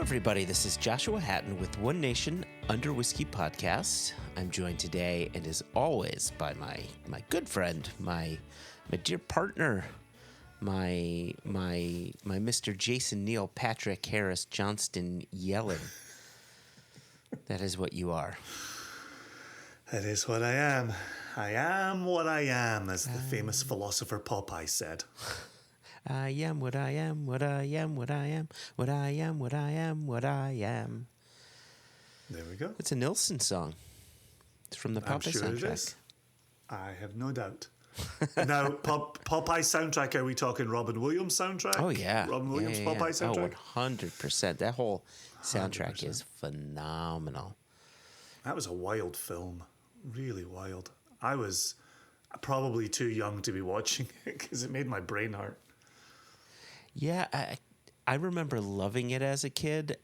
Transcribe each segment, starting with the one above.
everybody. This is Joshua Hatton with One Nation Under Whiskey podcast. I'm joined today, and as always, by my good friend, my dear partner, my Mr. Jason Neil Patrick Harris Johnston Yellen. That is what you are. That is what I am. I am what I am, as the famous philosopher Popeye said. I am what I am, what I am, what I am, what I am, what I am, what I am. There we go. It's a Nilsson song. It's from the Popeye soundtrack. It is. I have no doubt. Now, Popeye soundtrack, are we talking Robin Williams soundtrack? Oh, yeah. Robin Williams Popeye soundtrack? Oh, 100%. That whole soundtrack 100%. is phenomenal. That was a wild film. Really wild. I was probably too young to be watching it because it made my brain hurt. Yeah, I remember loving it as a kid,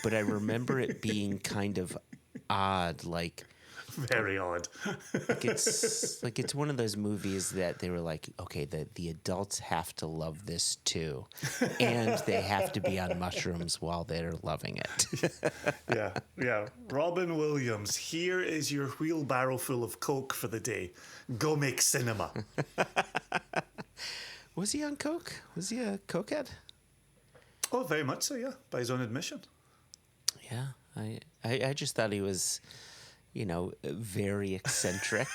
but I remember it being kind of odd, like very odd. it's one of those movies that they were like, okay, the adults have to love this too, and they have to be on mushrooms while they're loving it. Yeah. Robin Williams, here is your wheelbarrow full of coke for the day. Go make cinema. Was he on coke? Was he a cokehead? Oh, very much so, yeah, by his own admission. Yeah, I just thought he was, very eccentric.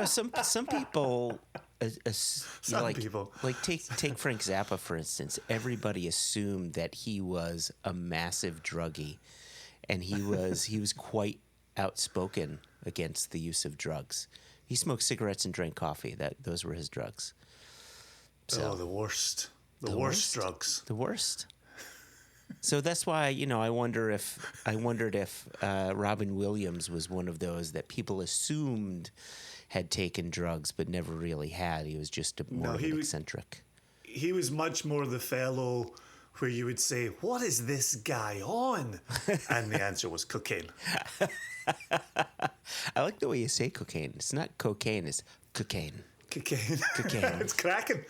Some people, people. Like take Frank Zappa for instance. Everybody assumed that he was a massive druggie, and he was quite outspoken against the use of drugs. He smoked cigarettes and drank coffee. Those were his drugs. So, the worst. The worst drugs. The worst. So that's why, I wondered if Robin Williams was one of those that people assumed had taken drugs but never really had. He was just more of an eccentric. He was much more the fellow where you would say, "What is this guy on?" And the answer was cocaine. I like the way you say cocaine. It's not cocaine, it's cocaine. Cocaine. It's cracking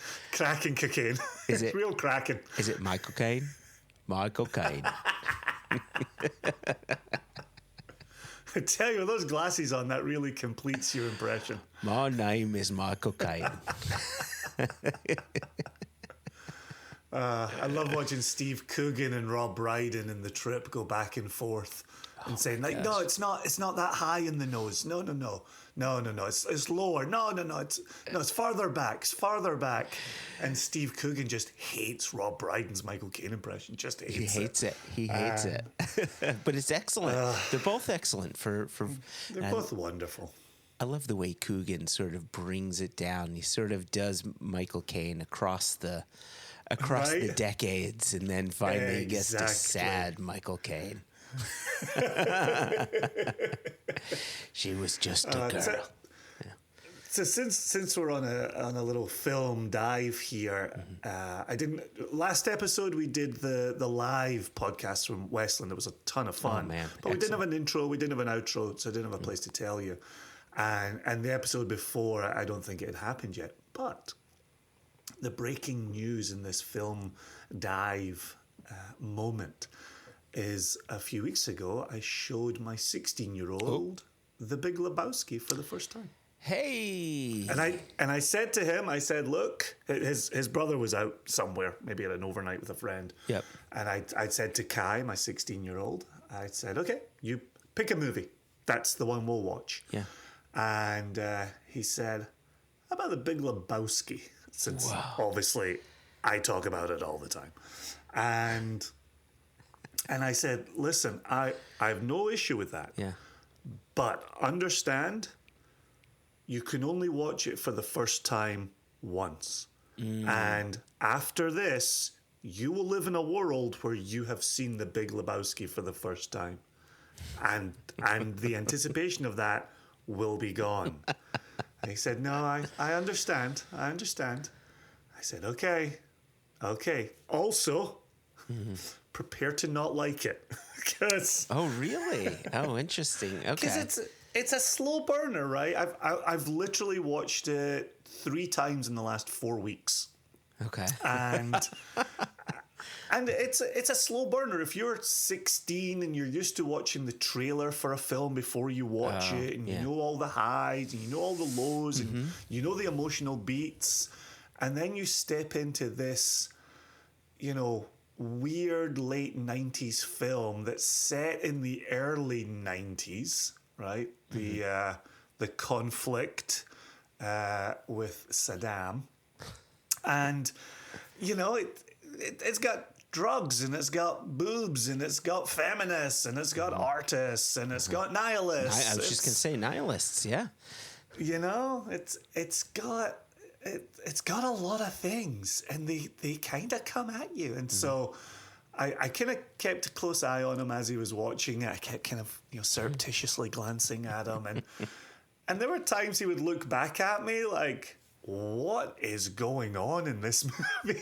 cocaine. Is it real cracking? Is it my cocaine? My cocaine. I tell you, with those glasses on, that really completes your impression. My name is my cocaine. I love watching Steve Coogan and Rob Brydon in The Trip go back and forth and saying, like, no, it's not that high in the nose. No, it's lower. No, it's farther back. And Steve Coogan just hates Rob Brydon's Michael Caine impression. Just hates it. He hates it. But it's excellent. They're both excellent for they're both wonderful. I love the way Coogan sort of brings it down. He sort of does Michael Caine across the decades, and then finally gets to sad Michael Caine. She was just a girl. So since we're on a little film dive here, last episode we did the live podcast from Westland. It was a ton of fun. Oh, man. But we didn't have an intro, we didn't have an outro, so I didn't have a place to tell you. And the episode before, I don't think it had happened yet. But the breaking news in this film dive moment is a few weeks ago, I showed my 16-year-old The Big Lebowski for the first time. Hey! And I said to him, look, his brother was out somewhere, maybe at an overnight with a friend. Yep. And I said to Kai, my 16-year-old, I said, okay, you pick a movie. That's the one we'll watch. Yeah. And he said, how about The Big Lebowski? Since obviously I talk about it all the time. And I said, listen, I have no issue with that. Yeah. But understand, you can only watch it for the first time once. And after this, you will live in a world where you have seen The Big Lebowski for the first time. And the anticipation of that will be gone. And he said, no, I understand. I said, okay. Also, prepare to not like it. Oh, really? Oh, interesting. Okay. Because it's a slow burner, right? I've literally watched it 3 times in the last 4 weeks. Okay. And And it's a slow burner. If you're 16 and you're used to watching the trailer for a film before you watch it, and you know all the highs and you know all the lows and you know the emotional beats, and then you step into this, weird late 90s film that's set in the early 90s, right? The conflict with Saddam. And, it's got drugs, and it's got boobs, and it's got feminists, and it's got artists, and it's got nihilists. I was just going to say nihilists, yeah. It's got a lot of things, and they kind of come at you. And so I kind of kept a close eye on him as he was watching it. I kept kind of surreptitiously glancing at him, and there were times he would look back at me like, what is going on in this movie?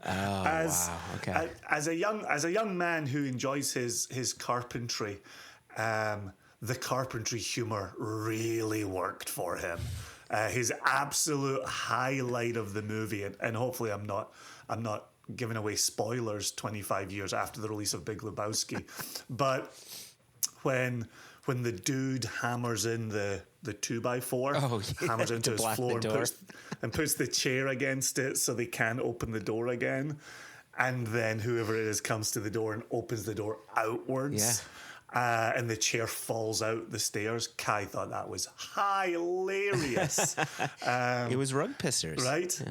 Wow. Okay. As a young man who enjoys his carpentry, the carpentry humor really worked for him. His absolute highlight of the movie, and hopefully I'm not giving away spoilers 25 years after the release of Big Lebowski, but when the dude hammers in the 2x4, hammers into his floor and puts the chair against it so they can't open the door again, and then whoever it is comes to the door and opens the door outwards. And the chair falls out the stairs. Kai thought that was hilarious. It was rug pissers.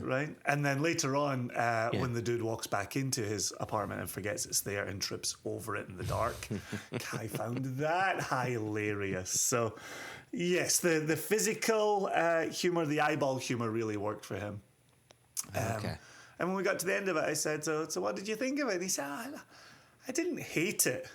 Right. And then later on, when the dude walks back into his apartment and forgets it's there and trips over it in the dark, Kai found that hilarious. So, yes, the physical humor, the eyeball humor really worked for him. And when we got to the end of it, I said, so what did you think of it? And he said, I didn't hate it,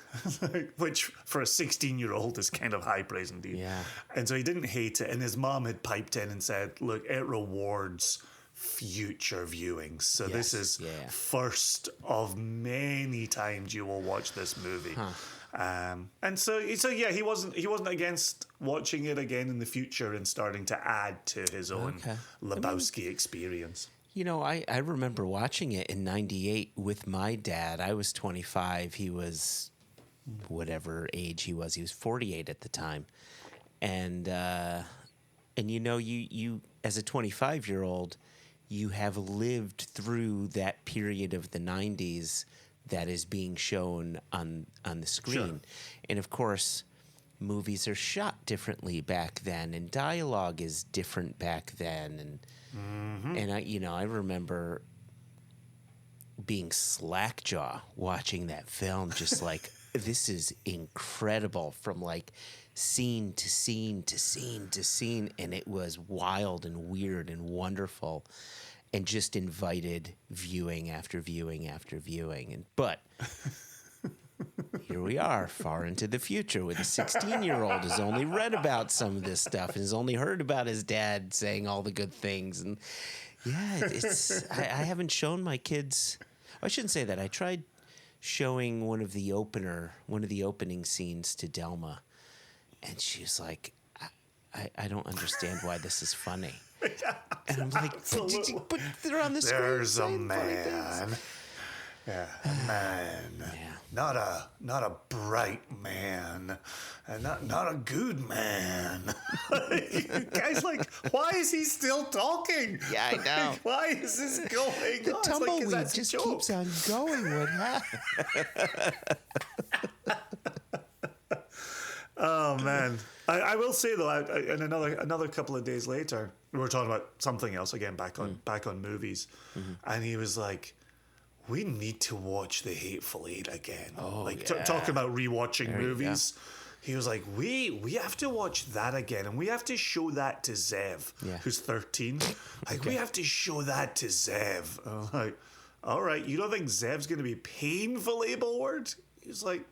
which for a 16-year-old is kind of high praise indeed. Yeah. And so he didn't hate it. And his mom had piped in and said, look, it rewards future viewings. So this is first of many times you will watch this movie. And so he wasn't against watching it again in the future and starting to add to his own Lebowski experience. I remember watching it in 98 with my dad. I was 25. He was whatever age he was. He was 48 at the time. And you as a 25-year-old, you have lived through that period of the 90s that is being shown on the screen. Sure. And of course, movies are shot differently back then, and dialogue is different back then, and I remember being slackjaw watching that film, just like this is incredible, from like scene to scene to scene to scene, and it was wild and weird and wonderful, and just invited viewing after viewing after viewing. But here we are, far into the future, with a 16-year-old who's only read about some of this stuff and has only heard about his dad saying all the good things. And I haven't shown my kids. I shouldn't say that. I tried showing one of the opening scenes to Delma, and she was like, I don't understand why this is funny. And I'm like, but they're on the screen. There's a man. Yeah, a man. Not a bright man, and not a good man. Guys, like, why is he still talking? Yeah, I know. Why is this going on? The tumbleweed just keeps on going. What happened? Oh man, I will say though, and another couple of days later, we were talking about something else again, back on movies, and he was like, we need to watch The Hateful Eight again. Talking about rewatching movies. He was like, we have to watch that again, and we have to show that to Zev, who's 13. We have to show that to Zev. I'm like, all right, you don't think Zev's going to be painfully bored? He's like,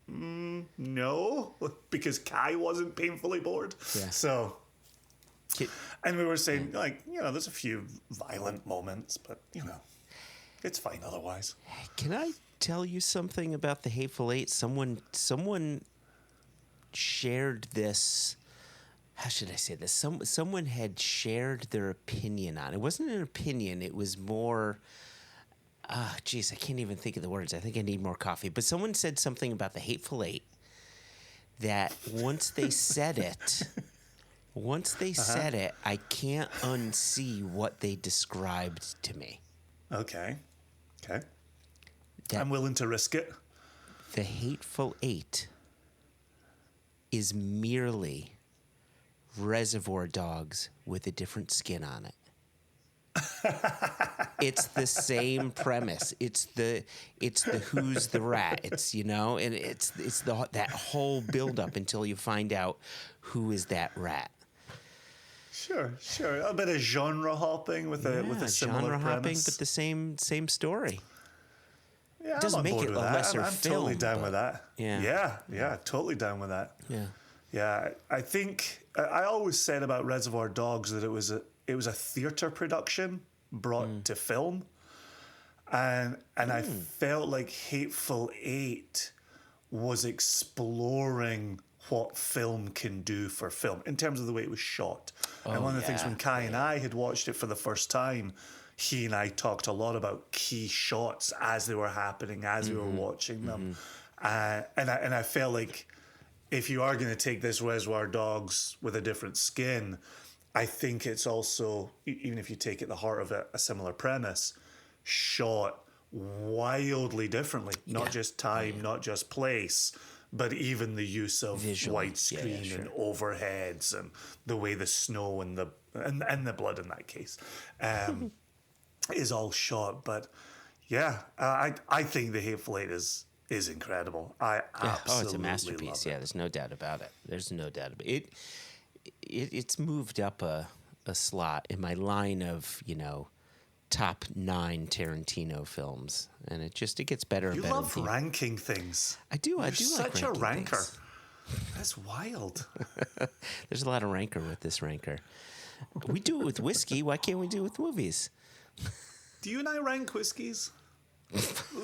no, because Kai wasn't painfully bored. Yeah. So, and we were saying, there's a few violent moments, but, it's fine otherwise. Can I tell you something about The Hateful Eight? Someone shared this how should I say this? Someone had shared their opinion on it. It wasn't an opinion. It was more, geez, I can't even think of the words. I think I need more coffee. But someone said something about the Hateful Eight that once they said it, I can't unsee what they described to me. Okay. I'm willing to risk it. The Hateful Eight is merely Reservoir Dogs with a different skin on it. It's the same premise. It's the who's the rat. It's, you know, and it's that whole buildup until you find out who is that rat. Sure. A bit of genre hopping with a similar genre premise. hopping, but the same story. Yeah, It doesn't make it a lesser I'm film. totally down with that. Yeah. Yeah, totally down with that. Yeah. I think I always said about Reservoir Dogs that it was a theater production brought to film, and I felt like Hateful Eight was exploring what film can do for film in terms of the way it was shot. And one of the things when Kai and I had watched it for the first time, he and I talked a lot about key shots as they were happening, as we were watching them, and I felt like, if you are going to take this Reservoir Dogs with a different skin, I think it's also, even if you take it the heart of it, a similar premise, shot wildly differently. Not just time, not just place, but even the use of widescreen and overheads and the way the snow and the blood in that case is all shot. But yeah, I think The Hateful Eight is incredible. I absolutely it's a masterpiece. love it. Yeah, there's no doubt about it. It's moved up a slot in my line of, you know, top 9 Tarantino films, and it gets better and better. You love ranking things. I do. You're I do like such a ranker. things. That's wild. There's a lot of rancor with this ranker. We do it with whiskey. Why can't we do it with movies? Do you and I rank whiskeys?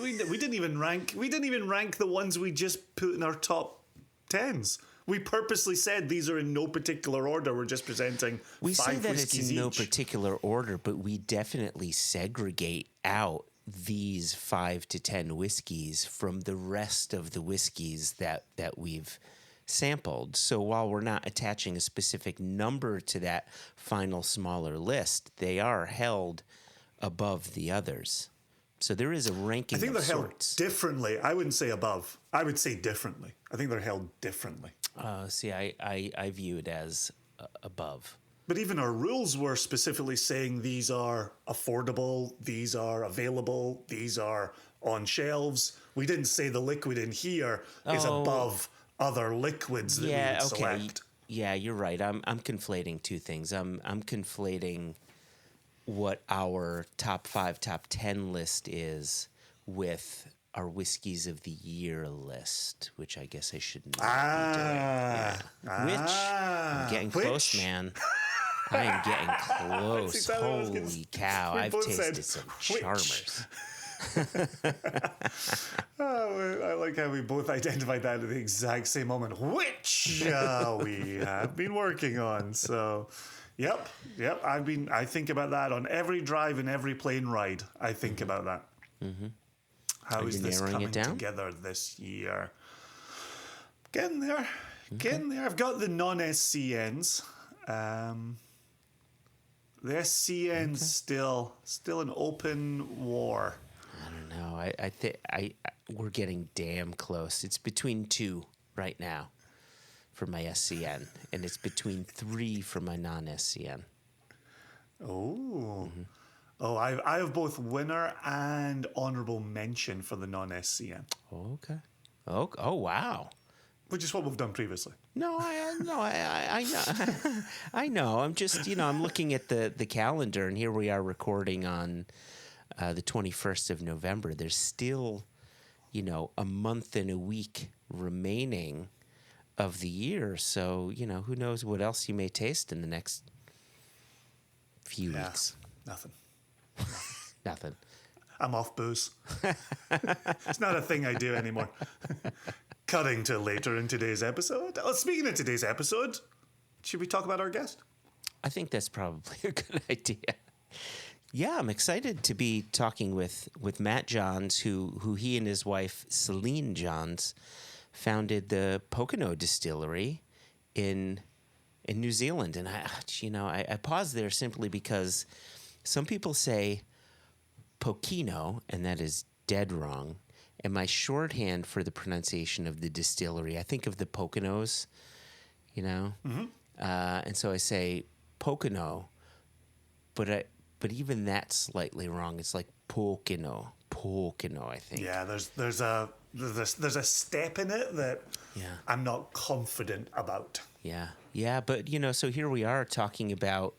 We didn't even rank the ones we just put in our top 10s. We purposely said these are in no particular order. We're just presenting We say 5 that it's whiskeys in no each. particular order, but we definitely segregate out these 5 to 10 whiskeys from the rest of the whiskeys that we've sampled. So while we're not attaching a specific number to that final smaller list, they are held above the others. So there is a ranking. I think of they're sorts. held differently. I wouldn't say above. I would say differently. I think they're held differently. See, I view it as above. But even our rules were specifically saying these are affordable, these are available, these are on shelves. We didn't say the liquid in here is above other liquids that we would select. Yeah, you're right. I'm conflating two things. I'm conflating what our top 5, top 10 list is with our whiskeys of the year list, which I guess I shouldn't be doing. I'm getting close, man. I am getting close. Holy cow! I've tasted some Charmers. I like how we both identified that at the exact same moment, which we have been working on. So, yep. I think about that on every drive and every plane ride. I think about that. Mm-hmm. How is this coming together this year? Getting there. I've got the non-SCNs. The SCN's still an open war. I don't know. I think we're getting damn close. It's between 2 right now for my SCN, and it's between 3 for my non-SCN. Oh. Mm-hmm. Oh, I have both winner and honorable mention for the non-SCN. Okay. Oh, wow. Which is what we've done previously. No, I know. I know. I'm just, I'm looking at the calendar, and here we are recording on the 21st of November. There's still, a month and a week remaining of the year. So, who knows what else you may taste in the next few weeks. Nothing. I'm off booze. It's not a thing I do anymore. Cutting to later in today's episode. Oh, speaking of today's episode, should we talk about our guest? I think that's probably a good idea. Yeah, I'm excited to be talking with Matt Johns, who he and his wife Celine Johns founded the Pokeno Distillery in New Zealand. And I pause there simply because some people say Pokeno, and that is dead wrong. And my shorthand for the pronunciation of the distillery, I think of the Poconos, and so I say Pokeno, but even that's slightly wrong. It's like Pokeno, I think. Yeah, there's a step in it that I'm not confident about. Yeah, but so here we are talking about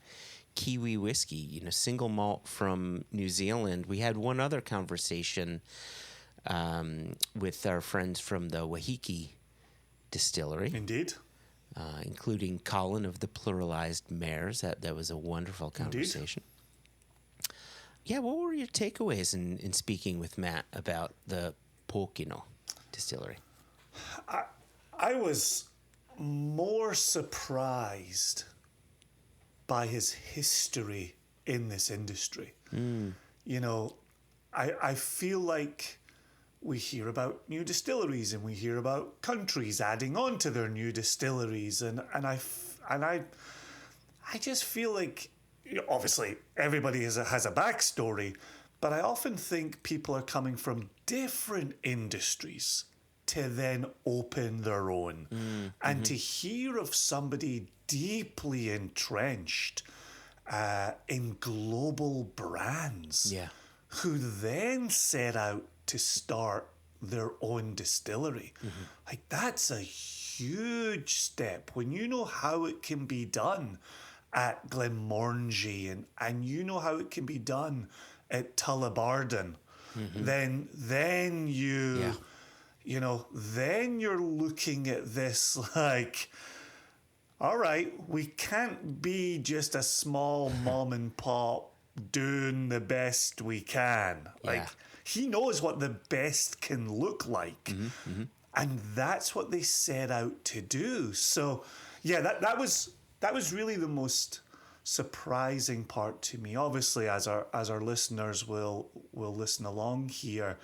Kiwi whiskey, single malt from New Zealand. We had one other conversation with our friends from the Wahiki Distillery. Indeed. Including Colin of the Pluralized Mares. That was a wonderful conversation. Indeed. Yeah, what were your takeaways in speaking with Matt about the Pokeno Distillery? I was more surprised by his history in this industry. I feel like we hear about new distilleries and we hear about countries adding on to their new distilleries, and I just feel like, obviously everybody has a backstory, but I often think people are coming from different industries to then open their own. And to hear of somebody deeply entrenched in global brands who then set out to start their own distillery. Like, that's a huge step when you know how it can be done at Glenmorangie and you know how it can be done at Tullabarden. Then then you're looking at this like, all right, we can't be just a small mom and pop doing the best we can. Like, he knows what the best can look like. And that's what they set out to do. So, yeah, that was really the most surprising part to me. Obviously, as our listeners will listen along here,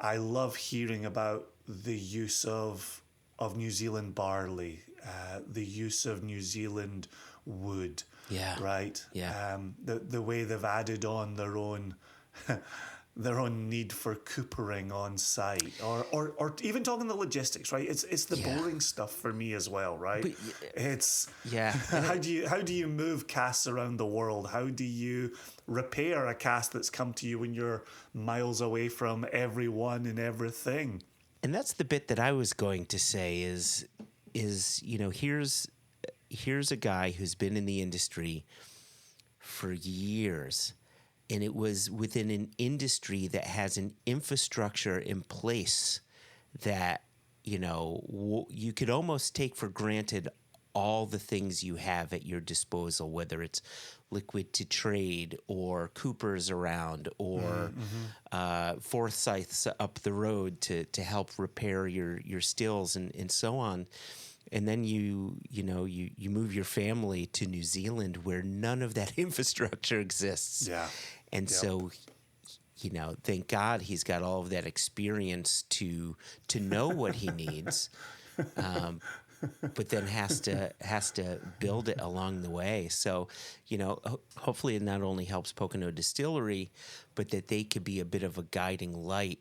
I love hearing about the use of New Zealand barley, the use of New Zealand wood. Right. The way they've added on their own need for coopering on site, or even talking the logistics, right? It's the boring stuff for me as well, right? But, it's how do you move casks around the world? How do you repair a cask that's come to you when you're miles away from everyone and everything? And that's the bit that I was going to say is here's a guy who's been in the industry for years, and it was within an industry that has an infrastructure in place that, you could almost take for granted all the things you have at your disposal, whether it's liquid to trade or coopers around or Forsyths up the road to help repair your stills and so on. And then you move your family to New Zealand where none of that infrastructure exists. And so, thank God he's got all of that experience to know what he needs, but then has to build it along the way. So, hopefully it not only helps Pokeno Distillery, but that they could be a bit of a guiding light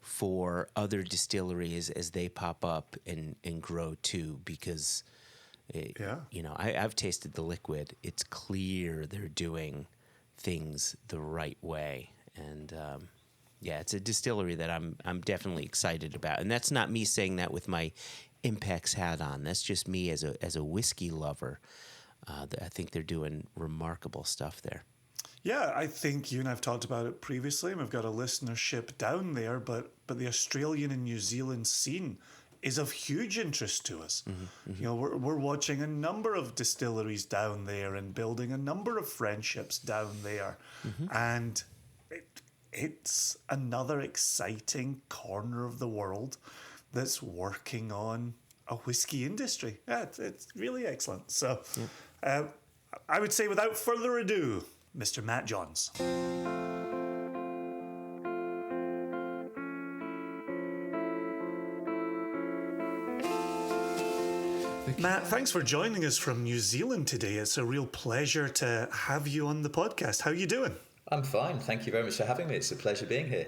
for other distilleries as they pop up and grow too, because I've tasted the liquid. It's clear they're doing things the right way, and it's a distillery that I'm definitely excited about. And that's not me saying that with my Impex hat on. That's just me as a whiskey lover. I think they're doing remarkable stuff there. Yeah, I think you and I've talked about it previously, and we've got a listenership down there, but the Australian and New Zealand scene is of huge interest to us. We're watching a number of distilleries down there and building a number of friendships down there. And it's another exciting corner of the world that's working on a whiskey industry. Yeah, it's really excellent. So I would say without further ado, Mr. Matt Johns. Matt, thanks for joining us from New Zealand today. It's a real pleasure to have you on the podcast. How are you doing? I'm fine. Thank you very much for having me. It's a pleasure being here.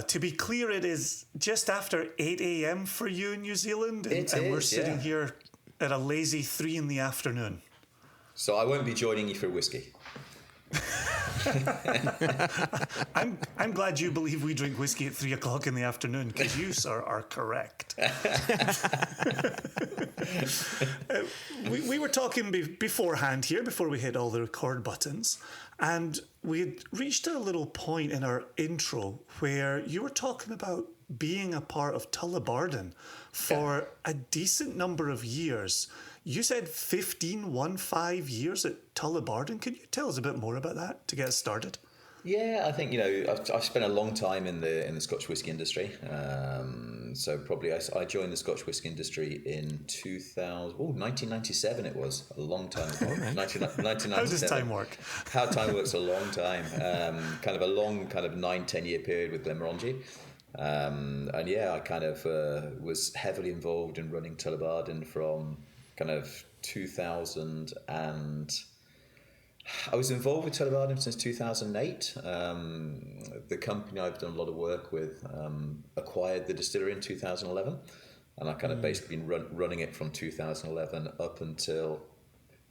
To be clear, it is just after 8 a.m. for you in New Zealand, and we're sitting here at a lazy 3 in the afternoon. So I won't be joining you for a whiskey. I'm glad you believe we drink whiskey at 3 o'clock in the afternoon, because you, sir, are correct. We were talking beforehand here, before we hit all the record buttons, and we had reached a little point in our intro where you were talking about being a part of Tullibardine for a decent number of years. You said 15 years at Tullibardine. Could you tell us a bit more about that to get us started? Yeah, I think, I've spent a long time in the Scotch whisky industry. So probably I joined the Scotch whisky industry in 1997 it was, a long time ago. 1997. How does time work? How time works, a long time. Kind of a long 9-10 year period with Glenmorangie. And yeah, I kind of was heavily involved in running Tullibardine from kind of 2000, and I was involved with Tullibardine since 2008. The company I've done a lot of work with acquired the distillery in 2011, and I kind of basically been running it from 2011 up until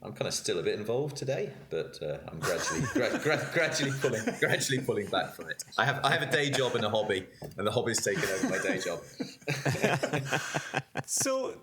I'm kind of still a bit involved today, but I'm gradually pulling back from it. I have a day job and a hobby, and the hobby's taken over my day job. So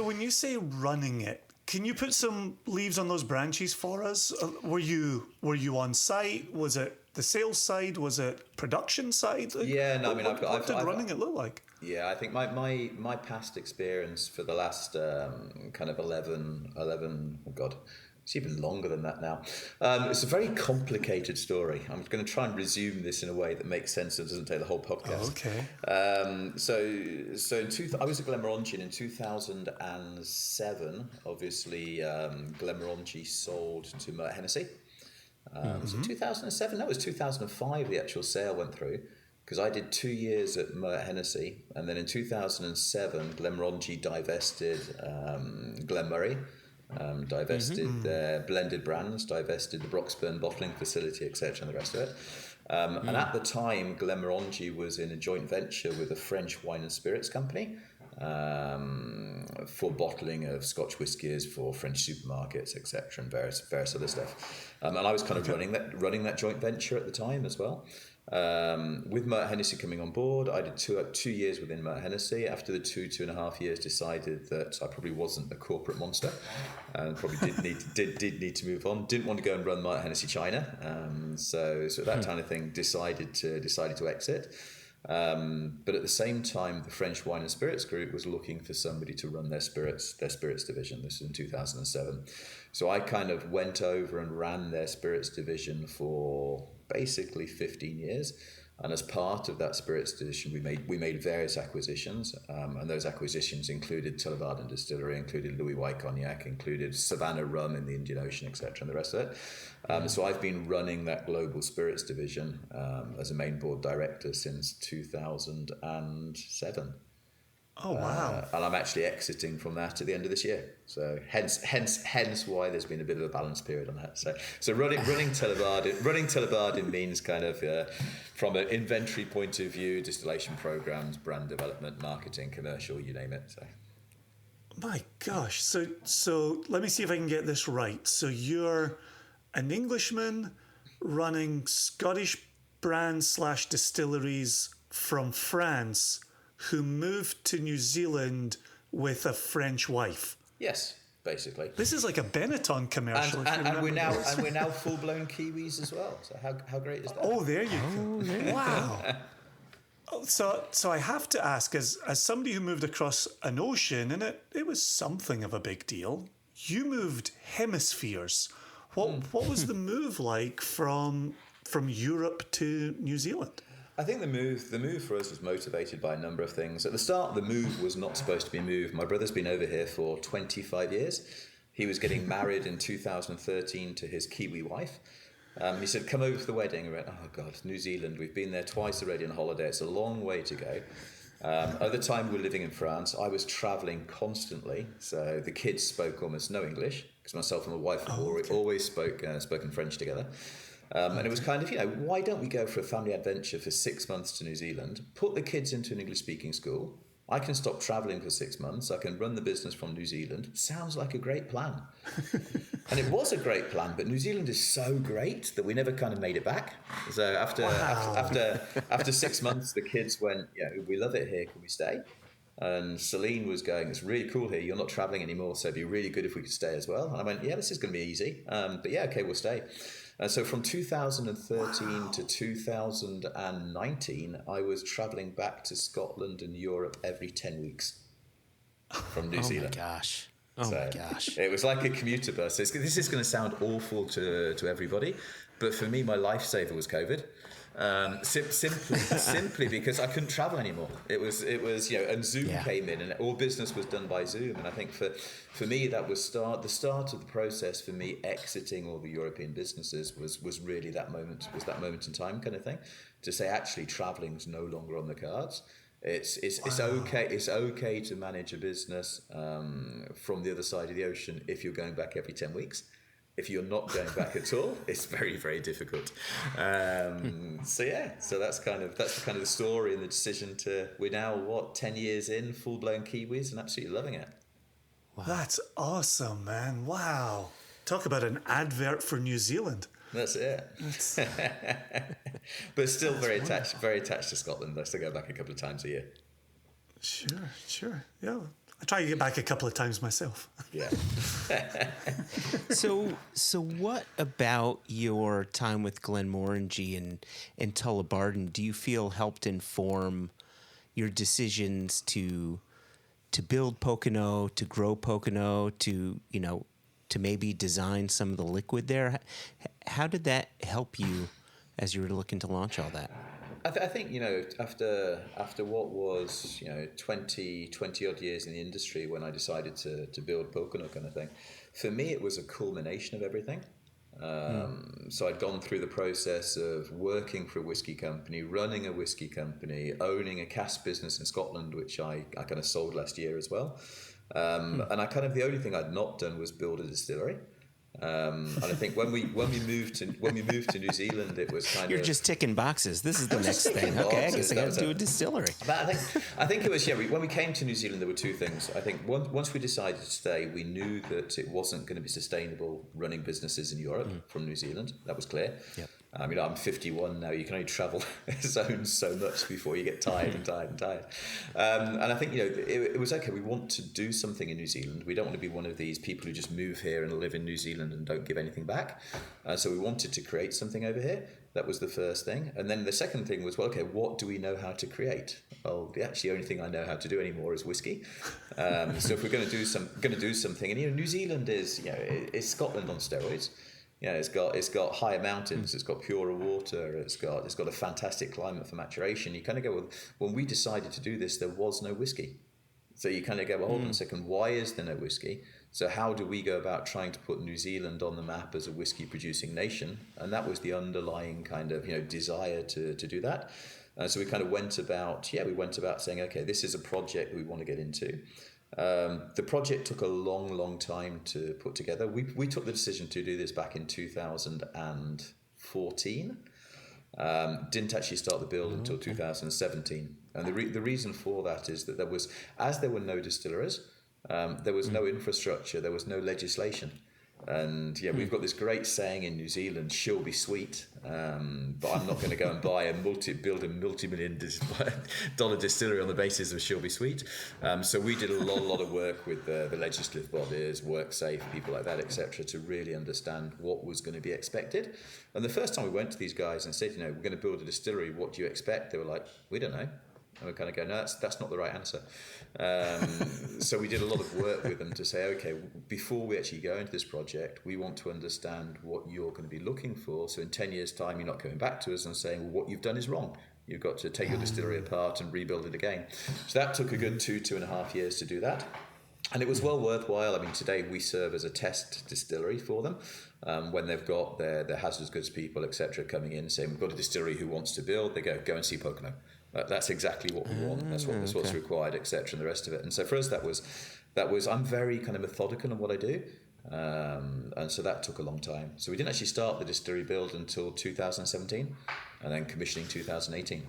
when you say running it, can you put some leaves on those branches for us? Were you on site? Was it the sales side? Was it production side? Yeah, no, what did running it look like? Yeah, I think my past experience for the last kind of 11, oh God, it's even longer than that now. It's a very complicated story. I'm going to try and resume this in a way that makes sense and doesn't take the whole podcast. Okay. So I was at Glenmorangie in 2007. Obviously, Glenmorangie sold to Moet Hennessy. So 2007, that was 2005 the actual sale went through, because I did 2 years at Moet Hennessy, and then in 2007 Glenmorangie divested Glenmurray, divested their blended brands, divested the Broxburn bottling facility, etc., and the rest of it. And at the time, Glenmorangie was in a joint venture with a French wine and spirits company for bottling of Scotch whiskies for French supermarkets, etc., and various other stuff. And I was kind of running that joint venture at the time as well. With Moet Hennessy coming on board, I did 2 years within Moet Hennessy. After the 2.5 years, decided that I probably wasn't a corporate monster, and probably did need to move on. Didn't want to go and run Moet Hennessy China, so that kind of thing. Decided to exit. But at the same time, the French Wine and Spirits Group was looking for somebody to run their spirits division. This was in 2007. So I kind of went over and ran their spirits division for basically 15 years. And as part of that spirits division, we made various acquisitions, and those acquisitions included Tullibardine Distillery, included Louis White Cognac, included Savannah Rum in the Indian Ocean, etc., and the rest of it. So I've been running that global spirits division as a main board director since 2007. Oh wow! And I'm actually exiting from that at the end of this year. So hence why there's been a bit of a balance period on that. So running Tullibardine means kind of from an inventory point of view, distillation programs, brand development, marketing, commercial, you name it. So. My gosh! So let me see if I can get this right. So you're an Englishman running Scottish brands / distilleries from France, who moved to New Zealand with a French wife. Yes, basically. This is like a Benetton commercial. And we're now full blown Kiwis as well. So how great is that? Oh, there you go. Wow. So I have to ask, as somebody who moved across an ocean, and it was something of a big deal. You moved hemispheres. What was the move like from Europe to New Zealand? I think the move for us was motivated by a number of things. At the start, the move was not supposed to be moved. My brother's been over here for 25 years. He was getting married in 2013 to his Kiwi wife. He said, come over for the wedding. We went, oh God, New Zealand. We've been there twice already on holiday. It's a long way to go. At the time we were living in France, I was traveling constantly. So the kids spoke almost no English because myself and my wife always spoken French together. And it was kind of, why don't we go for a family adventure for 6 months to New Zealand, put the kids into an English-speaking school. I can stop traveling for 6 months. I can run the business from New Zealand. Sounds like a great plan. And it was a great plan, but New Zealand is so great that we never kind of made it back. So after 6 months, the kids went, we love it here. Can we stay? And Celine was going, it's really cool here. You're not traveling anymore, so it'd be really good if we could stay as well. And I went, yeah, this is going to be easy. But yeah, okay, we'll stay. So from 2013 to 2019, I was traveling back to Scotland and Europe every 10 weeks from New Zealand. Oh my gosh. It was like a commuter bus. This is going to sound awful to everybody, but for me, my lifesaver was COVID. Simply because I couldn't travel anymore. It was and Zoom came in, and all business was done by Zoom. And I think for me that was the start of the process for me exiting all the European businesses was really that moment in time kind of thing, to say actually traveling's no longer on the cards. It's okay to manage a business from the other side of the ocean if you're going back every 10 weeks. If you're not going back at all, it's very, very difficult. So that's kind of the story and the decision we're now 10 years in, full blown Kiwis, and absolutely loving it. Wow. That's awesome, man! Wow, talk about an advert for New Zealand. That's it. But still very attached to Scotland. I still go back a couple of times a year. Sure, yeah. I try to get back a couple of times myself. Yeah. So what about your time with Glenmorangie and Tullabarton do you feel helped inform your decisions to build Pokeno, to grow Pokeno, to maybe design some of the liquid there? How did that help you as you were looking to launch all that? I think, after what was, 20 odd years in the industry, when I decided to build Pokeno kind of thing, for me, it was a culmination of everything. So I'd gone through the process of working for a whiskey company, running a whiskey company, owning a Cask business in Scotland, which I kind of sold last year as well. And I the only thing I'd not done was build a distillery. And I think when we moved to New Zealand, it was You're just ticking boxes. This is the next thing. Okay, I guess I got to do a distillery. But I think it was when we came to New Zealand, there were two things. I think once we decided to stay, we knew that it wasn't going to be sustainable running businesses in Europe from New Zealand. That was clear. Yep. I'm 51 now. You can only travel zones so much before you get tired. And I think it was okay. We want to do something in New Zealand. We don't want to be one of these people who just move here and live in New Zealand and don't give anything back. So we wanted to create something over here. That was the first thing. And then the second thing was, what do we know how to create? Well, the only thing I know how to do anymore is whiskey. So if we're going to do something, and New Zealand is Scotland on steroids. It's got higher mountains, it's got purer water, it's got a fantastic climate for maturation. You kind of go, well, when we decided to do this, there was no whiskey. So you kind of go, well, hold on a second, why is there no whiskey? So how do we go about trying to put New Zealand on the map as a whiskey producing nation? And that was the underlying kind of desire to do that. So we kind of went about saying, okay, this is a project we want to get into. The project took a long time to put together. We took the decision to do this back in 2014. Didn't actually start the build until 2017. And the reason for that is that there were no distilleries, there was no infrastructure, there was no legislation. And we've got this great saying in New Zealand, she'll be sweet, but I'm not going to go and build a multi-million-dollar distillery on the basis of she'll be sweet. So we did a lot of work with the legislative bodies, WorkSafe, people like that, etc., to really understand what was going to be expected. And the first time we went to these guys and said, we're going to build a distillery, what do you expect? They were like, we don't know. And we kind of go, no, that's not the right answer. So we did a lot of work with them to say, okay, before we actually go into this project, we want to understand what you're going to be looking for. So in 10 years' time, you're not coming back to us and saying, well, what you've done is wrong. You've got to take your distillery apart and rebuild it again. So that took a good 2.5 years to do that. And it was well worthwhile. I mean, today we serve as a test distillery for them. When they've got their hazardous goods people, etc., coming in saying, we've got a distillery who wants to build, they go and see Pokeno. That's exactly what we want. That's what's required, etc., and the rest of it. And so for us, that was I'm very kind of methodical in what I do. And so that took a long time. So we didn't actually start the distillery build until 2017, and then commissioning 2018.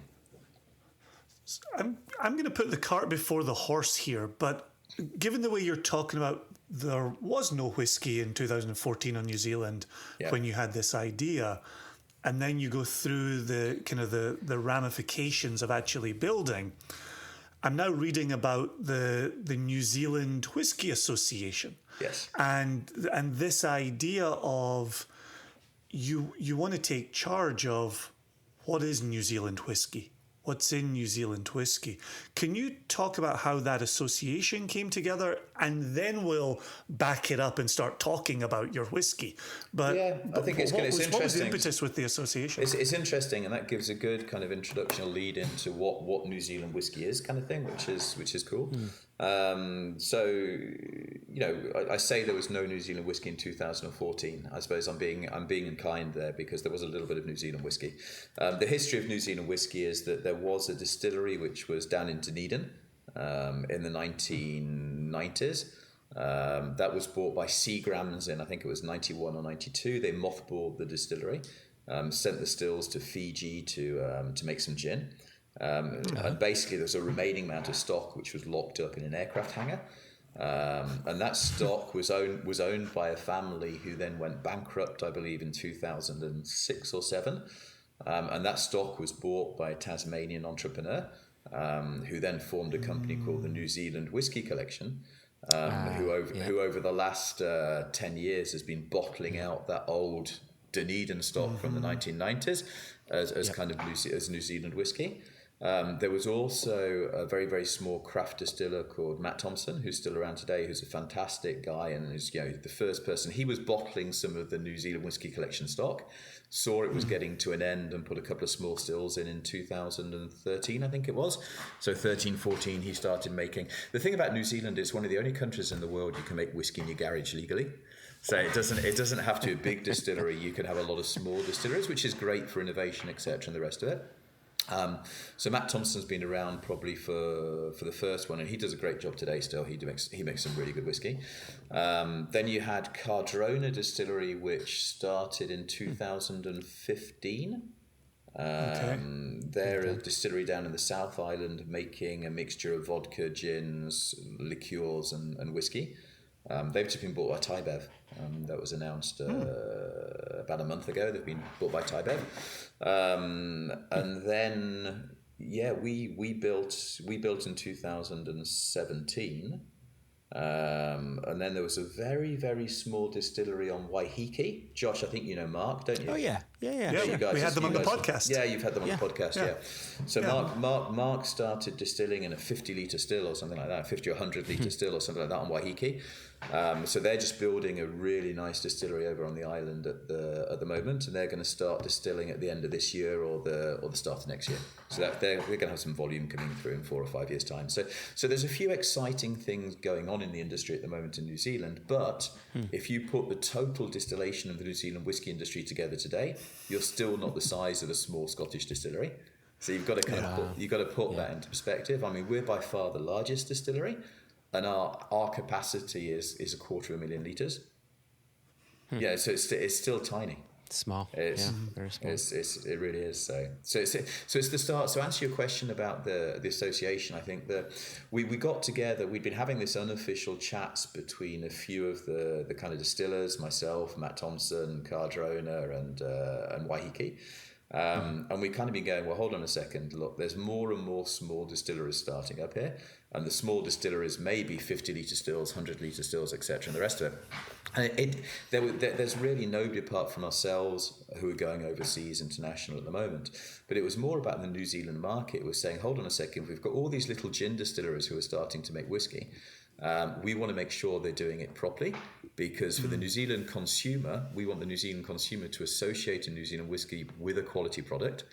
I'm going to put the cart before the horse here, but given the way you're talking about, there was no whiskey in 2014 on New Zealand when you had this idea, and then you go through the kind of the ramifications of actually building. I'm now reading about the New Zealand Whisky Association. Yes. And this idea of you want to take charge of what is New Zealand whiskey, what's in New Zealand whiskey. Can you talk about how that association came together, and then we'll back it up and start talking about your whiskey? But I think it's interesting. What was the impetus with the association? It's interesting, and that gives a good kind of introduction, lead into what New Zealand whiskey is, kind of thing, which is cool. So, you know, I say there was no New Zealand whiskey in 2014. I suppose I'm being unkind there, because there was a little bit of New Zealand whiskey. The history of New Zealand whiskey is that there was a distillery which was down in Dunedin in the 1990s. That was bought by Seagrams in, I think it was 91 or 92. They mothballed the distillery, sent the stills to Fiji to make some gin. And basically there's a remaining amount of stock which was locked up in an aircraft hangar, and that stock was owned by a family who then went bankrupt, I believe, in 2006 or 7, and that stock was bought by a Tasmanian entrepreneur who then formed a company called the New Zealand Whisky Collection, who over the last 10 years has been bottling out that old Dunedin stock from the 1990s as kind of New Zealand whiskey. There was also a very, very small craft distiller called Matt Thompson, who's still around today, who's a fantastic guy, and is, you know, the first person. He was bottling some of the New Zealand Whisky Collection stock, saw it was getting to an end, and put a couple of small stills in 2013, I think it was. So 13, 14, he started making. The thing about New Zealand is one of the only countries in the world you can make whiskey in your garage legally. So it doesn't have to be a big distillery. You can have a lot of small distilleries, which is great for innovation, etc., and the rest of it. So Matt Thompson's been around probably for the first one, and he does a great job today still. He makes some really good whiskey. Then you had Cardrona Distillery, which started in 2015. They're a distillery down in the South Island, making a mixture of vodka, gins, liqueurs, and whiskey. They've just been bought by Thai Bev. That was announced about a month ago. They've been bought by Thai Bev. And then, we built in 2017. And then there was a very, very small distillery on Waiheke. Josh, I think you know Mark, don't you? Oh, yeah. You guys, we had them on the podcast. Yeah, you've had them on the podcast, yeah. So Mark started distilling in a 50-litre still or something like that, 50 or 100-litre still or something like that on Waiheke. So they're just building a really nice distillery over on the island at the moment, and they're going to start distilling at the end of this year or the start of next year. So that they're going to have some volume coming through in 4 or 5 years' time. So there's a few exciting things going on in the industry at the moment in New Zealand. But if you put the total distillation of the New Zealand whisky industry together today, you're still not the size of a small Scottish distillery. So you've got to put that into perspective. I mean, we're by far the largest distillery, and our capacity is 250,000 litres. Yeah, so it's still tiny. Small. Very small. It really is. So it's the start. So answer your question about the association. I think that we got together. We'd been having this unofficial chats between a few of the kind of distillers, myself, Matt Thompson, Cardrona, and Waiheke. And we kind of been going, well, hold on a second. Look, there's more and more small distilleries starting up here, and the small distilleries may be 50-litre stills, 100-litre stills, etc., and the rest of it. And there's really nobody apart from ourselves who are going overseas, international at the moment. But it was more about the New Zealand market. It was saying, hold on a second, we've got all these little gin distilleries who are starting to make whiskey. We want to make sure they're doing it properly, because for the New Zealand consumer, we want the New Zealand consumer to associate a New Zealand whiskey with a quality product.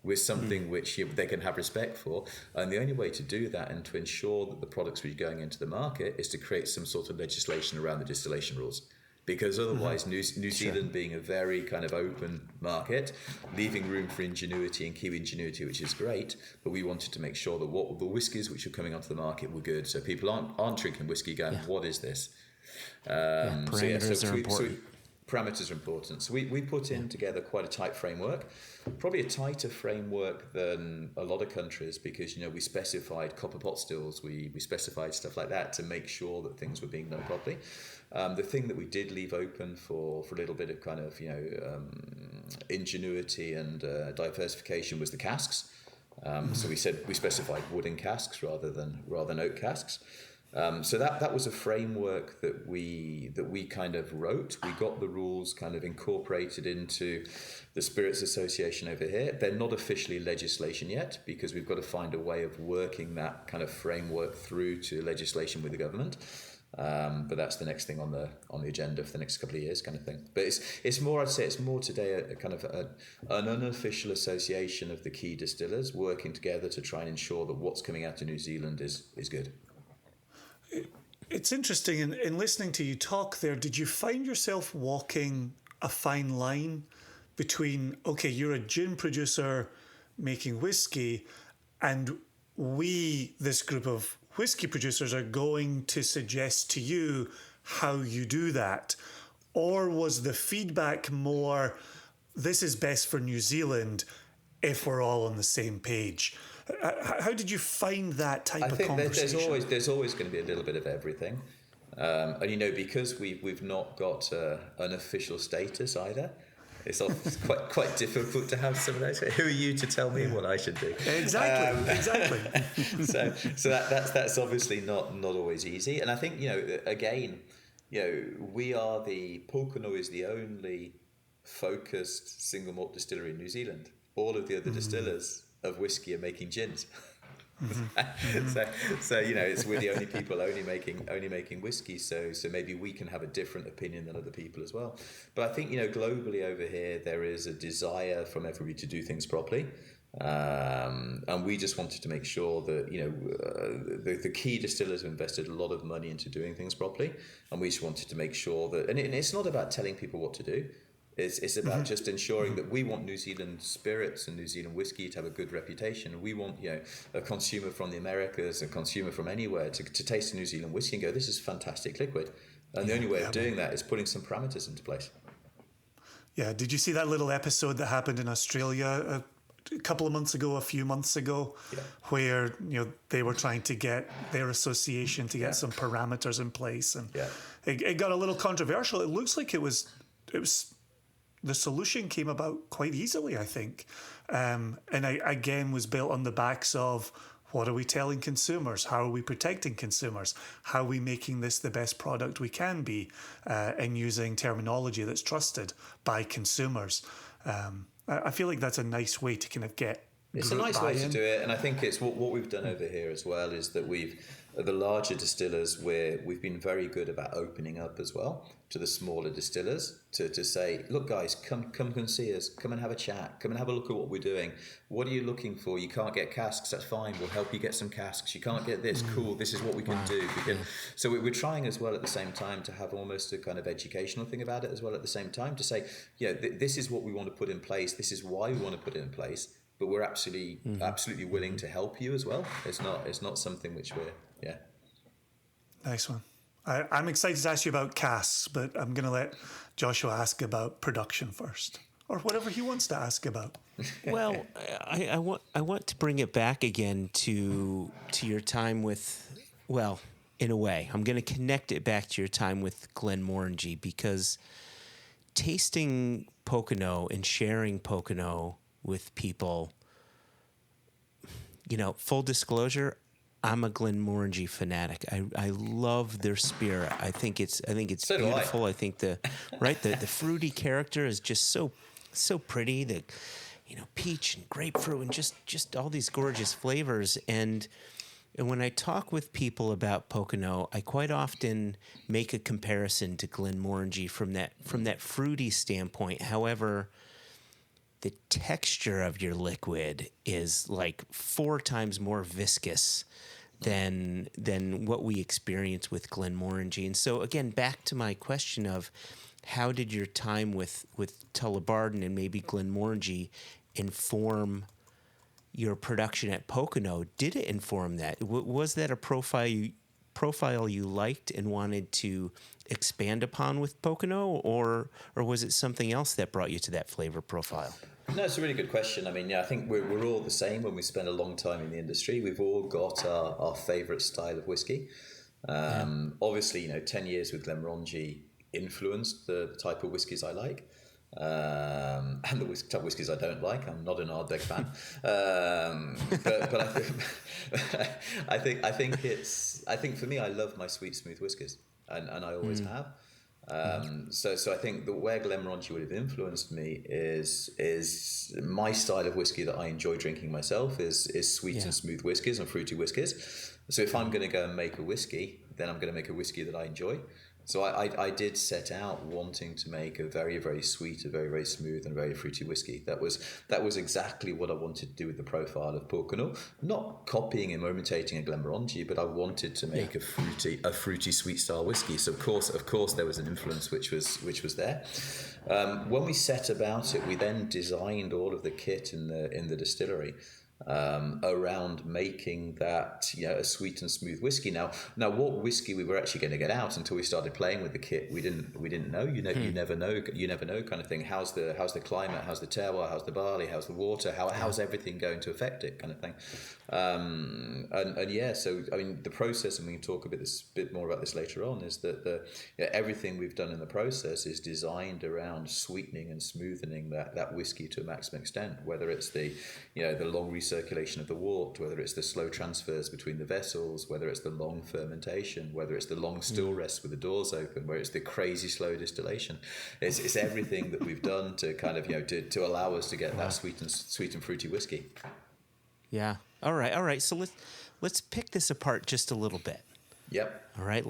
with something which they can have respect for. And the only way to do that and to ensure that the products which are going into the market is to create some sort of legislation around the distillation rules. Because otherwise, New Zealand being a very kind of open market, leaving room for ingenuity and Kiwi ingenuity, which is great, but we wanted to make sure that what the whiskies which are coming onto the market were good. So people aren't drinking whiskey going, what is this? Parameters are important. Parameters are important. So we put in together quite a tight framework, probably a tighter framework than a lot of countries, because we specified copper pot stills, we specified stuff like that to make sure that things were being done properly. The thing that we did leave open for a little bit of kind of ingenuity and diversification was the casks. So we specified wooden casks rather than oak casks. So that was a framework that we kind of wrote. We got the rules kind of incorporated into the Spirits Association over here. They're not officially legislation yet, because we've got to find a way of working that kind of framework through to legislation with the government. But that's the next thing on the agenda for the next couple of years, kind of thing. But it's more, I'd say, it's more today a kind of an unofficial association of the key distillers working together to try and ensure that what's coming out of New Zealand is good. It's interesting in listening to you talk there. Did you find yourself walking a fine line between, okay, you're a gin producer making whiskey, and we, this group of whiskey producers, are going to suggest to you how you do that? Or was the feedback more, this is best for New Zealand if we're all on the same page? How did you find that type of conversation? There's always going to be a little bit of everything. And because we've not got an official status either, it's quite difficult to have some of those. Who are you to tell me what I should do? Exactly. So that's obviously not always easy. And I think we are Pokeno is the only focused single malt distillery in New Zealand. All of the other distillers of whiskey are making gins. So we're the only people only making whiskey. So maybe we can have a different opinion than other people as well. But I think globally over here there is a desire from everybody to do things properly, and we just wanted to make sure that the key distillers have invested a lot of money into doing things properly, and we just wanted to make sure that, and it's not about telling people what to do. It's about just ensuring that we want New Zealand spirits and New Zealand whiskey to have a good reputation. We want a consumer from the Americas, a consumer from anywhere to taste a New Zealand whiskey and go, this is fantastic liquid. And the only way of doing that is putting some parameters into place. Yeah, did you see that little episode that happened in Australia a few months ago, where they were trying to get their association to get some parameters in place, and it got a little controversial. It looks like it was the solution came about quite easily, I think. And again was built on the backs of, what are we telling consumers? How are we protecting consumers? How are we making this the best product we can be, and using terminology that's trusted by consumers? I feel like that's a nice way to kind of get It's a nice way to do it. And I think it's what we've done over here as well is that the larger distillers, we've been very good about opening up as well to the smaller distillers to say, look guys, come and see us, come and have a chat, come and have a look at what we're doing. What are you looking for? You can't get casks, that's fine, we'll help you get some casks. You can't get this, cool, this is what we can do. So we're trying as well at the same time to have almost a kind of educational thing about it as well at the same time, to say, this is what we want to put in place, this is why we want to put it in place, but we're absolutely willing to help you as well. It's not something which we're Nice one. I'm excited to ask you about casks, but I'm going to let Joshua ask about production first, or whatever he wants to ask about. Well, I want to bring it back again to your time with, well, in a way, I'm going to connect it back to your time with Glenmorangie, because tasting Pokeno and sharing Pokeno with people, full disclosure, I'm a Glenmorangie fanatic. I love their spirit. I think it's so beautiful. I think the fruity character is just so pretty. The peach and grapefruit and just all these gorgeous flavors. And when I talk with people about Pokeno, I quite often make a comparison to Glenmorangie from that fruity standpoint. However, the texture of your liquid is like 4 times more viscous than what we experience with Glenmorangie. And so again, back to my question of how did your time with Tullibardine and maybe Glenmorangie inform your production at Pokeno? Did it inform that? Was that a profile you liked and wanted to expand upon with Pokeno, or was it something else that brought you to that flavor profile? No, it's a really good question. I mean, yeah, I think we're all the same when we spend a long time in the industry. We've all got our favourite style of whiskey. Obviously, 10 years with Glenmorangie influenced the type of whiskies I like. And the type of whiskies I don't like. I'm not an Ardbeg fan. But I think for me, I love my sweet, smooth whiskies, and I always have. So I think that where Glenmorangie would have influenced me is my style of whiskey that I enjoy drinking myself is sweet and smooth whiskies and fruity whiskies. So if I'm going to go and make a whiskey, then I'm going to make a whiskey that I enjoy. So I did set out wanting to make a very, very sweet, a very, very smooth and very fruity whiskey. That was exactly what I wanted to do with the profile of Pokeno. Not copying and imitating a Glenmorangie, but I wanted to make a fruity sweet style whiskey. So of course there was an influence which was there. When we set about it, we then designed all of the kit in the distillery around making that a sweet and smooth whiskey. Now what whiskey we were actually going to get out until we started playing with the kit, we didn't know. You never know kind of thing. How's the climate? How's the terroir? How's the barley? How's the water? How's everything going to affect it? Kind of thing. So I mean the process, and we can talk a bit more about this later on, is that everything we've done in the process is designed around sweetening and smoothening that whiskey to a maximum extent. Whether it's the long recirculation of the wort, whether it's the slow transfers between the vessels, whether it's the long fermentation, whether it's the long still rest with the doors open, where it's the crazy slow distillation. It's everything that we've done to kind of to allow us to get that sweet and fruity whiskey. Yeah. All right. So let's pick this apart just a little bit. Yep. All right.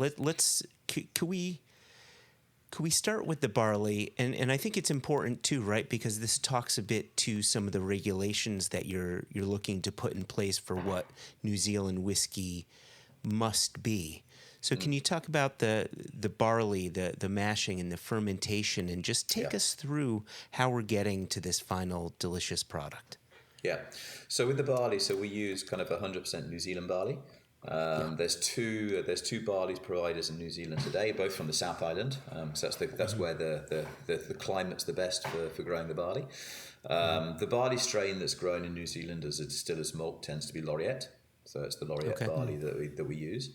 Could we start with the barley? And I think it's important too, right? Because this talks a bit to some of the regulations that you're looking to put in place for what New Zealand whiskey must be. So can you talk about the barley, the mashing and the fermentation, and just take us through how we're getting to this final delicious product? Yeah. So with the barley, we use kind of 100% New Zealand barley. There's two barley providers in New Zealand today, both from the South Island. So that's where the climate's the best for growing the barley. The barley strain that's grown in New Zealand as a distiller's malt tends to be Laureate. So it's the Laureate barley that we use.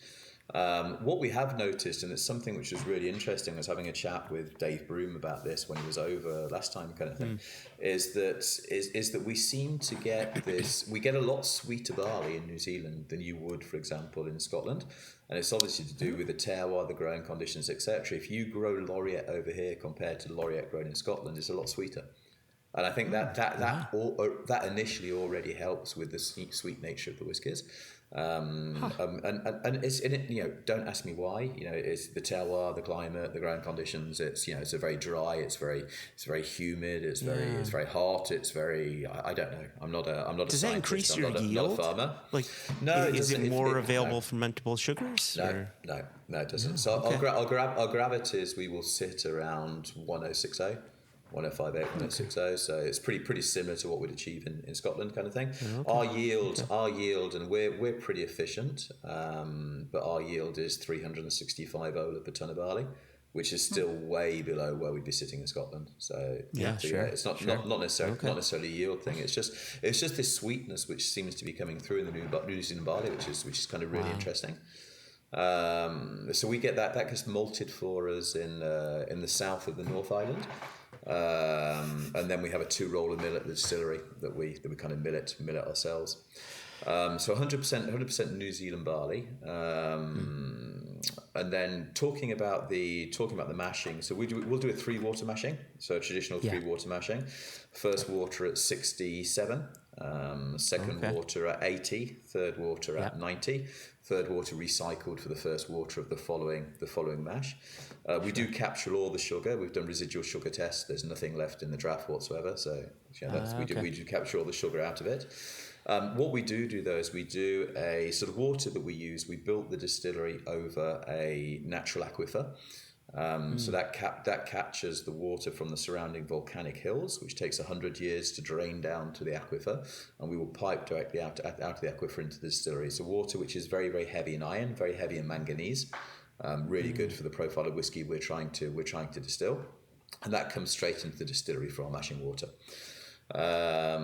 What we have noticed, and it's something which is really interesting, I was having a chat with Dave Broom about this when he was over last time, kind of thing, is that we seem to get we get a lot sweeter barley in New Zealand than you would, for example, in Scotland. And it's obviously to do with the terroir, the growing conditions, etc. If you grow Laureate over here compared to Laureate grown in Scotland, it's a lot sweeter. And I think that initially already helps with the sweet nature of the whiskies. And it's in it, don't ask me why. It's the terroir, the climate, the growing conditions. It's it's a very dry. It's very humid. It's very hot. It's very. I don't know. I'm not a. Does scientist. that increase your yield? Not a farmer. No. Is it more available fermentable sugars? No, it doesn't. So our gravities we will sit around 1060. 1058, 1060, so it's pretty similar to what we'd achieve in Scotland, kind of thing. Our yield, and we're pretty efficient, but our yield is 365 ola per tonne of barley, which is still way below where we'd be sitting in Scotland. So it's not necessarily a yield thing. It's just this sweetness which seems to be coming through in the New Zealand barley, which is kind of really interesting. So we get that gets malted for us in the south of the North Island. And then we have a 2-roller mill at the distillery that we kind of millet ourselves. So 100% New Zealand barley. And then talking about the mashing. So we'll do a 3-water mashing. So a traditional 3-water mashing. First water at 67. second water at 80, third water at 90, third water recycled for the first water of the following mash. We do capture all the sugar. We've done residual sugar tests. There's nothing left in the draft whatsoever. So we do capture all the sugar out of it. What we do though is we do a sort of water that we use. We built the distillery over a natural aquifer. So that captures the water from the surrounding volcanic hills, which takes 100 years to drain down to the aquifer, and we will pipe directly out of the aquifer into the distillery. It's a water which is very, very heavy in iron, very heavy in manganese, really good for the profile of whiskey we're trying to distill, and that comes straight into the distillery for our mashing water. I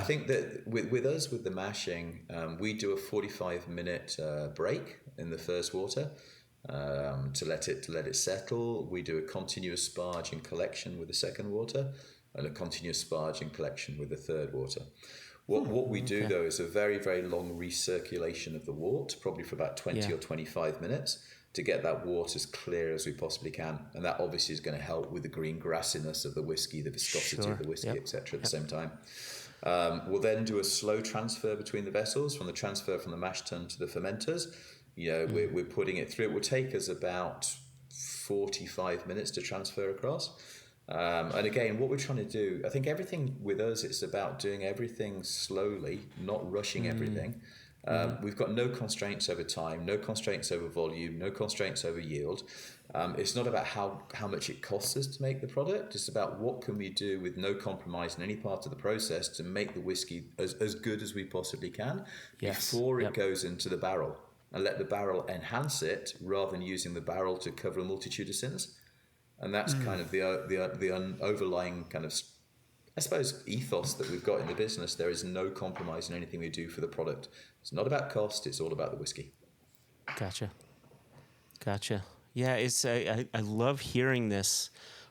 think that with us with the mashing, we do a 45-minute break in the first water. To let it settle. We do a continuous sparge and collection with the second water, and a continuous sparge and collection with the third water. What we do though is a very, very long recirculation of the wort, probably for about 20 or 25 minutes, to get that wort as clear as we possibly can, and that obviously is going to help with the green grassiness of the whiskey, the viscosity of the whiskey, etc. At the same time. We'll then do a slow transfer between the vessels, from the transfer from the mash tun to the fermenters. We're putting it through. It will take us about 45 minutes to transfer across. And again, what we're trying to do, I think everything with us, it's about doing everything slowly, not rushing everything. We've got no constraints over time, no constraints over volume, no constraints over yield. It's not about how much it costs us to make the product. It's about what can we do with no compromise in any part of the process to make the whiskey as good as we possibly can before it goes into the barrel. And let the barrel enhance it rather than using the barrel to cover a multitude of sins. And that's kind of the overlying kind of, I suppose, ethos that we've got in the business. There is no compromise in anything we do for the product. It's not about cost, it's all about the whiskey. Gotcha. Yeah, it's I love hearing this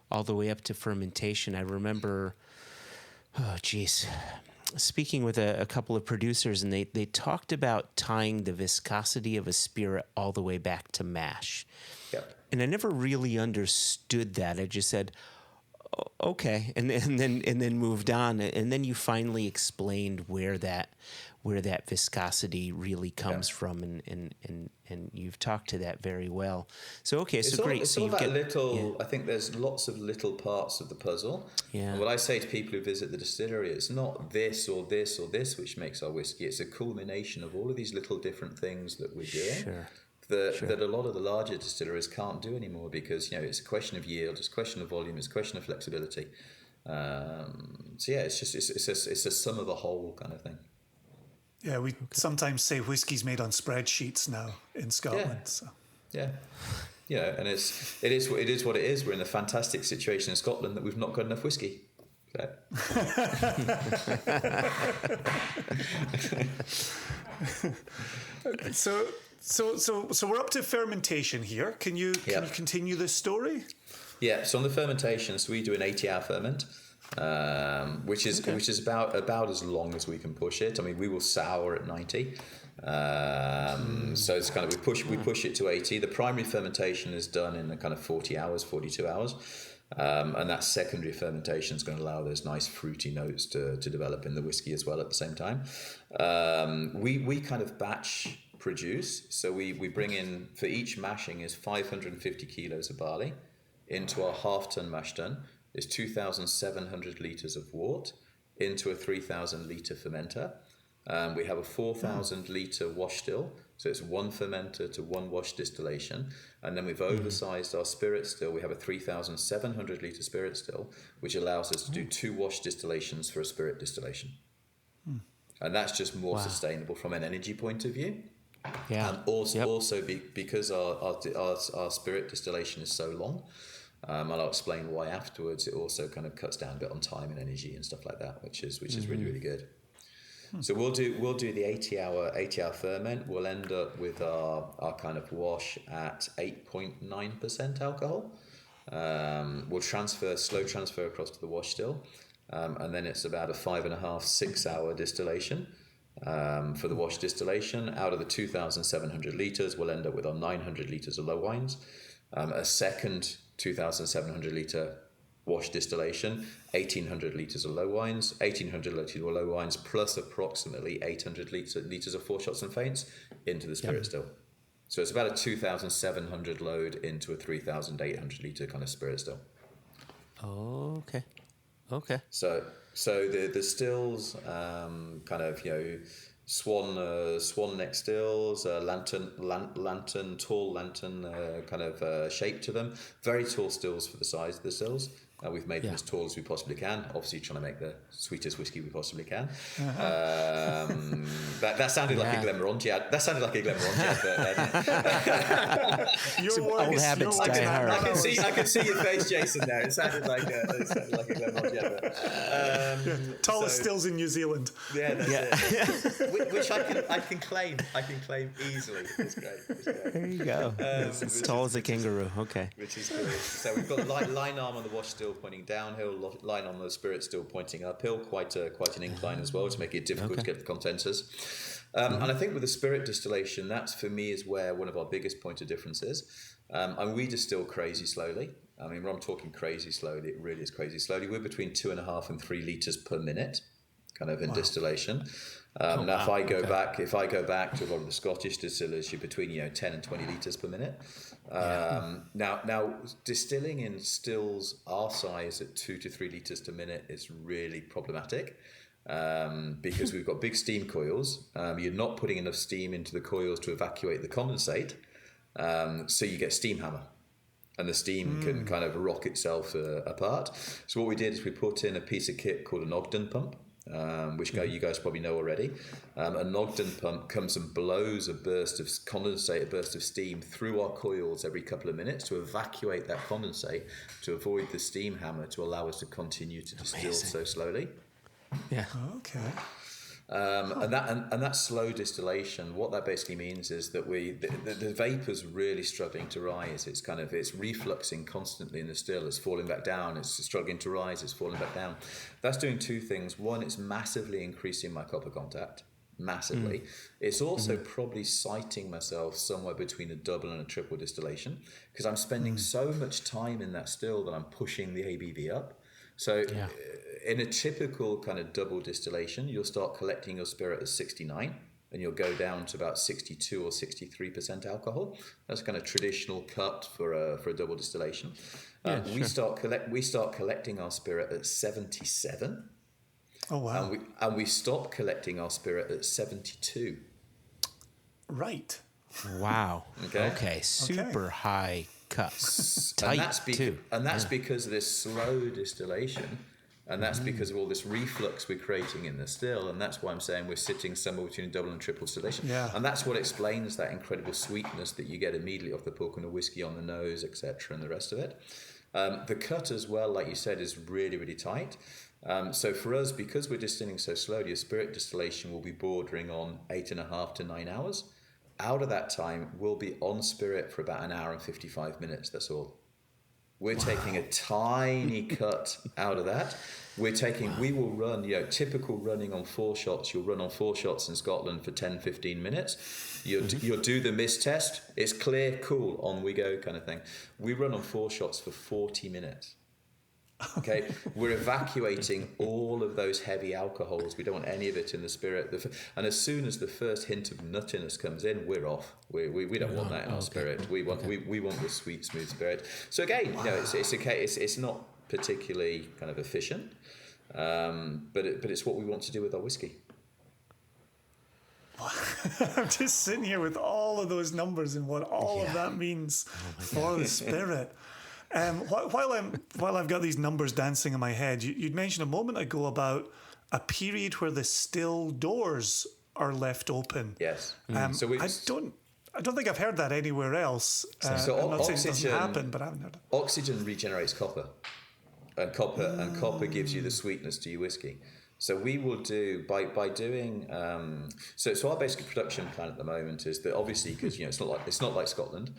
all the way up to fermentation. I remember, speaking with a couple of producers, and they talked about tying the viscosity of a spirit all the way back to mash. Yep. And I never really understood that. I just said, okay, and then moved on. And then you finally explained where that viscosity really comes from, and you've talked to that very well. So great. It's all about little. I think there's lots of little parts of the puzzle. Yeah. And what I say to people who visit the distillery, it's not this or this or this which makes our whiskey. It's a culmination of all of these little different things that we're doing. Sure. That a lot of the larger distilleries can't do anymore, because it's a question of yield, it's a question of volume, it's a question of flexibility. It's a sum of the whole kind of thing. Yeah, we sometimes say whiskey's made on spreadsheets now in Scotland. Yeah. And it is what it is. We're in a fantastic situation in Scotland that we've not got enough whiskey. So we're up to fermentation here. Can you continue this story? Yeah. So on the fermentations, we do an 80-hour ferment. Which is about as long as we can push it. I mean, we will sour at 90. So it's kind of we push it to 80. The primary fermentation is done in a kind of 40 hours, 42 hours. And that secondary fermentation is going to allow those nice fruity notes to develop in the whiskey as well at the same time. We kind of batch produce. So we bring in, for each mashing is 550 kilos of barley into our half-ton mash tun. Is 2,700 litres of wort into a 3,000 litre fermenter. We have a 4,000 litre wash still, so it's one fermenter to one wash distillation. And then we've oversized our spirit still. We have a 3,700 litre spirit still, which allows us to do two wash distillations for a spirit distillation. And that's just more sustainable from an energy point of view. Yeah. And also because our spirit distillation is so long. And I'll explain why afterwards. It also kind of cuts down a bit on time and energy and stuff like that, which is really, really good. So we'll do the 80-hour ferment. We'll end up with our kind of wash at 8.9% alcohol. We'll slow transfer across to the wash still, and then it's about a 5.5-6 hour distillation. For the wash distillation, out of the 2,700 litres, we'll end up with our 900 litres of low wines. A second 2,700 litre wash distillation, 1,800 litres of low wines, 1,800 litres of low wines, plus approximately 800 litres of foreshots and feints into the spirit still. So it's about a 2,700 load into a 3,800 litre kind of spirit still. Oh, okay. So the stills, kind of, swan neck stills, tall lantern kind of shape to them. Very tall stills for the size of the stills. We've made them as tall as we possibly can. Obviously, trying to make the sweetest whiskey we possibly can. That sounded like a Glenmorangie. That sounded like a Glenmorangie advert. Your old habits die hard. I can see your face, Jason. There, it sounded like a Glenmorangie advert. Tallest stills in New Zealand. Yeah, that's it. Which I can claim. I can claim easily. It's great. There you go. As tall as a kangaroo. Okay. Which is good. So we've got the line arm on the wash still pointing downhill, line on the spirit still pointing uphill, quite an incline as well to make it difficult to get the contenters. And I think with the spirit distillation, that's for me is where one of our biggest point of difference is. And we distill crazy slowly. I mean, when I'm talking crazy slowly, it really is crazy slowly. We're between 2.5 and 3 litres per minute, kind of in distillation. Now, if I go back to a lot of the Scottish distillers, you're between 10 and 20 litres per minute. Now, distilling in stills our size at 2 to 3 litres per minute is really problematic because we've got big steam coils. You're not putting enough steam into the coils to evacuate the condensate, so you get steam hammer. And the steam can kind of rock itself apart. So what we did is we put in a piece of kit called an Ogden pump, which you guys probably know already. An Ogden pump comes and blows a burst of condensate, a burst of steam through our coils every couple of minutes to evacuate that condensate, to avoid the steam hammer, to allow us to continue to distill so slowly. Yeah. Okay. And that slow distillation, what that basically means is that the vapor's really struggling to rise. It's refluxing constantly in the still. It's falling back down. It's struggling to rise. It's falling back down. That's doing two things. One, it's massively increasing my copper contact. Massively. It's also probably sighting myself somewhere between a double and a triple distillation because I'm spending so much time in that still that I'm pushing the ABV up. So in a typical kind of double distillation, you'll start collecting your spirit at 69 and you'll go down to about 62 or 63% alcohol. That's kind of traditional cut for a double distillation. We start collecting our spirit at 77. Oh, wow. And we stop collecting our spirit at 72. Right. Wow. Okay. Super high cuts. Tight, and that's because of this slow distillation. And that's because of all this reflux we're creating in the still. And that's why I'm saying we're sitting somewhere between double and triple distillation. Yeah. And that's what explains that incredible sweetness that you get immediately off the Pokeno whiskey on the nose, etc., and the rest of it. The cut as well, like you said, is really, really tight. So for us, because we're distilling so slowly, a spirit distillation will be bordering on 8.5 to 9 hours. Out of that time, we'll be on spirit for about 1 hour and 55 minutes. That's all. We're taking a tiny cut out of that. We will run, typical running on 4 shots. You'll run on 4 shots in Scotland for 10, 15 minutes. You'll do the mist test. It's clear, cool, on we go kind of thing. We run on 4 shots for 40 minutes. Okay, we're evacuating all of those heavy alcohols. We don't want any of it in the spirit. And as soon as the first hint of nuttiness comes in, we're off. We don't want that in our spirit. We want the sweet, smooth spirit. So again, it's not particularly kind of efficient, but it's what we want to do with our whiskey. I'm just sitting here with all of those numbers and what all of that means for the spirit. While I've got these numbers dancing in my head, you'd mentioned a moment ago about a period where the still doors are left open. Yes. So I don't think I've heard that anywhere else. So I'm not saying it doesn't happen, but I haven't heard it. Oxygen regenerates copper, and copper gives you the sweetness to your whiskey. So we will do by doing so our basic production plan at the moment is that obviously because it's not like Scotland.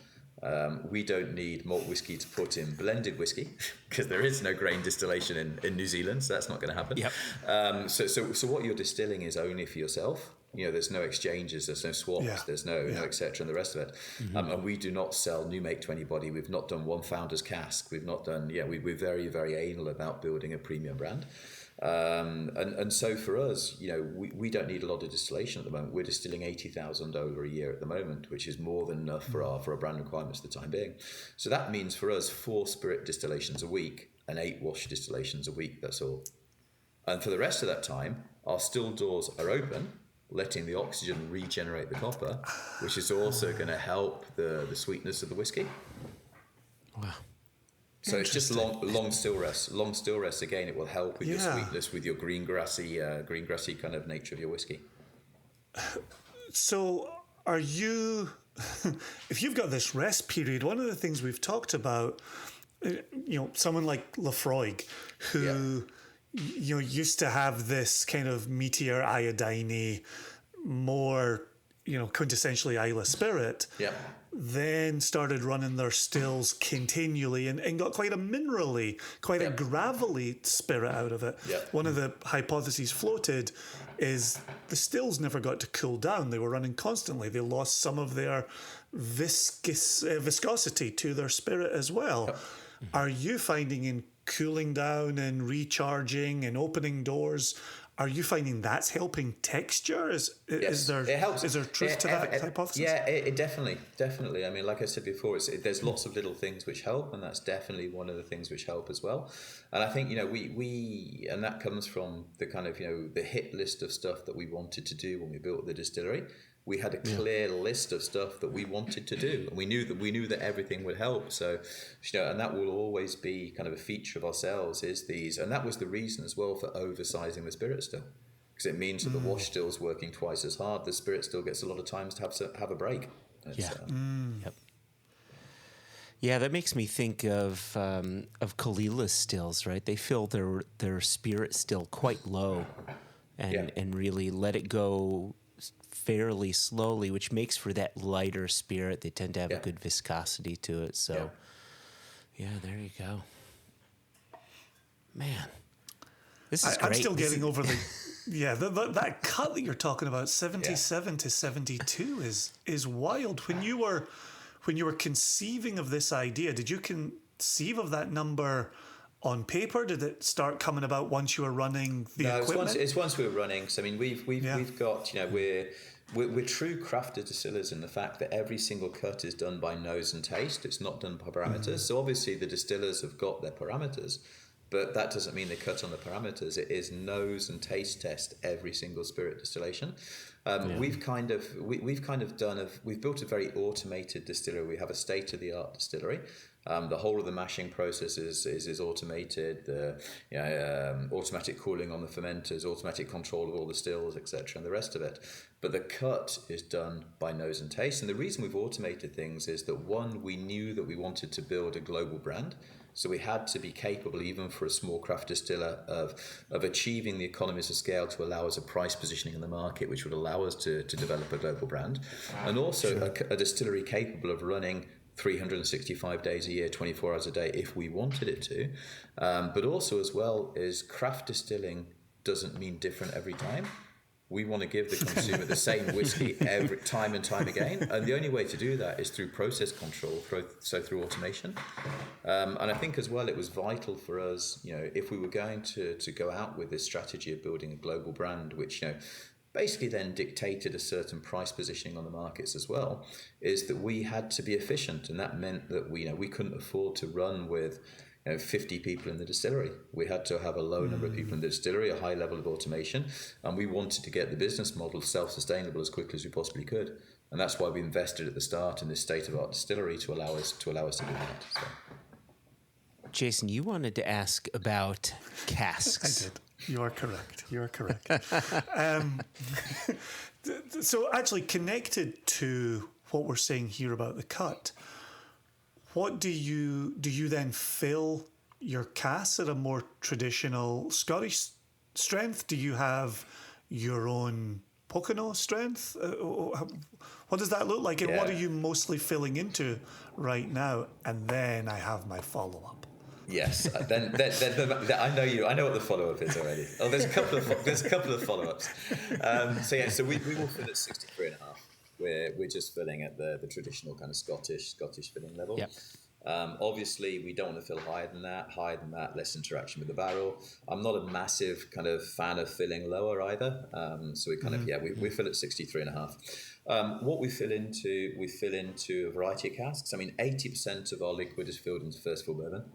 We don't need malt whiskey to put in blended whiskey because there is no grain distillation in New Zealand, so that's not going to happen. Yep. So what you're distilling is only for yourself. There's no exchanges, there's no swaps, there's no et cetera, and the rest of it. And we do not sell new make to anybody. We've not done one founder's cask. We've not done, we're very, very anal about building a premium brand. And so for us, we don't need a lot of distillation at the moment. We're distilling 80,000 over a year at the moment, which is more than enough for our brand requirements for the time being. So that means for us 4 spirit distillations a week and 8 wash distillations a week. That's all. And for the rest of that time, our still doors are open, letting the oxygen regenerate the copper, which is also going to help the sweetness of the whiskey. Wow. So it's just long still rest. Long still rest, again, it will help with your sweetness, with your green grassy kind of nature of your whiskey. So are you, if you've got this rest period, one of the things we've talked about, someone like Lafroig, who used to have this kind of meteor iodine, more quintessentially Islay spirit, then started running their stills continually and got quite a minerally, quite a gravelly spirit out of it. One of the hypotheses floated is the stills never got to cool down. They were running constantly. They lost some of their viscosity to their spirit as well. Are you finding in cooling down and recharging and opening doors, are you finding that's helping texture? Is there it helps. Is there truth to that hypothesis? Yeah, it definitely. I mean, like I said before, there's lots of little things which help, and that's definitely one of the things which help as well. And I think we and that comes from the kind of the hit list of stuff that we wanted to do when we built the distillery. We had a clear list of stuff that we wanted to do, and we knew that everything would help. So, and that will always be kind of a feature of ourselves is these, and that was the reason as well for oversizing the spirit still, because it means that the wash still's working twice as hard. The spirit still gets a lot of times to have a break. Yeah, that makes me think of Kalila's stills, right? They fill their spirit still quite low, and really let it go fairly slowly, which makes for that lighter spirit. They tend to have a good viscosity to it. So, there you go. Man, this is great. I'm still getting over that cut that you're talking about, 77 to 72 is wild. When you were conceiving of this idea, did you conceive of that number on paper? Did it start coming about once you were running the equipment? It's once we were running. So I mean, we've got we're true crafted distillers in the fact that every single cut is done by nose and taste. It's not done by parameters. So obviously the distillers have got their parameters, but that doesn't mean they cut on the parameters. It is nose and taste test every single spirit distillation. We've built a very automated distillery. We have a state-of-the-art distillery. The whole of the mashing process is automated. The automatic cooling on the fermenters, automatic control of all the stills, etc., and the rest of it. But the cut is done by nose and taste. And the reason we've automated things is that one, we knew that we wanted to build a global brand. So we had to be capable, even for a small craft distiller, of achieving the economies of scale to allow us a price positioning in the market, which would allow us to develop a global brand. And also a distillery capable of running 365 days a year, 24 hours a day, if we wanted it to. But also as well is craft distilling doesn't mean different every time. We want to give the consumer the same whiskey every time and time again. And the only way to do that is through process control, through automation. And I think as well, it was vital for us, if we were going to go out with this strategy of building a global brand, which, basically then dictated a certain price positioning on the markets as well, is that we had to be efficient. And that meant that we couldn't afford to run with 50 people in the distillery. We had to have a low number of people in the distillery, a high level of automation, and we wanted to get the business model self-sustainable as quickly as we possibly could. And that's why we invested at the start in this state-of-the-art distillery to allow us to do that. So. Jason, you wanted to ask about casks. I did. You are correct. So actually connected to what we're saying here about the cut, what do you then fill your casks at a more traditional Scottish strength? Do you have your own Pokeno strength? What does that look like? And what are you mostly filling into right now? And then I have my follow-up. Yes, then I know you. I know what the follow-up is already. Oh, there's a couple of follow-ups. So we will fill at 63.5. We're just filling at the traditional kind of Scottish filling level. Yep. Obviously, we don't want to fill higher than that. Higher than that, less interaction with the barrel. I'm not a massive kind of fan of filling lower either. So we kind of we fill at 63.5. What we fill into a variety of casks. I mean, 80% of our liquid is filled into first fill bourbon.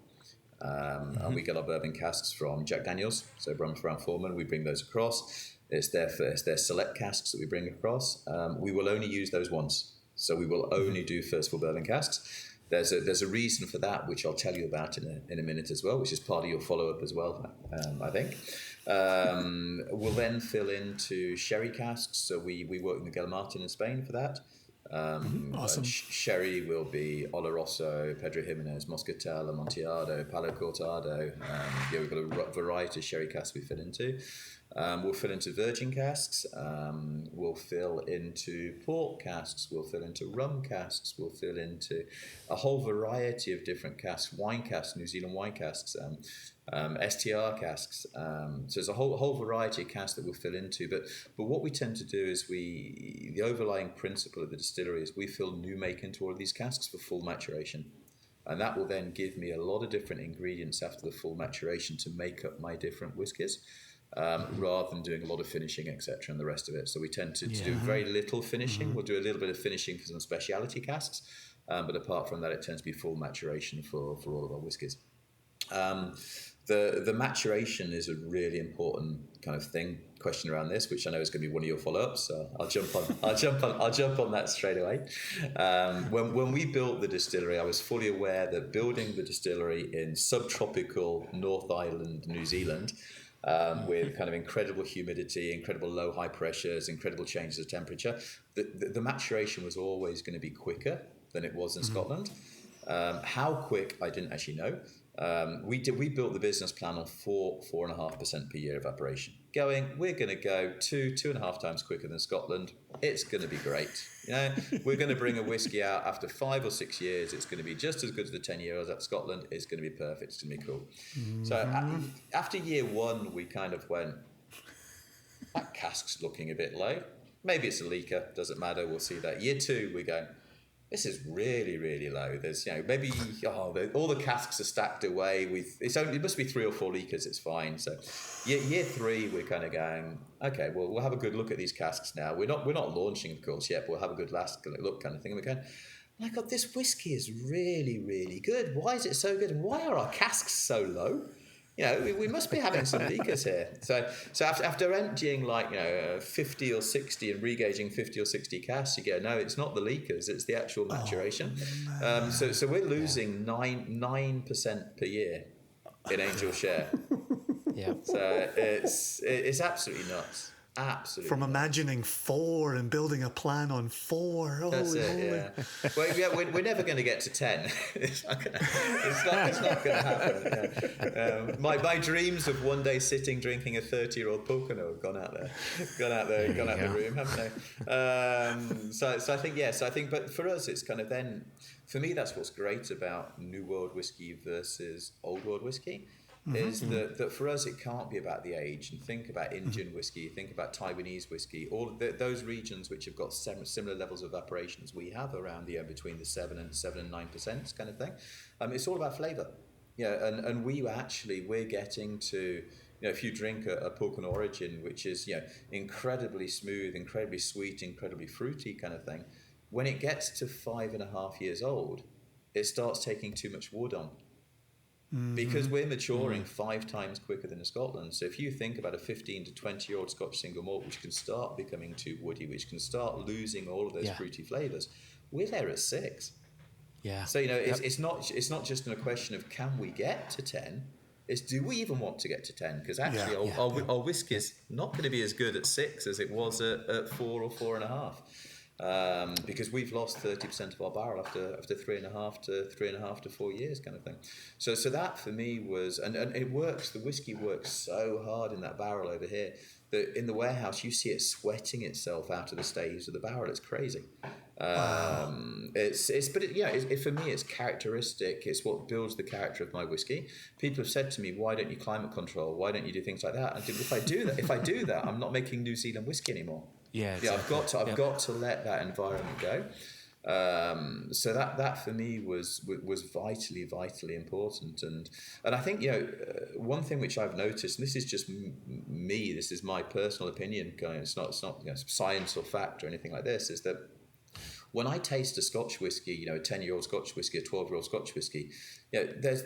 And we get our bourbon casks from Jack Daniels, so Brown-Forman. We bring those across. It's their select casks that we bring across. We will only use those once, so we will only do first fill bourbon casks. There's a reason for that, which I'll tell you about in a minute as well, which is part of your follow-up as well, I think. We'll then fill into sherry casks, so we work in the Galamartin in Spain for that. Awesome. Sherry will be Oloroso, Pedro Jimenez, Moscatel, Amontillado, Palo Cortado. We've got a variety of sherry casks we fill into. We'll fill into virgin casks. We'll fill into port casks. We'll fill into rum casks. We'll fill into a whole variety of different casks, wine casks, New Zealand wine casks, STR casks. So there's a whole variety of casks that we'll fill into. But what we tend to do is the overlying principle of the distillery is we fill new make into all of these casks for full maturation. And that will then give me a lot of different ingredients after the full maturation to make up my different whiskies. Rather than doing a lot of finishing, etc., and the rest of it. So we tend to do very little finishing. We'll do a little bit of finishing for some specialty casks, but apart from that, it tends to be full maturation for all of our whiskies. The maturation is a really important kind of question around this, which I know is going to be one of your follow-ups. So I'll jump on that straight away. When we built the distillery, I was fully aware that building the distillery in subtropical North Island, New Zealand, with kind of incredible humidity, incredible low high pressures, incredible changes of temperature, the maturation was always going to be quicker than it was in Scotland. How quick, I didn't actually know. We built the business plan on 4.5% per year evaporation. We're going to go 2.5 times quicker than Scotland. It's going to be great. We're going to bring a whiskey out after 5 or 6 years. It's going to be just as good as the 10-year-olds at Scotland. It's going to be perfect. It's going to be cool. So after year one, we kind of went, that cask's looking a bit low. Maybe it's a leaker. Doesn't matter. We'll see that. Year two, we go, this is really, really low. There's, maybe all the casks are stacked away. It must be 3 or 4 leakers. It's fine. So, year three, we're kind of going, okay. Well, we'll have a good look at these casks now. We're not launching, of course, yet. But we'll have a good last look, kind of thing. And we're going, my God, this whiskey is really, really good. Why is it so good? And why are our casks so low? We must be having some leakers here. So after emptying 50 or 60 and regauging 50 or 60 casks, you go, no, it's not the leakers, it's the actual maturation. So we're losing 9% per year in Angel share. Yeah. So it's absolutely nuts. Absolutely. From imagining 4 and building a plan on 4. That's it, yeah. Well, we're never going to get to 10. It's not going to happen. My dreams of one day sitting drinking a 30-year-old Pokeno have gone out the room, haven't they? So I think, but for us, it's kind of then, for me, that's what's great about New World whiskey versus Old World whiskey. Is that for us it can't be about the age. And think about Indian whiskey, think about Taiwanese whiskey, all of those regions which have got similar levels of evaporation as we have around between the 7 and 9% kind of thing. It's all about flavour. And we're getting to, if you drink a Pokeno Origin, which is incredibly smooth, incredibly sweet, incredibly fruity kind of thing, when it gets to 5.5 years old, it starts taking too much wood on. Because we're maturing 5 times quicker than in Scotland. So if you think about a 15 to 20-year-old Scotch single malt, which can start becoming too woody, which can start losing all of those fruity flavours, we're there at 6. Yeah. So it's not just a question of can we get to 10. It's do we even want to get to 10? Because actually our whiskey's not going to be as good at 6 as it was at 4 or 4.5. Because we've lost 30% of our barrel after 3.5 to 4 years kind of thing. So that for me was, and it works, the whiskey works so hard in that barrel over here that in the warehouse you see it sweating itself out of the staves of the barrel. It's crazy. For me, it's characteristic. It's what builds the character of my whiskey. People have said to me, "Why don't you climate control? Why don't you do things like that?" And if I do that, I'm not making New Zealand whiskey anymore. Yeah, exactly. I've got to let that environment go. So that for me was vitally important, and I think one thing which I've noticed, and this is just me, this is my personal opinion, it's not science or fact or anything like this, is that when I taste a Scotch whiskey, a 10-year-old Scotch whiskey, a 12-year-old Scotch whiskey, there's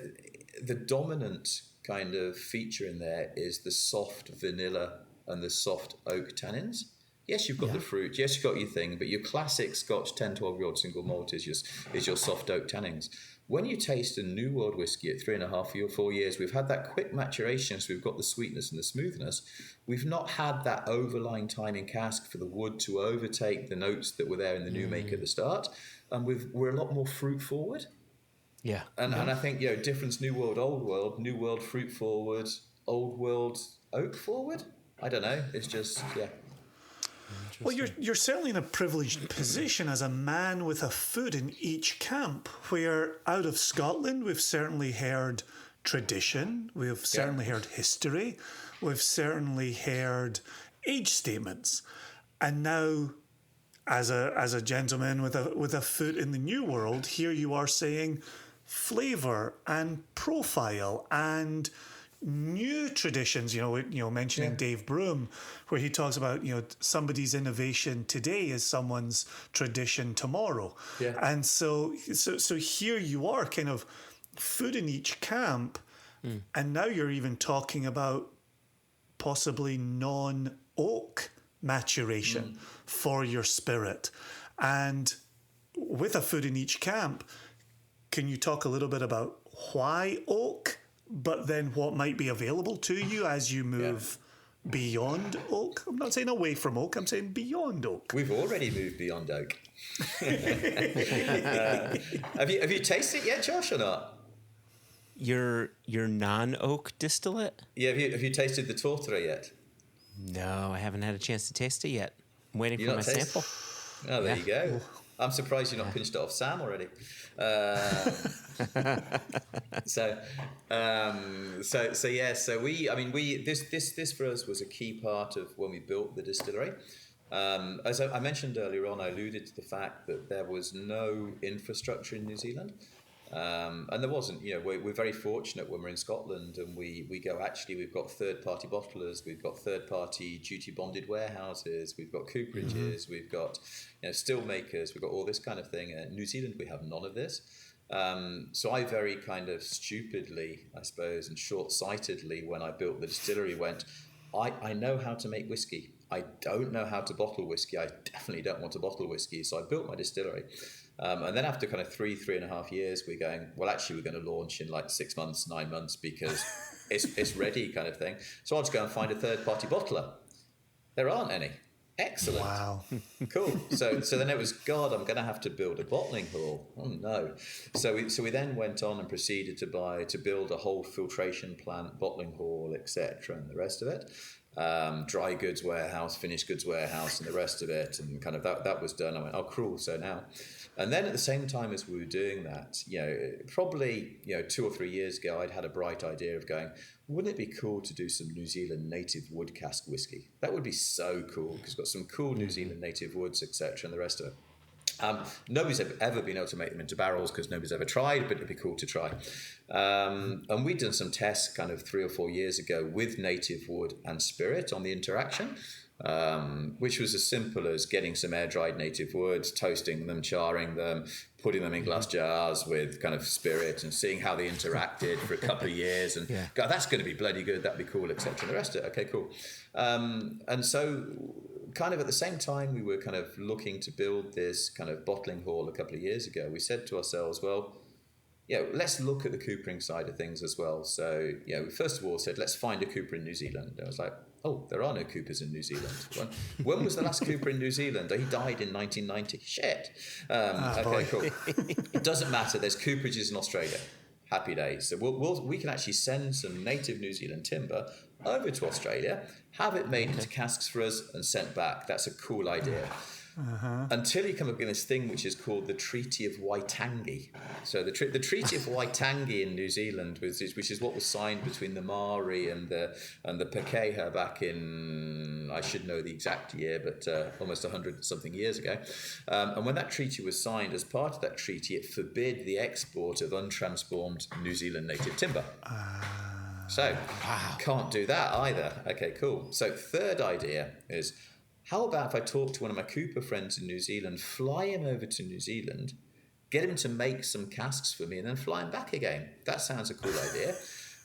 the dominant kind of feature in there is the soft vanilla and the soft oak tannins. Yes, you've got the fruit. Yes, you've got your thing, but your classic Scotch 10, 12-year-old single malt is your soft oak tannins. When you taste a New World whiskey at 3.5 or 4 years, we've had that quick maturation, so we've got the sweetness and the smoothness. We've not had that overlying time in cask for the wood to overtake the notes that were there in the new make at the start, and we're a lot more fruit forward. Yeah, and I think difference New World, Old World, New World fruit forward, Old World oak forward. I don't know. It's just Well, you're certainly in a privileged position as a man with a foot in each camp, where out of Scotland we've certainly heard tradition, we've certainly heard history, we've certainly heard age statements, and now as a gentleman with a foot in the New World, here you are saying flavour and profile and new traditions, mentioning Dave Broom, where he talks about, somebody's innovation today is someone's tradition tomorrow. Yeah. And so here you are, kind of food in each camp, and now you're even talking about possibly non-oak maturation for your spirit. And with a food in each camp, can you talk a little bit about why oak, but then what might be available to you as you move beyond oak? I'm not saying away from oak, I'm saying beyond oak. We've already moved beyond oak. Have you tasted it yet, Josh, or not? Your non-oak distillate? Yeah, have you tasted the Tortora yet? No, I haven't had a chance to taste it yet. I'm waiting for my sample. Oh, there you go. I'm surprised you're not pinched it off Sam already. So this for us was a key part of when we built the distillery. As I mentioned earlier on, I alluded to the fact that there was no infrastructure in New Zealand. And there wasn't, we're very fortunate when we're in Scotland and we go, actually, we've got third-party bottlers, we've got third-party duty-bonded warehouses, we've got cooperages, we've got still makers, we've got all this kind of thing. In New Zealand, we have none of this. So I very kind of stupidly, I suppose, and short-sightedly, when I built the distillery, went, I know how to make whiskey. I don't know how to bottle whiskey. I definitely don't want to bottle whiskey. So I built my distillery. And then after kind of 3.5 years, we're going, well, actually, we're going to launch in like 6 months, 9 months, because it's ready kind of thing. So I'll just go and find a third-party bottler. There aren't any. Excellent. Wow. Cool. So then it was, God, I'm going to have to build a bottling hall. Oh, no. So we then went on and proceeded to build a whole filtration plant, bottling hall, etc., and the rest of it. Dry goods warehouse, finished goods warehouse, and the rest of it, and kind of that was done. I went, oh, cool. So now, and then at the same time as we were doing that, probably 2 or 3 years ago, I'd had a bright idea of going, wouldn't it be cool to do some New Zealand native wood cask whiskey? That would be so cool, because it's got some cool New Zealand native woods, etc., and the rest of it. Nobody's ever been able to make them into barrels because nobody's ever tried, but it'd be cool to try. And we'd done some tests kind of 3 or 4 years ago with native wood and spirit on the interaction, which was as simple as getting some air-dried native woods, toasting them, charring them, putting them in glass jars with kind of spirit and seeing how they interacted for a couple of years. And God, that's going to be bloody good, that'd be cool, etc. And the rest of it, okay, cool. And so kind of at the same time we were kind of looking to build this kind of bottling hall a couple of years ago, we said to ourselves, well, let's look at the coopering side of things as well. So, we first of all said, let's find a cooper in New Zealand. And I was like, oh, there are no coopers in New Zealand. When was the last cooper in New Zealand? He died in 1990. Shit. Okay, cool. It doesn't matter. There's cooperages in Australia. Happy days. So we can actually send some native New Zealand timber over to Australia, have it made into casks for us and sent back. That's a cool idea. Until you come up with this thing which is called the Treaty of Waitangi. So the Treaty of Waitangi in New Zealand, which is what was signed between the Maori and the Pokeno back in, I should know the exact year, but almost 100 something years ago. And when that treaty was signed, as part of that treaty, it forbid the export of untransformed New Zealand native timber. So can't do that either. Okay, cool. So third idea is, how about if I talk to one of my Cooper friends in New Zealand, fly him over to New Zealand, get him to make some casks for me, and then fly him back again? That sounds a cool idea.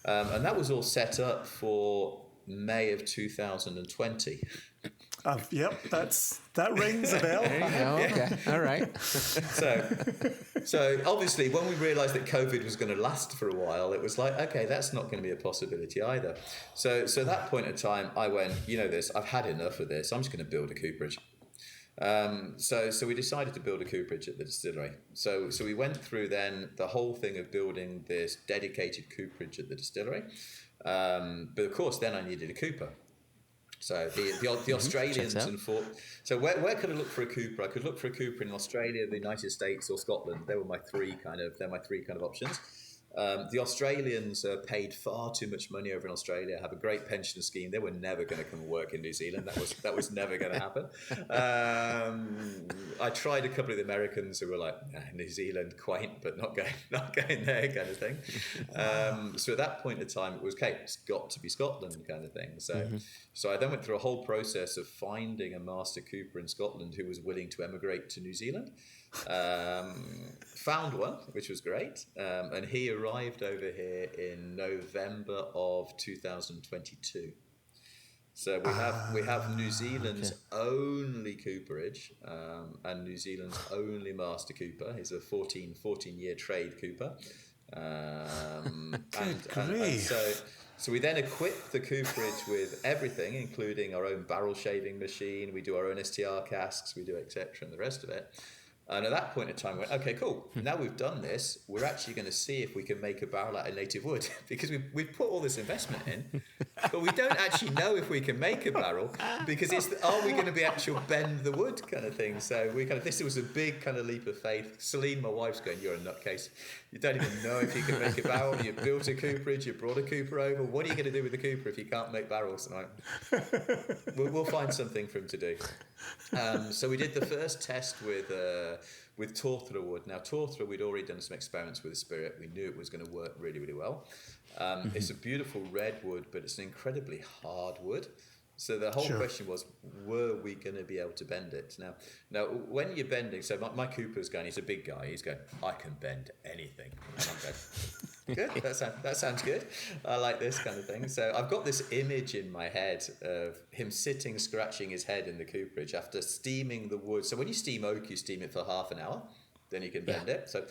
And that was all set up for May of 2020. Yep, that rings a bell. There you go. Okay, all right. So obviously, when we realised that COVID was going to last for a while, it was like, okay, that's not going to be a possibility either. So at that point in time, I went, you know this, I've had enough of this. I'm just going to build a cooperage. So we decided to build a cooperage at the distillery. So we went through then the whole thing of building this dedicated cooperage at the distillery. But of course, then I needed a cooper. So the Australians and so where could I look for a cooper? I could look for a cooper in Australia, the United States, or Scotland. They're my three kind of options. The Australians paid far too much money over in Australia, have a great pension scheme. They were never going to come and work in New Zealand. That was never going to happen. I tried a couple of the Americans who were like, New Zealand, quaint, but not going there kind of thing. So at that point in time, it was, okay, it's got to be Scotland kind of thing. So I then went through a whole process of finding a master cooper in Scotland who was willing to emigrate to New Zealand. Found one, which was great, and he arrived over here in November of 2022. So we have New Zealand's only cooperage and New Zealand's only master cooper. He's a 14-year trade cooper. And so we then equip the cooperage with everything, including our own barrel shaving machine. We do our own STR casks, we do etc. and the rest of it. And at that point in time, we went, okay, cool. Now we've done this, we're actually going to see if we can make a barrel out of native wood, because we've put all this investment in, but we don't actually know if we can make a barrel, because are we going to be actual bend the wood kind of thing? So this was a big kind of leap of faith. Celine, my wife's going, you're a nutcase. You don't even know if you can make a barrel. You built a cooperage, you brought a cooper over. What are you going to do with the cooper if you can't make barrels? And we'll find something for him to do. So we did the first test with Torthra wood. Now Torthra, we'd already done some experiments with the spirit. We knew it was going to work really, really well. It's a beautiful red wood, but it's an incredibly hard wood. So the whole question was, were we going to be able to bend it? Now when you're bending, so my Cooper's going, he's a big guy, he's going, I can bend anything. And I'm going, good, that sounds good. I like this kind of thing. So I've got this image in my head of him sitting, scratching his head in the cooperage after steaming the wood. So when you steam oak, you steam it for half an hour, then you can bend it. So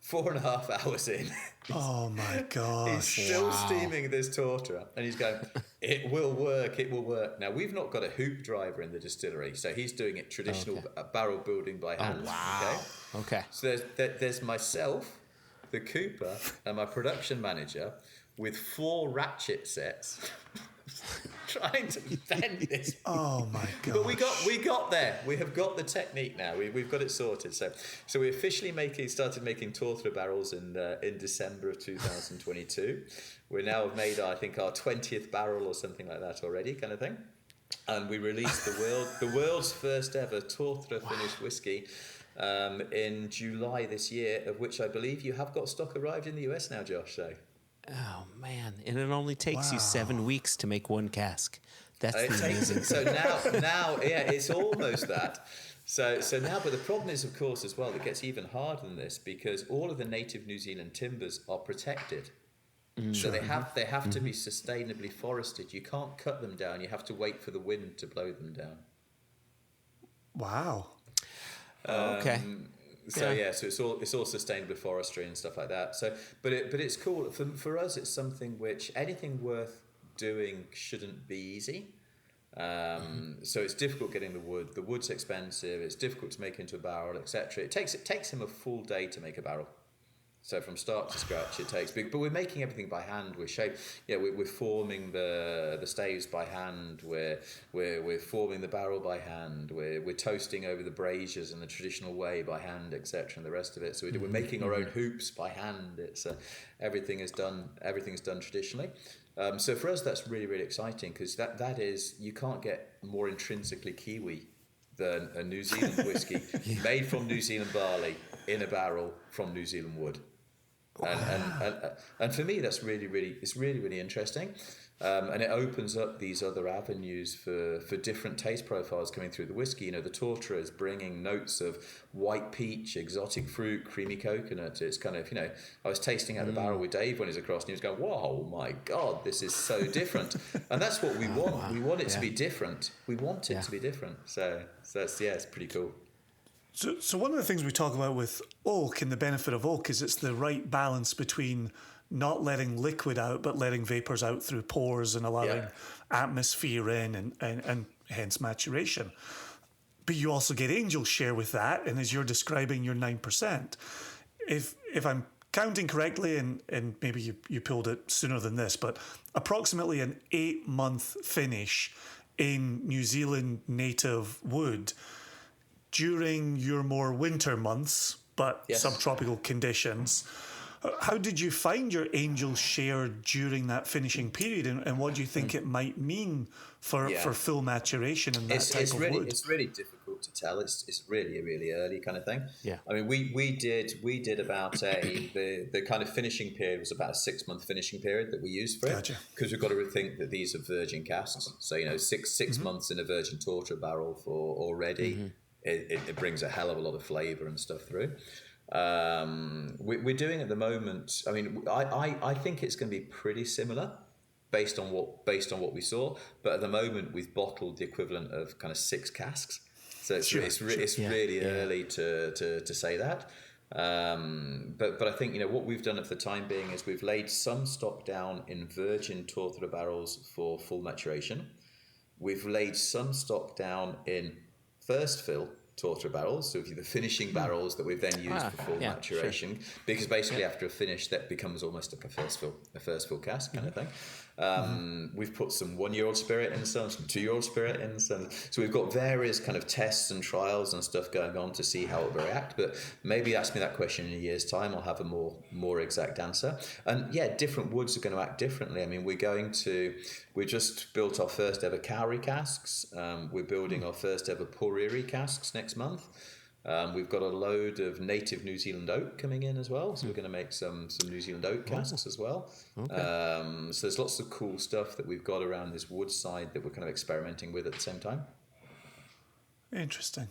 4.5 hours in. Oh my gosh. He's still steaming this Torthra, and he's going, it will work. Now, we've not got a hoop driver in the distillery, so he's doing it traditional barrel building by hand. Oh, wow. Okay. So there's myself, the cooper, and my production manager with 4 ratchet sets trying to bend this. Oh my god! But we got there. We have got the technique now. We've got it sorted. So we officially started making Torthra barrels in December of 2022. We now have made I think our 20th barrel or something like that already, kind of thing. And we released the world's first ever Torthra finished whiskey in July this year, of which I believe you have got stock arrived in the US now, Josh. So. Oh man! And it only takes you 7 weeks to make one cask. That's the amazing. So now, it's almost that. So now, but the problem is, of course, as well, it gets even harder than this, because all of the native New Zealand timbers are protected. So they have to be sustainably forested. You can't cut them down. You have to wait for the wind to blow them down. Wow. Okay. So it's all sustainable forestry and stuff like that. So, but it's cool for us. It's something which anything worth doing shouldn't be easy. So it's difficult getting the wood. The wood's expensive. It's difficult to make into a barrel, etc. It takes him a full day to make a barrel. So from start to scratch, it takes big. But we're making everything by hand. We're forming the staves by hand. We're forming the barrel by hand. We're toasting over the braziers in the traditional way by hand, etc. And the rest of it. So we're making our own hoops by hand. It's everything's done traditionally. So for us, that's really, really exciting, because that is, you can't get more intrinsically Kiwi than a New Zealand whiskey made from New Zealand barley in a barrel from New Zealand wood. And for me, that's really, really interesting. And it opens up these other avenues for different taste profiles coming through the whiskey. The Tortura is bringing notes of white peach, exotic fruit, creamy coconut. It's kind of, I was tasting out the barrel with Dave when he was across, and he was going, "Whoa, my God, this is so different." And that's what we want. Wow. We want it to be different. We want it to be different. So that's, it's pretty cool. So one of the things we talk about with oak and the benefit of oak is it's the right balance between not letting liquid out, but letting vapors out through pores and allowing atmosphere in and hence maturation. But you also get angel share with that, and as you're describing your 9%, if I'm counting correctly, and maybe you pulled it sooner than this, but approximately an 8-month finish in New Zealand native wood during your more winter months, but subtropical conditions. How did you find your angel share during that finishing period, and what do you think it might mean for full maturation in that type of wood? It's really difficult to tell. It's really a really early kind of thing. Yeah. I mean, we did about the kind of finishing period was about a 6-month finishing period that we used for it, because we've got to think that these are virgin casks. So 6 months in a virgin Tortura barrel for already, it brings a hell of a lot of flavour and stuff through. We're doing at the moment. I mean, I think it's going to be pretty similar based on what we saw. But at the moment, we've bottled the equivalent of kind of 6 casks. So it's really early to say that. But I think what we've done at the time being is we've laid some stock down in virgin Tortura barrels for full maturation. We've laid some stock down in first fill Tortura barrels, so the finishing barrels that we've then used for full maturation, because basically after a finish that becomes almost like a first fill cask kind of thing. We've put some 1-year-old spirit in some 2-year-old spirit in some, so we've got various kind of tests and trials and stuff going on to see how it will react. But maybe ask me that question in a year's time, I'll have a more exact answer. And different woods are going to act differently. I mean, we just built our first ever Cowrie casks. We're building our first ever Poriri casks next month. We've got a load of native New Zealand oak coming in as well, so we're going to make some New Zealand oak casks as well. Okay. So there's lots of cool stuff that we've got around this wood side that we're kind of experimenting with at the same time. Interesting.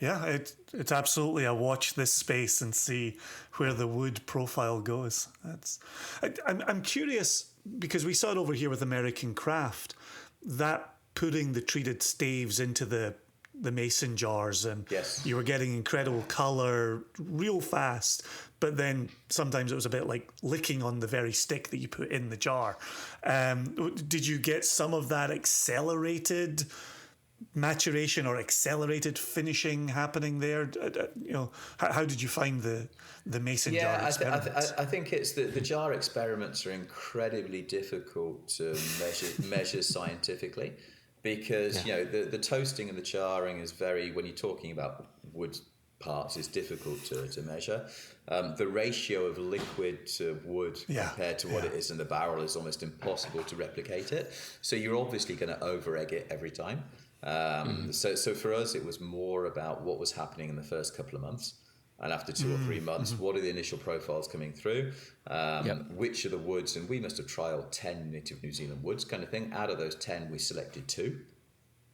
Yeah, it's absolutely a watch this space and see where the wood profile goes. I'm curious, because we saw it over here with American Craft, that putting the treated staves into the mason jars, and you were getting incredible colour real fast, but then sometimes it was a bit like licking on the very stick that you put in the jar. Did you get some of that accelerated maturation or accelerated finishing happening there? How did you find the mason jar experiments? I think it's the jar experiments are incredibly difficult to measure scientifically, because the toasting and the charring is very, when you're talking about wood parts, is difficult to measure. The ratio of liquid to wood compared to what it is in the barrel is almost impossible to replicate it. So you're obviously going to over egg it every time. So for us, it was more about what was happening in the first couple of months. And after 2 or 3 months, what are the initial profiles coming through? Which are the woods? And we must have trialed 10 native New Zealand woods kind of thing. Out of those 10, we selected 2.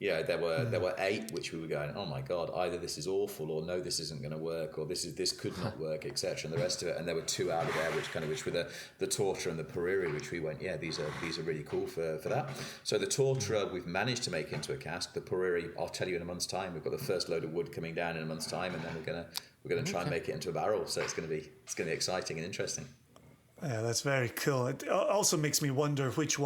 There were 8 which we were going, oh my God, either this is awful, or no, this isn't going to work, or this could not work, etc. And the rest of it. And there were 2 out of there which were the Tortura and the Poriri, which we went, these are really cool for that. So the Tortura we've managed to make into a cask. The Poriri, I'll tell you in a month's time. We've got the first load of wood coming down in a month's time, and then we're gonna try and make it into a barrel. So it's gonna be exciting and interesting. Yeah, that's very cool. It also makes me wonder which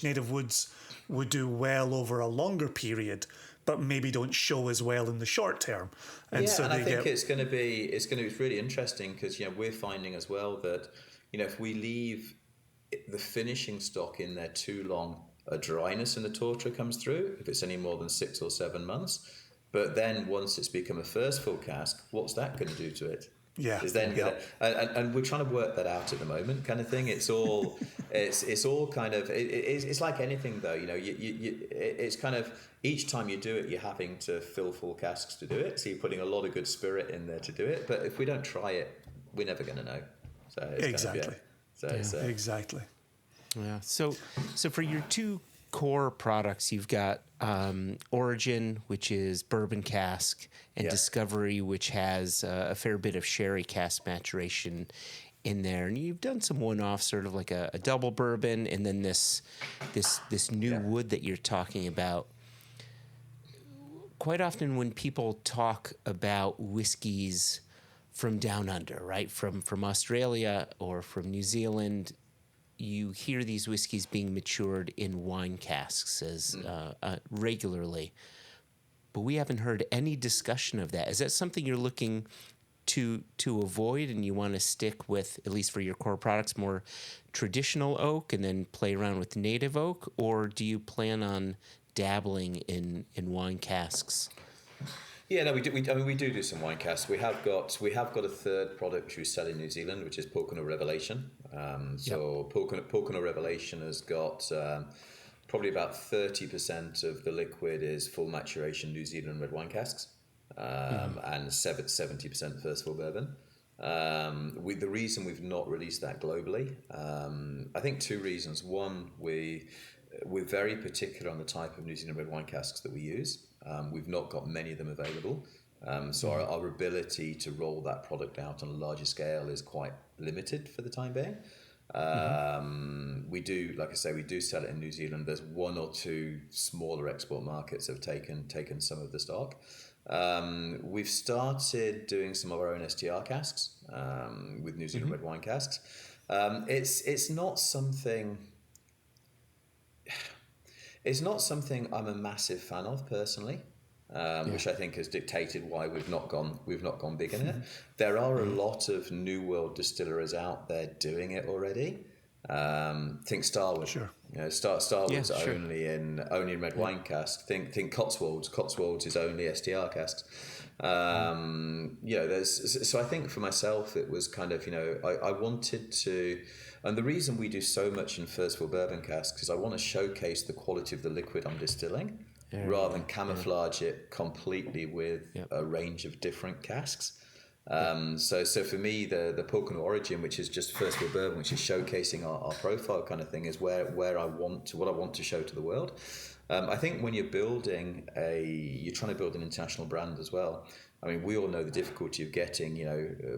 native woods would do well over a longer period, but maybe don't show as well in the short term. And so I think it's going to be really interesting because we're finding as well that if we leave the finishing stock in there too long, a dryness in the torture comes through if it's any more than 6 or 7 months. But then once it's become a first full cask, what's that going to do to it? Yeah, is then gonna, and we're trying to work that out at the moment, kind of thing. It's all it's all kind of it's like anything though. It's kind of each time you do it, you're having to fill full casks to do it. So you're putting a lot of good spirit in there to do it. But if we don't try it, we're never going to know. So it's exactly. Exactly. Yeah. So for your two core products, you've got Origin, which is bourbon cask, and Discovery, which has a fair bit of sherry cask maturation in there. And you've done some one-off, sort of like a double bourbon, and then this new wood that you're talking about. Quite often when people talk about whiskeys from down under, right, from Australia or from New Zealand, you hear these whiskeys being matured in wine casks as regularly, but we haven't heard any discussion of that. Is that something you're looking to avoid, and you want to stick with, at least for your core products, more traditional oak and then play around with native oak, or do you plan on dabbling in wine casks? Yeah, no, we do. We do some wine casks. We have got a third product which we sell in New Zealand, which is Pokeno Revelation. Pokeno Revelation has got probably about 30% of the liquid is full maturation New Zealand red wine casks, and 70% first full bourbon. The reason we've not released that globally, I think 2 reasons. One, we're very particular on the type of New Zealand red wine casks that we use. We've not got many of them available. So our ability to roll that product out on a larger scale is quite limited for the time being. We do, like I say, we do sell it in New Zealand. There's 1 or 2 smaller export markets have taken some of the stock. We've started doing some of our own STR casks with New Zealand red wine casks. It's not something I'm a massive fan of personally, which I think has dictated why we've not gone big in it. There are a lot of new world distillers out there doing it already. Think Starwood. Sure. Starwood's only in red wine casks. Think Cotswolds. Cotswolds is only STR casks. So I think for myself it was kind of I wanted to. And the reason we do so much in first full bourbon casks is I want to showcase the quality of the liquid I'm distilling rather than camouflage it completely with a range of different casks. So for me, the Pokeno Origin, which is just first full bourbon, which is showcasing our profile kind of thing, is what I want to show to the world. I think when you're trying to build an international brand as well. I mean, we all know the difficulty of getting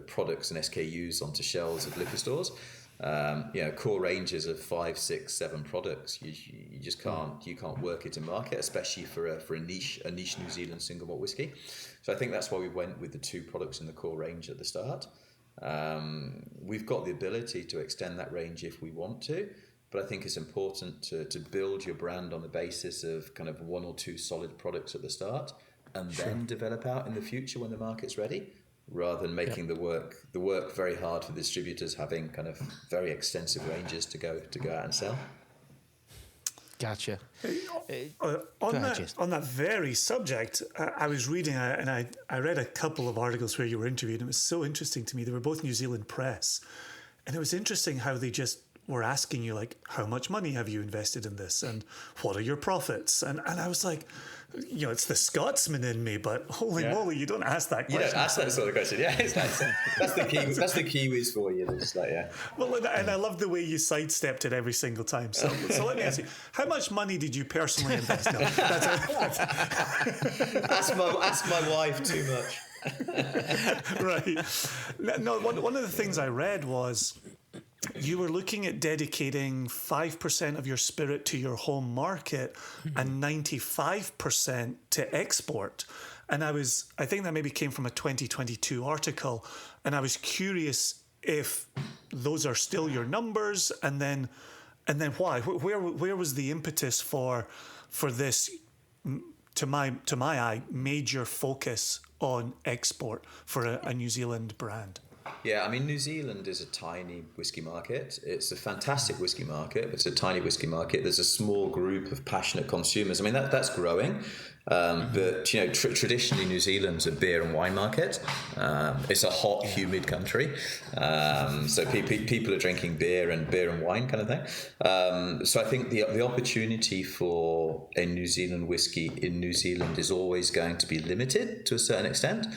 products and SKUs onto shelves of liquor stores. Core ranges of 5, 6, 7 products. You just can't work it in market, especially for a niche New Zealand single malt whiskey. So I think that's why we went with the 2 products in the core range at the start. We've got the ability to extend that range if we want to, but I think it's important to build your brand on the basis of kind of 1 or 2 solid products at the start, and then develop out in the future when the market's ready. Rather than making the work very hard for distributors, having kind of very extensive ranges to go out and sell. Gotcha. On that very subject, I was reading and I read a couple of articles where you were interviewed. And it was so interesting to me. They were both New Zealand press, and it was interesting how they just were asking you, like, how much money have you invested in this, and what are your profits? And I was like, it's the Scotsman in me, but holy moly, you don't ask that question. You don't ask that sort of question. Yeah, it's nice. That's the key. That's the Kiwis for you. Just like, Well, and I love the way you sidestepped it every single time. So let me ask you, how much money did you personally invest? No, ask my wife too much. Right. No, one of the things I read was you were looking at dedicating 5% of your spirit to your home market and 95% to export. And I think that maybe came from a 2022 article. And I was curious if those are still your numbers, and then why? Where was the impetus for this to my eye, major focus on export for a New Zealand brand. Yeah, I mean, New Zealand is a tiny whiskey market. It's a fantastic whiskey market, but it's a tiny whiskey market. There's a small group of passionate consumers. I mean, that's growing. But, traditionally, New Zealand's a beer and wine market. It's a hot, humid country. So people are drinking beer and wine kind of thing. So I think the opportunity for a New Zealand whiskey in New Zealand is always going to be limited to a certain extent.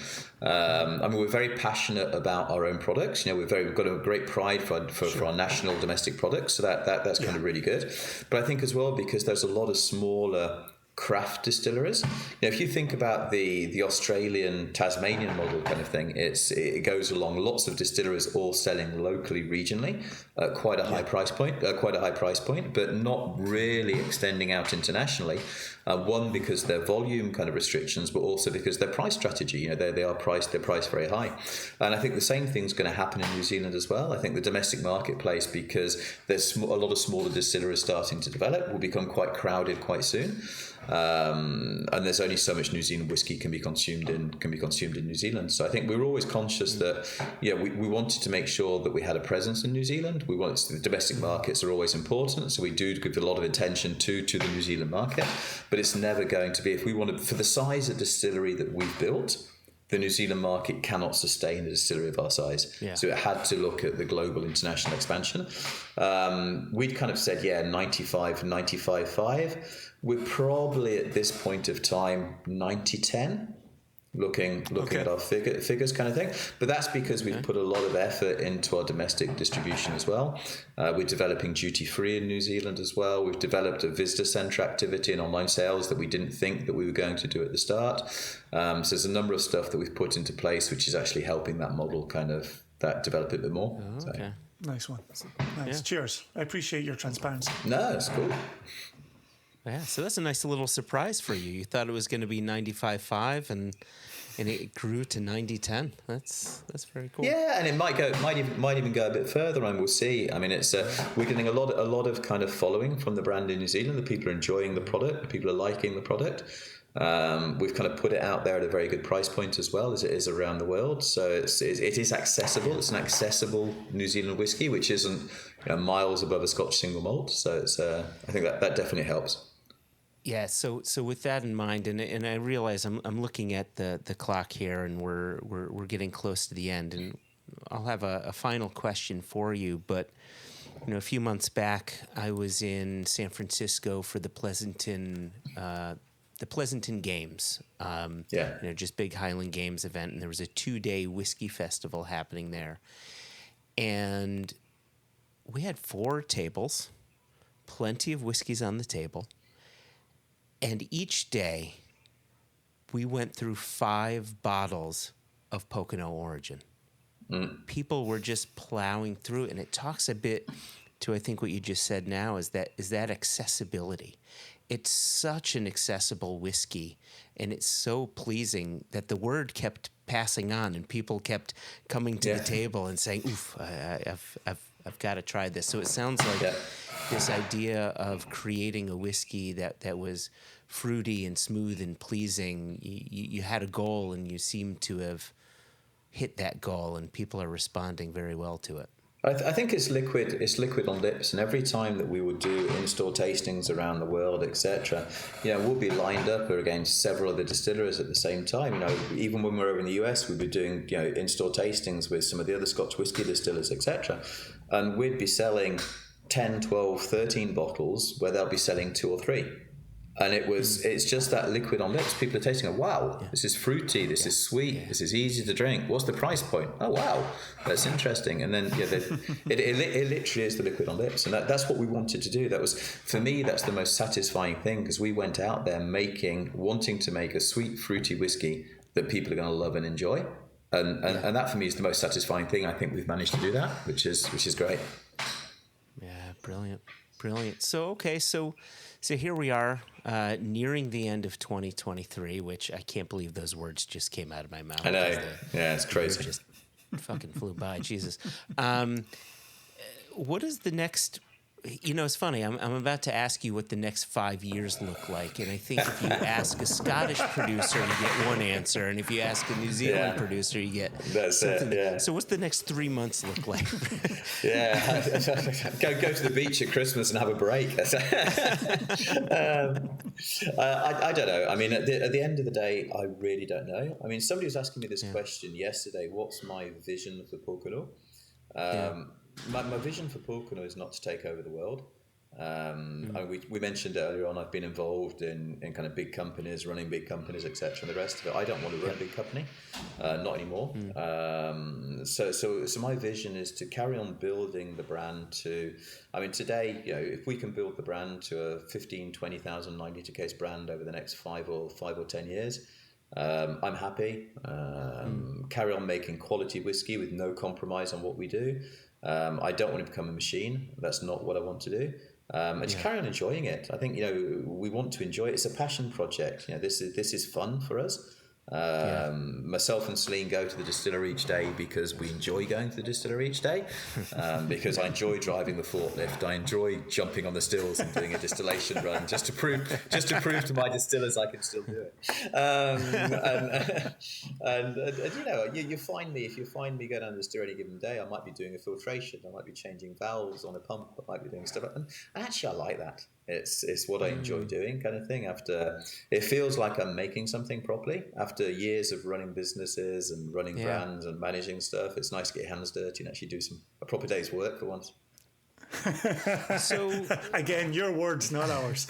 I mean, we're very passionate about our own products. We've got a great pride for our national domestic products. So that's kind of really good. But I think as well, because there's a lot of smaller craft distilleries. If you think about the Australian Tasmanian model kind of thing, it goes along lots of distilleries all selling locally, regionally, at quite a high price point, but not really extending out internationally. One, because their volume kind of restrictions, but also because their price strategy. They're priced very high, and I think the same thing's going to happen in New Zealand as well. I think the domestic marketplace, because there's a lot of smaller distilleries starting to develop, will become quite crowded quite soon. And there's only so much New Zealand whiskey can be consumed in New Zealand. So I think we were always conscious that we wanted to make sure that we had a presence in New Zealand. The domestic markets are always important, so we do give a lot of attention to the New Zealand market. But it's never going to be, if we wanted, for the size of distillery that we've built, the New Zealand market cannot sustain a distillery of our size. Yeah. So it had to look at the global international expansion. We'd kind of said, 95.5. We're probably at this point of time 90-10. Looking at our figures kind of thing. But that's because we've put a lot of effort into our domestic distribution as well. We're developing duty-free in New Zealand as well. We've developed a visitor centre activity and online sales that we didn't think that we were going to do at the start. So there's a number of stuff that we've put into place which is actually helping that model develop a bit more. Oh, okay. Nice one. Nice. Yeah. Cheers. I appreciate your transparency. No, it's cool. Yeah, so that's a nice little surprise for you. You thought it was going to be 95.5 and it grew to 90-10. That's very cool. Yeah, and it might even go a bit further, and we'll see. I mean, we're getting a lot of kind of following from the brand in New Zealand. The people are enjoying the product. The people are liking the product. We've kind of put it out there at a very good price point as well, as it is around the world. So it is accessible. It's an accessible New Zealand whiskey, which isn't miles above a Scotch single malt. So I think that definitely helps. Yeah, so with that in mind, and I realize I'm looking at the clock here, and we're getting close to the end, and I'll have a final question for you. But a few months back, I was in San Francisco for the Pleasanton Games. Just big Highland Games event, and there was a 2-day whiskey festival happening there, and we had 4 tables, plenty of whiskeys on the table. And each day, we went through 5 bottles of Pokeno Origin. People were just plowing through it, and it talks a bit to, I think, what you just said now, is that accessibility. It's such an accessible whiskey, and it's so pleasing that the word kept passing on, and people kept coming to the table and saying, "Oof, I've got to try this." So it sounds like this idea of creating a whiskey that was fruity and smooth and pleasing. You had a goal, and you seem to have hit that goal, and people are responding very well to it. I think it's liquid. It's liquid on lips, and every time that we would do in-store tastings around the world, etc., we'll be lined up against several other distilleries at the same time. Even when we're over in the US, we'd be doing in-store tastings with some of the other Scotch whisky distillers, etc., and we'd be selling 10, 12, 13 bottles where they'll be selling 2 or 3. And it's just that liquid on lips. People are tasting it. Wow, this is fruity. This is sweet. This is easy to drink. What's the price point? Oh, wow, that's interesting. And then it literally is the liquid on lips. And that's what we wanted to do. That was, for me, that's the most satisfying thing, because we went out there wanting to make a sweet, fruity whiskey that people are going to love and enjoy. And that for me is the most satisfying thing. I think we've managed to do that, which is great. Yeah, brilliant. So here we are, nearing the end of 2023, which I can't believe those words just came out of my mouth. I know. It's crazy. Just fucking flew by. Jesus. What does the next it's funny. I'm about to ask you what the next 5 years look like, and I think if you ask a Scottish producer, you get one answer, and if you ask a New Zealand producer, you get something. So, what's the next 3 months look like? Go to the beach at Christmas and have a break. I don't know. I mean, at the end of the day, I really don't know. I mean, somebody was asking me this question yesterday. What's my vision for Pokeno? My vision for Pokeno is not to take over the world. We mentioned earlier on, I've been involved in kind of big companies, running big companies, etc. And the rest of it. I don't want to run a big company, not anymore. So my vision is to carry on building the brand to. I mean, today, if we can build the brand to a 15, 20,000, 90 case brand over the next 5 or 10 years. I'm happy. Carry on making quality whiskey with no compromise on what we do. I don't want to become a machine. That's not what I want to do. And just carry on enjoying it. I think we want to enjoy it. It's a passion project. This is fun for us. Myself and Celine go to the distillery each day because we enjoy going to the distillery each day. Because I enjoy driving the forklift. I enjoy jumping on the stills and doing a distillation run just to prove to my distillers I can still do it. You find me, if you find me going down the distillery any given day, I might be doing a filtration. I might be changing valves on a pump. I might be doing stuff. And actually, I like that. It's what I enjoy doing, kind of thing. After it feels like I'm making something properly. After years of running businesses and running brands and managing stuff, it's nice to get your hands dirty and actually do a proper day's work for once. So again, your words, not ours.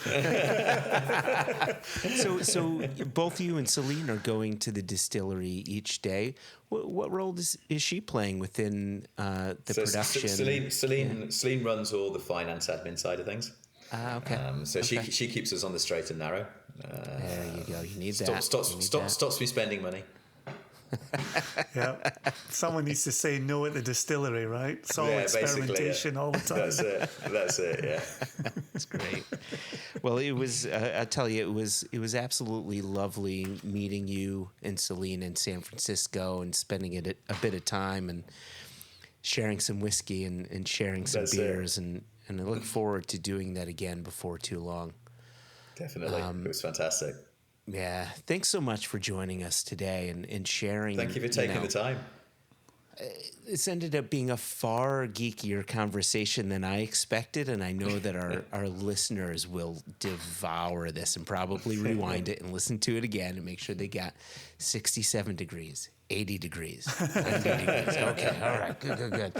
So both you and Celine are going to the distillery each day. What role is she playing within the production? Celine runs all the finance admin side of things. Okay. She keeps us on the straight and narrow. There you go. You need that. Stops me spending money. Yeah. Someone needs to say no at the distillery, right? It's all experimentation all the time. That's it. Yeah. That's great. Well, it was. I tell you, it was absolutely lovely meeting you and Celine in San Francisco and spending a bit of time and sharing some whiskey and sharing some beers and I look forward to doing that again before too long. Definitely. It was fantastic. Yeah. Thanks so much for joining us today and sharing. Thank you for taking the time. This ended up being a far geekier conversation than I expected, and I know that our listeners will devour this and probably rewind it and listen to it again and make sure they got 67 degrees. 80 degrees, 90 degrees. Okay, all right, good.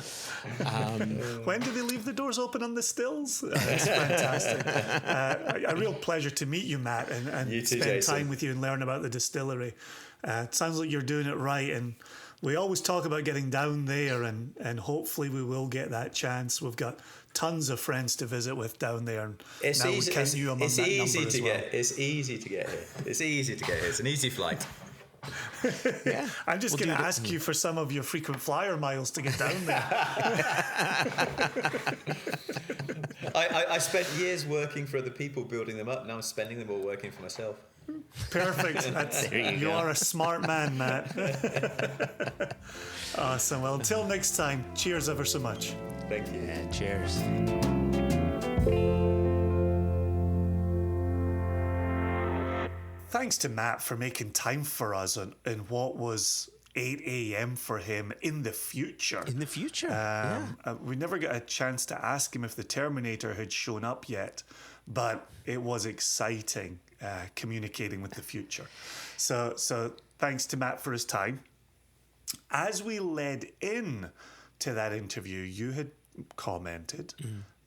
When do they leave the doors open on the stills? It's fantastic. A real pleasure to meet you, Matt, and you too, spend Jason. time with you and learn about the distillery. It sounds like you're doing it right, and we always talk about getting down there, and hopefully we will get that chance. We've got tons of friends to visit with down there, and it's now easy, we count you among that number as well. It's easy to get here. It's an easy flight. Yeah, I'm just going to ask you for some of your frequent flyer miles to get down there. I spent years working for other people, building them up. Now I'm spending them all working for myself. Perfect. You are a smart man, Matt. Awesome. Well, until next time, cheers ever so much. Thank you. Yeah, cheers. Thanks to Matt for making time for us in what was 8 a.m. for him in the future. In the future, we never got a chance to ask him if the Terminator had shown up yet, but it was exciting communicating with the future. So thanks to Matt for his time. As we led in to that interview, you had commented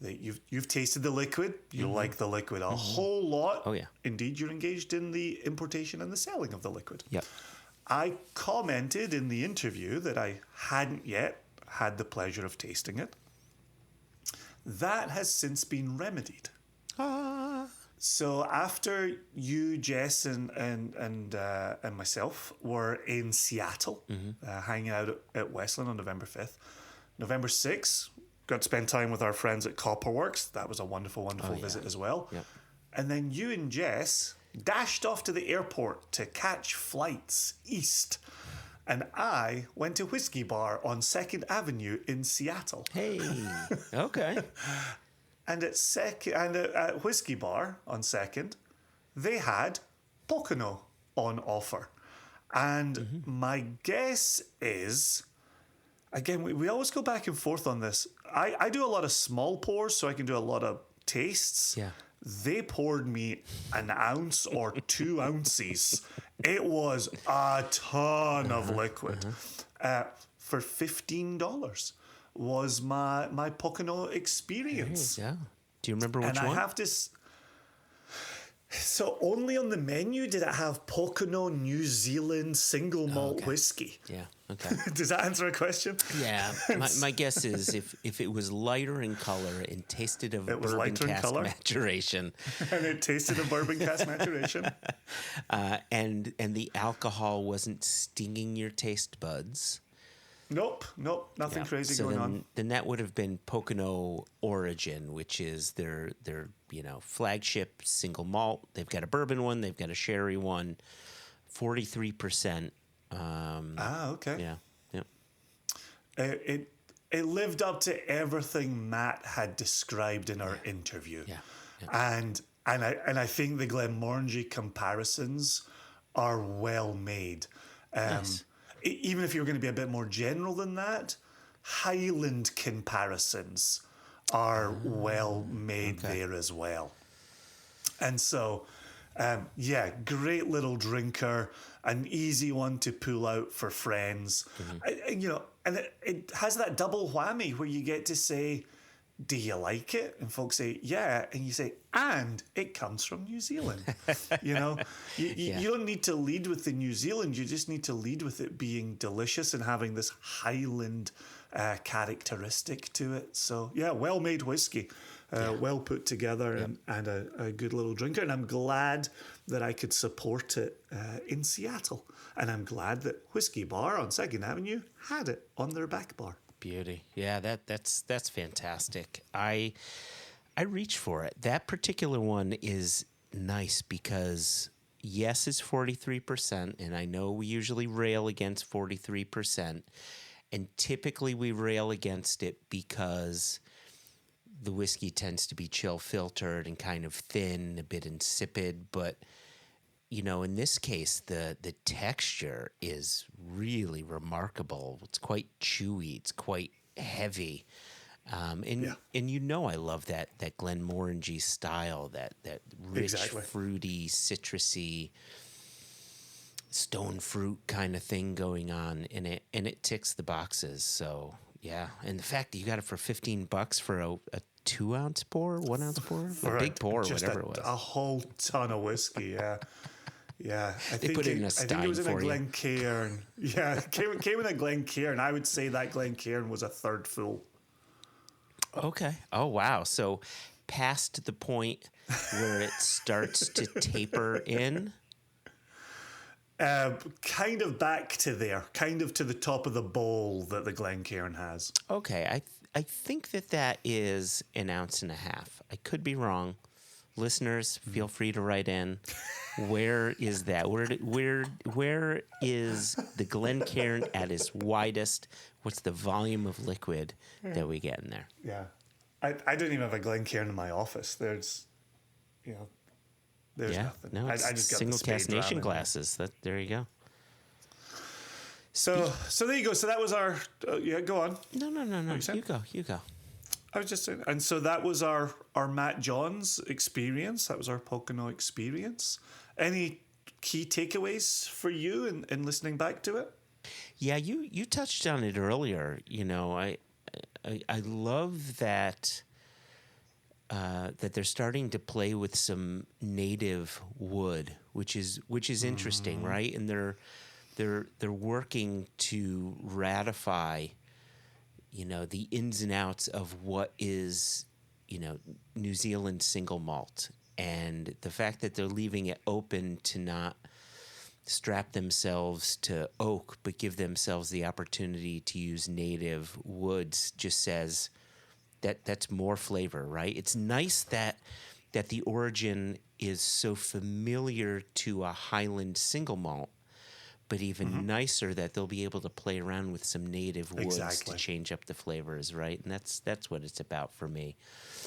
that you've tasted the liquid. You like the liquid a whole lot. Oh, yeah. Indeed, you're engaged in the importation and the selling of the liquid. Yep. I commented in the interview that I hadn't yet had the pleasure of tasting it. That has since been remedied. So after you, Jess, and myself were in Seattle, hanging out at Westland on November 5th, November 6th, got to spend time with our friends at Copperworks. That was a wonderful visit as well. Yep. And then you and Jess dashed off to the airport to catch flights east. And I went to Whiskey Bar on 2nd Avenue in Seattle. Hey, okay. and at Whiskey Bar on Second, they had Pokeno on offer. And my guess is, again, we always go back and forth on this. I do a lot of small pours, so I can do a lot of tastes. Yeah. They poured me an ounce or 2 ounces. It was a ton of liquid. For $15 was my Pokeno experience. Yeah. Do you remember which And one? I have to... So only on the menu did it have Pokeno New Zealand single malt whiskey. Yeah. Okay. Does that answer a question? Yeah. My guess is if it was lighter in color and tasted of It was bourbon lighter in cask color? Maturation, And it tasted of bourbon cask maturation. and the alcohol wasn't stinging your taste buds. Nope, nothing Yeah. crazy So going then, on. then that would have been Pokeno Origin, which is their flagship single malt. They've got a bourbon one, they've got a sherry one, 43%. Okay. Yeah. It lived up to everything Matt had described in our interview. Yeah. And I think the Glenmorangie comparisons are well made. Nice. Even if you were going to be a bit more general than that, Highland comparisons are well made there as well. And so, great little drinker, an easy one to pull out for friends. And it has that double whammy where you get to say, do you like it? And folks say, yeah. And you say, and it comes from New Zealand. You don't need to lead with the New Zealand. You just need to lead with it being delicious and having this Highland characteristic to it. So, well-made whiskey, well put together and a good little drinker. And I'm glad that I could support it in Seattle. And I'm glad that Whiskey Bar on 2nd Avenue had it on their back bar. Beauty. Yeah, that's fantastic. I reach for it. That particular one is nice because yes, it's 43%, and I know we usually rail against 43%, and typically we rail against it because the whiskey tends to be chill filtered and kind of thin, a bit insipid, but in this case, the texture is really remarkable. It's quite chewy. It's quite heavy. And I love that Glenmorangie style, that rich, fruity, citrusy, stone fruit kind of thing going on in it, and it ticks the boxes. So yeah, and the fact that you got it for $15 for a 2-ounce pour, 1-ounce pour, a big pour, whatever it was, a whole ton of whiskey. Yeah. Yeah, I think put it in a I think it was in a stein for you. Glencairn. Yeah, it came in a Glencairn. I would say that Glencairn was a third full. Okay. Oh, wow. So past the point where it starts to taper in? Kind of back to there, kind of to the top of the bowl that the Glencairn has. Okay. I think that is 1.5 ounces. I could be wrong. Listeners, feel free to write in. Where is that? Where is the Glencairn at its widest? What's the volume of liquid that we get in there? Yeah, I don't even have a Glencairn in my office. There's nothing. No, it's I just got single the spade cast nation ramen. glasses. There you go. So there you go. So that was our. Go on. No. You go. I was just saying, and so that was our Matt Johns experience. That was our Pokeno experience. Any key takeaways for you in listening back to it? Yeah, you touched on it earlier. I love that that they're starting to play with some native wood, which is interesting, right? And they're working to ratify, the ins and outs of what is, New Zealand single malt, and the fact that they're leaving it open to not strap themselves to oak, but give themselves the opportunity to use native woods just says that's more flavor, right? It's nice that the origin is so familiar to a Highland single malt, but even nicer that they'll be able to play around with some native woods to change up the flavors, right? And that's what it's about for me.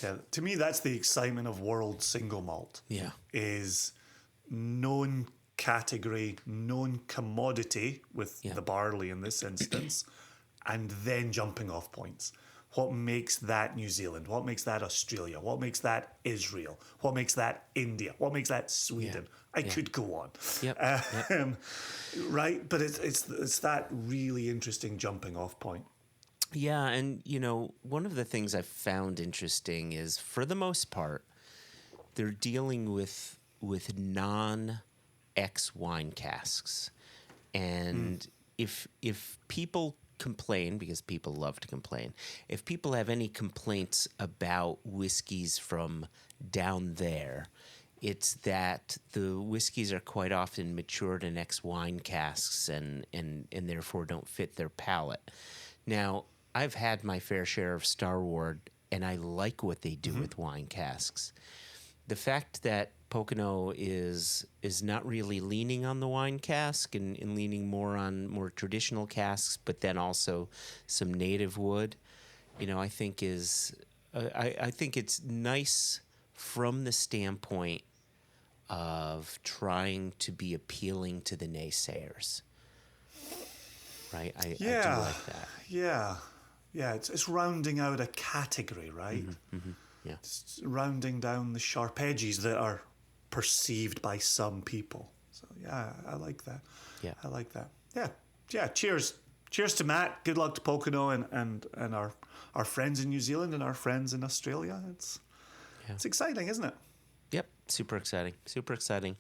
Yeah, to me, that's the excitement of world single malt. Yeah. Is known category, known commodity with the barley in this instance, and then jumping off points. What makes that New Zealand? What makes that Australia? What makes that Israel? What makes that India? What makes that Sweden? I could go on. Right? But it's that really interesting jumping off point. Yeah, and one of the things I've found interesting is, for the most part, they're dealing with non-X wine casks, and if people complain, because people love to complain, if people have any complaints about whiskeys from down there, it's that the whiskeys are quite often matured in X wine casks and therefore don't fit their palate. Now, I've had my fair share of Starward, and I like what they do with wine casks. The fact that Pokeno is not really leaning on the wine cask and leaning more on more traditional casks, but then also some native wood, I think is I think it's nice from the standpoint of trying to be appealing to the naysayers. Right? I do like that. Yeah. Yeah, it's rounding out a category, right? Yeah. It's rounding down the sharp edges that are perceived by some people. So yeah, I like that. Yeah. I like that. Yeah. Yeah. Cheers. Cheers to Matt. Good luck to Pokeno and our friends in New Zealand and our friends in Australia. It's exciting, isn't it? Yep. Super exciting. Super exciting.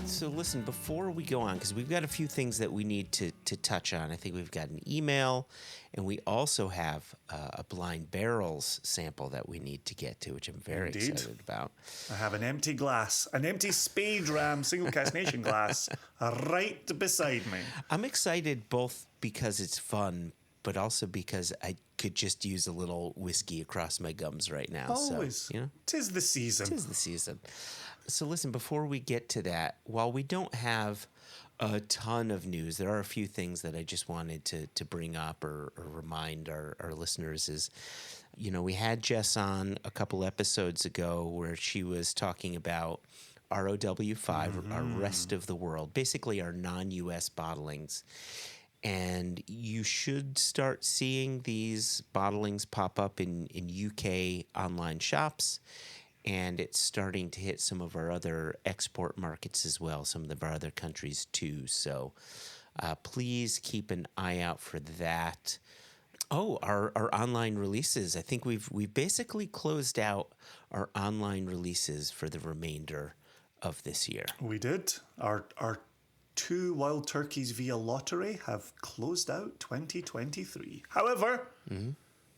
So listen, before we go on, because we've got a few things that we need to touch on. I think we've got an email, and we also have a Blind Barrels sample that we need to get to, which I'm very excited about. I have an empty glass, an empty Spade Ram single cast nation glass right beside me. I'm excited both because it's fun, but also because I could just use a little whiskey across my gums right now. Always. So, 'Tis the season. 'Tis the season. So listen, before we get to that, while we don't have a ton of news, there are a few things that I just wanted to bring up or remind our listeners is, we had Jess on a couple episodes ago where she was talking about ROW5, our rest of the world, basically our non-US bottlings. And you should start seeing these bottlings pop up in UK online shops. And it's starting to hit some of our other export markets as well, some of our other countries too. So please keep an eye out for that. Oh, our online releases. I think we've basically closed out our online releases for the remainder of this year. We did. Our 2 Wild Turkeys via lottery have closed out 2023. However,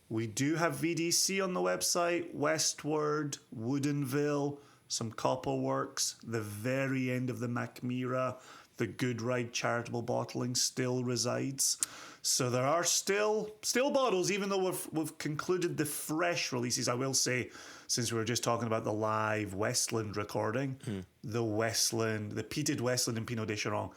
we do have VDC on the website, Westward, Woodinville, some Copperworks, the very end of the Macmira, the Good Ride charitable bottling still resides. So there are still bottles, even though we've concluded the fresh releases. I will say, since we were just talking about the live Westland recording, the peated Westland and Pinot de Charon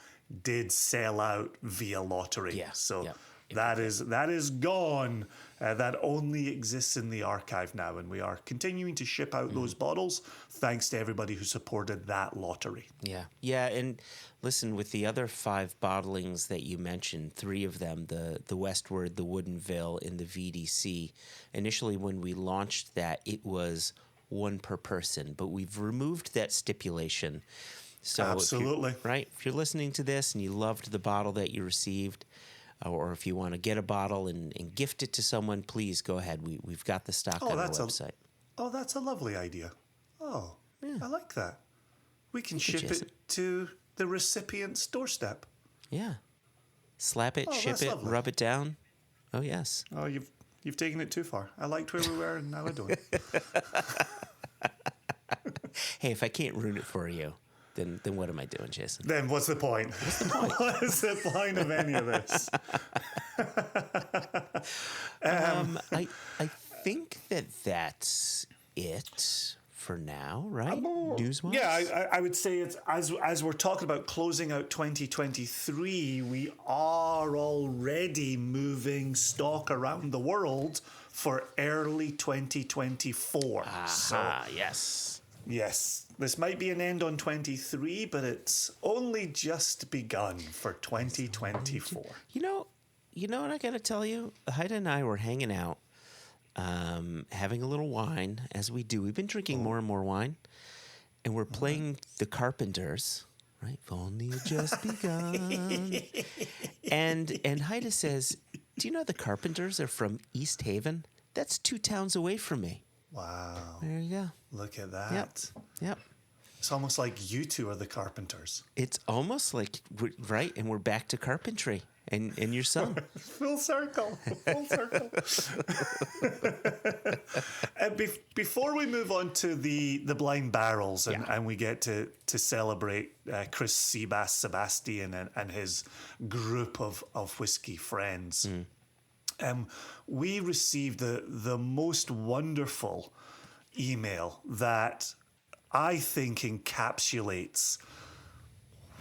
did sell out via lottery. Yeah. So that is gone. That only exists in the archive now, and we are continuing to ship out those bottles thanks to everybody who supported that lottery. Yeah, and listen, with the other 5 bottlings that you mentioned, 3 of them, the Westward, the Woodinville, and the VDC, initially when we launched that, it was 1 per person, but we've removed that stipulation. So absolutely. If you're listening to this and you loved the bottle that you received, or if you want to get a bottle and gift it to someone, please go ahead. We've got the stock on our website. That's a lovely idea. Oh, yeah. I like that. We can ship it to the recipient's doorstep. Yeah. Slap it, ship it, lovely. Rub it down. Oh, yes. Oh, you've taken it too far. I liked where we were, and now I don't. Hey, if I can't ruin it for you, then what am I doing, Jason? Then what's the point? What is the point of any of this? I think that's it for now, right? News-wise? Yeah, I would say it's as we're talking about closing out 2023, we are already moving stock around the world for early 2024. Yes, this might be an end on 23, but it's only just begun for 2024. You know what I got to tell you? Haida and I were hanging out, having a little wine, as we do. We've been drinking more and more wine, and we're playing The Carpenters, right? If only it just begun. and Haida says, do you know The Carpenters are from East Haven? That's 2 towns away from me. Wow. There you go. Look at that. Yep. It's almost like you two are the Carpenters. It's almost like, right, and we're back to carpentry and your son. Full circle. Before we move on to the Blind Barrels and we get to celebrate Chris Sebastian and his group of whiskey friends, we received the most wonderful email that I think encapsulates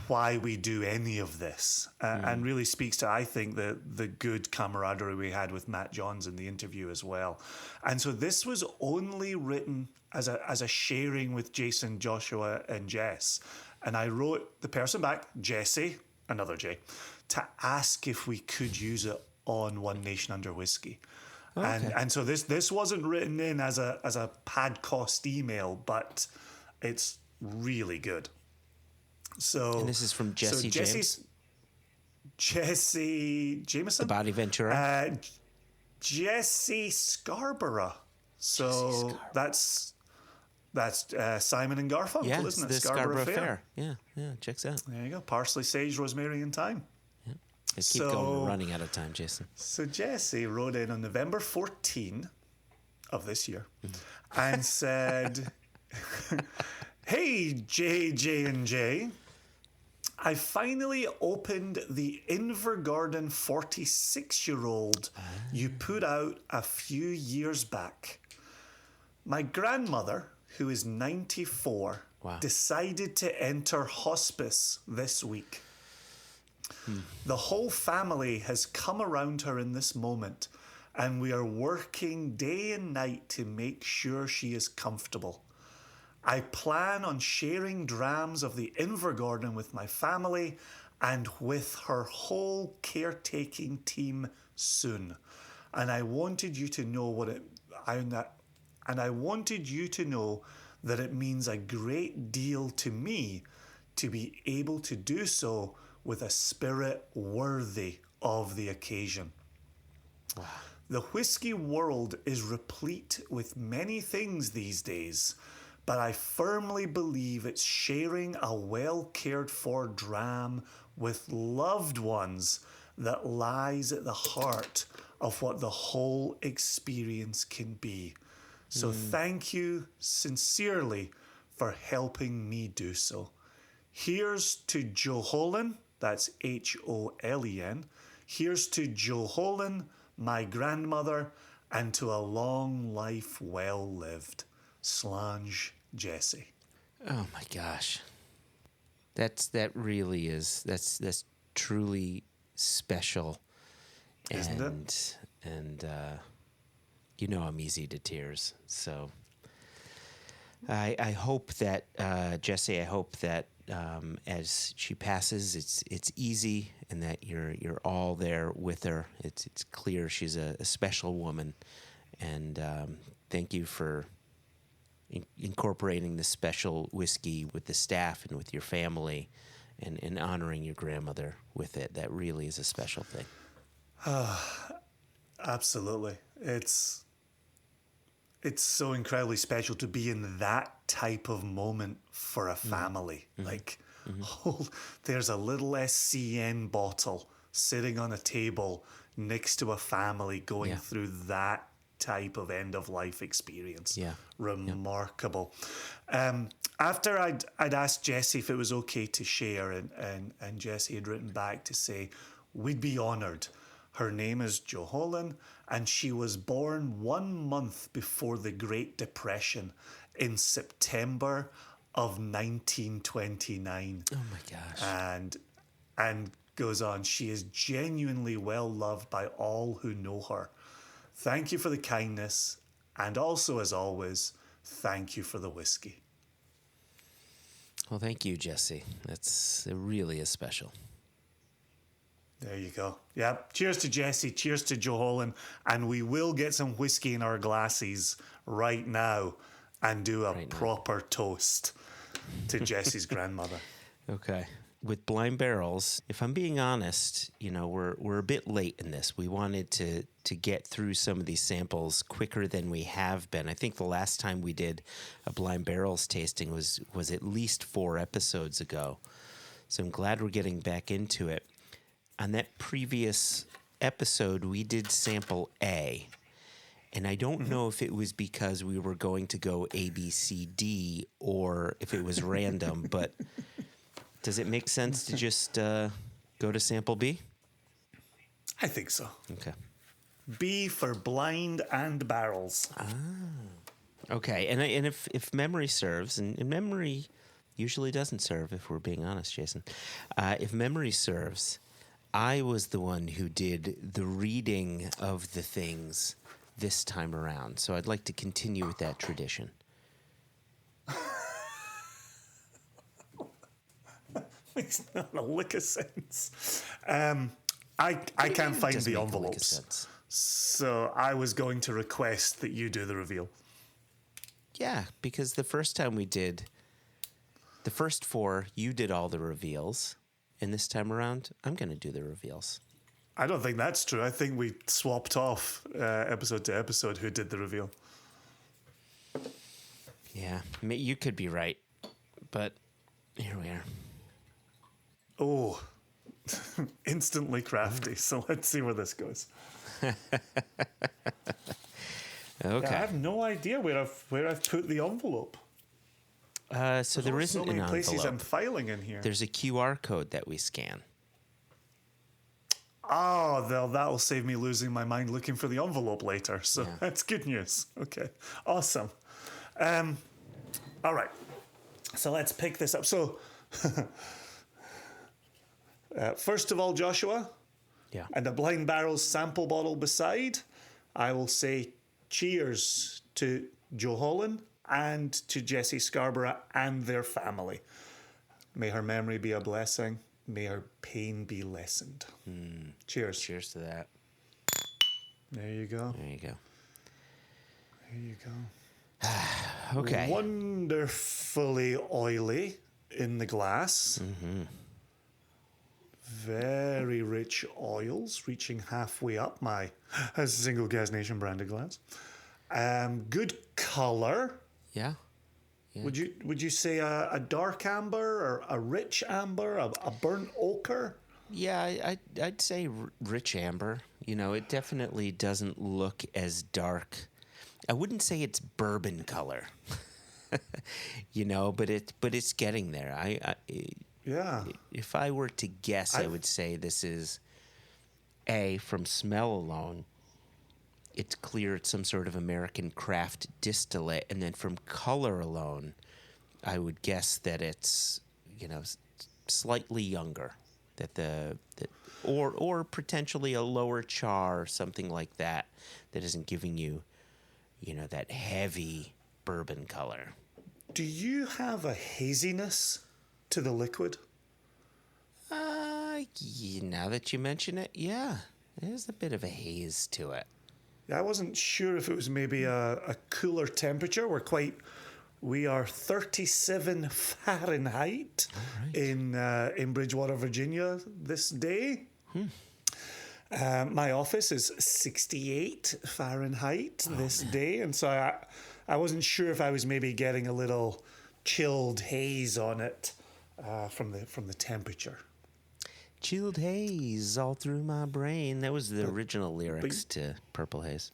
why we do any of this and really speaks to, I think, the good camaraderie we had with Matt Johns in the interview as well. And so this was only written as a sharing with Jason, Joshua, and Jess. And I wrote the person back, Jesse, another J, to ask if we could use it on One Nation Under Whiskey. Okay. And so this wasn't written in as a pad cost email, but it's really good. So, and this is from Jesse James? Jesse Jameson? The Body Ventura? Jesse Scarborough. So that's Simon and Garfunkel, isn't it? The Scarborough Fair. Yeah, checks out. There you go. Parsley, sage, rosemary, and thyme. Yeah. Let's keep going. We're running out of time, Jason. So Jesse wrote in on November 14 of this year and said, "Hey, J&J, I finally opened the Invergarden 46-year-old you put out a few years back. My grandmother, who is 94, decided to enter hospice this week. The whole family has come around her in this moment, and we are working day and night to make sure she is comfortable. I plan on sharing drams of the Invergarden with my family and with her whole caretaking team soon. And I wanted you to know that it means a great deal to me to be able to do so with a spirit worthy of the occasion. Wow. The whiskey world is replete with many things these days, but I firmly believe it's sharing a well-cared-for dram with loved ones that lies at the heart of what the whole experience can be. So thank you sincerely for helping me do so. Here's to Joholen, that's Holen. Here's to Joholen, my grandmother, and to a long life well lived. Slange, Jesse." Oh my gosh, that's truly special, isn't it? And I'm easy to tears. So I hope that Jesse, as she passes, it's easy, and that you're all there with her. It's clear she's a special woman, and thank you for incorporating the special whiskey with the staff and with your family, and honoring your grandmother with it. That really is a special thing. Absolutely. It's so incredibly special to be in that type of moment for a family. There's a little SCN bottle sitting on a table next to a family going through that type of end-of-life experience. Yeah. Remarkable. After I'd asked Jesse if it was okay to share, and Jesse had written back to say, we'd be honoured. Her name is Joholin, and she was born 1 month before the Great Depression in September of 1929. Oh my gosh. And goes on, she is genuinely well loved by all who know her. Thank you for the kindness, and also, as always, thank you for the whiskey. Well, thank you, Jesse. It really is special. There you go. Yeah. Cheers to Jesse. Cheers to Joholin. And we will get some whiskey in our glasses right now and do a proper toast to Jesse's grandmother. Okay. With blind barrels, if I'm being honest, we're a bit late in this. We wanted to get through some of these samples quicker than we have been. I think the last time we did a blind barrels tasting was at least 4 episodes ago. So I'm glad we're getting back into it. On that previous episode, we did sample A. And I don't know if it was because we were going to go A, B, C, D, or if it was random, but does it make sense to just go to sample B? I think so. Okay. B for blind and barrels. Okay. And if memory serves, and memory usually doesn't serve, if we're being honest, Jason. If memory serves, I was the one who did the reading of the things this time around. So I'd like to continue with that tradition. Makes not a lick of sense. I can't find the envelopes. So I was going to request that you do the reveal. Yeah, because the first time we did, the first 4, you did all the reveals. And this time around, I'm going to do the reveals. I don't think that's true. I think we swapped off episode to episode who did the reveal. Yeah, you could be right. But here we are. Oh, instantly crafty. So let's see where this goes. Okay. Yeah, I have no idea where I've put the envelope. So there isn't so many an places envelope. I'm filing in here. There's a QR code that we scan. Oh, that'll save me losing my mind looking for the envelope later. So that's good news. Okay, awesome. All right, so let's pick this up. So first of all, Joshua, and a blind barrels sample bottle beside, I will say cheers to Joholin and to Jesse Scarborough and their family. May her memory be a blessing. May her pain be lessened. Cheers. Cheers to that. There you go. There you go. There you go. Okay. Wonderfully oily in the glass. Mm-hmm. Very rich oils reaching halfway up my single gas nation branded glass. Good color. Yeah. Would you say a dark amber or a rich amber, a burnt ochre? Yeah, I'd say rich amber. It definitely doesn't look as dark. I wouldn't say it's bourbon color. But it's getting there. Yeah. If I were to guess, I would say this is from smell alone. It's clear it's some sort of American craft distillate, and then from color alone, I would guess that it's slightly younger, or potentially a lower char or something like that isn't giving you, that heavy bourbon color. Do you have a haziness to the liquid? Now that you mention it, yeah, there's a bit of a haze to it. I wasn't sure if it was maybe a cooler temperature. We are 37 Fahrenheit in Bridgewater, Virginia this day. My office is 68 Fahrenheit this day, and so I wasn't sure if I was maybe getting a little chilled haze on it from the temperature. Chilled haze all through my brain. That was the original lyrics to Purple Haze.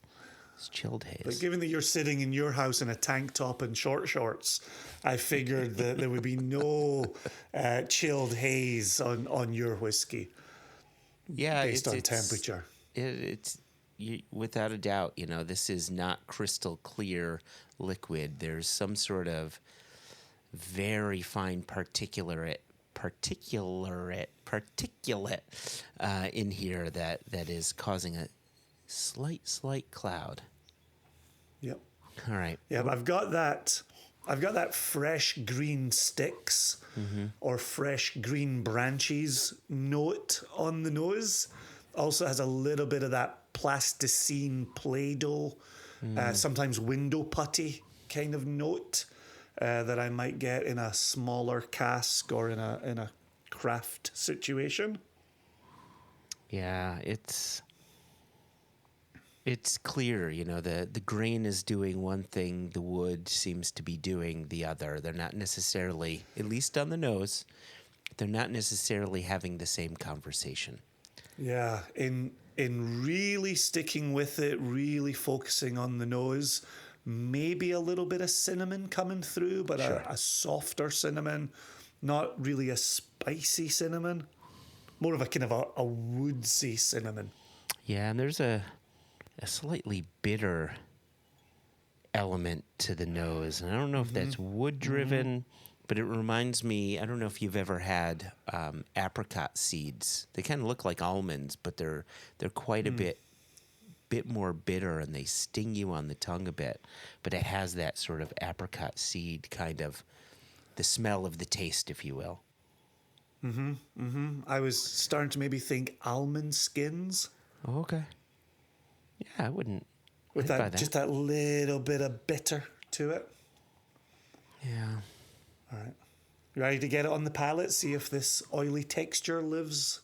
It's chilled haze. But given that you're sitting in your house in a tank top and short shorts, I figured that there would be no chilled haze on your whiskey. Yeah, based on temperature. it's without a doubt, this is not crystal clear liquid. There's some sort of very fine particulate in here that is causing a slight cloud. Yep. All right. Yeah, I've got that fresh green sticks or fresh green branches note on the nose. Also has a little bit of that plasticine Play-Doh, sometimes window putty kind of note that I might get in a smaller cask or in a craft situation. Yeah, it's clear, the grain is doing one thing, the wood seems to be doing the other. They're not necessarily, at least on the nose, they're not necessarily having the same conversation. Yeah, in really sticking with it, really focusing on the nose, maybe a little bit of cinnamon coming through, but Sure. a softer cinnamon, not really a spicy cinnamon, more of a kind of a woodsy cinnamon. Yeah, and there's a slightly bitter element to the nose. And I don't know if that's wood-driven, but it reminds me, I don't know if you've ever had apricot seeds. They kind of look like almonds, but they're quite a bit more bitter, and they sting you on the tongue a bit. But it has that sort of apricot seed kind of, the smell of the taste, if you will. I was starting to maybe think almond skins. Oh, okay. Yeah, I wouldn't. With I'd buy just that little bit of bitter to it. Yeah. All right. You ready to get it on the palate? See if this oily texture lives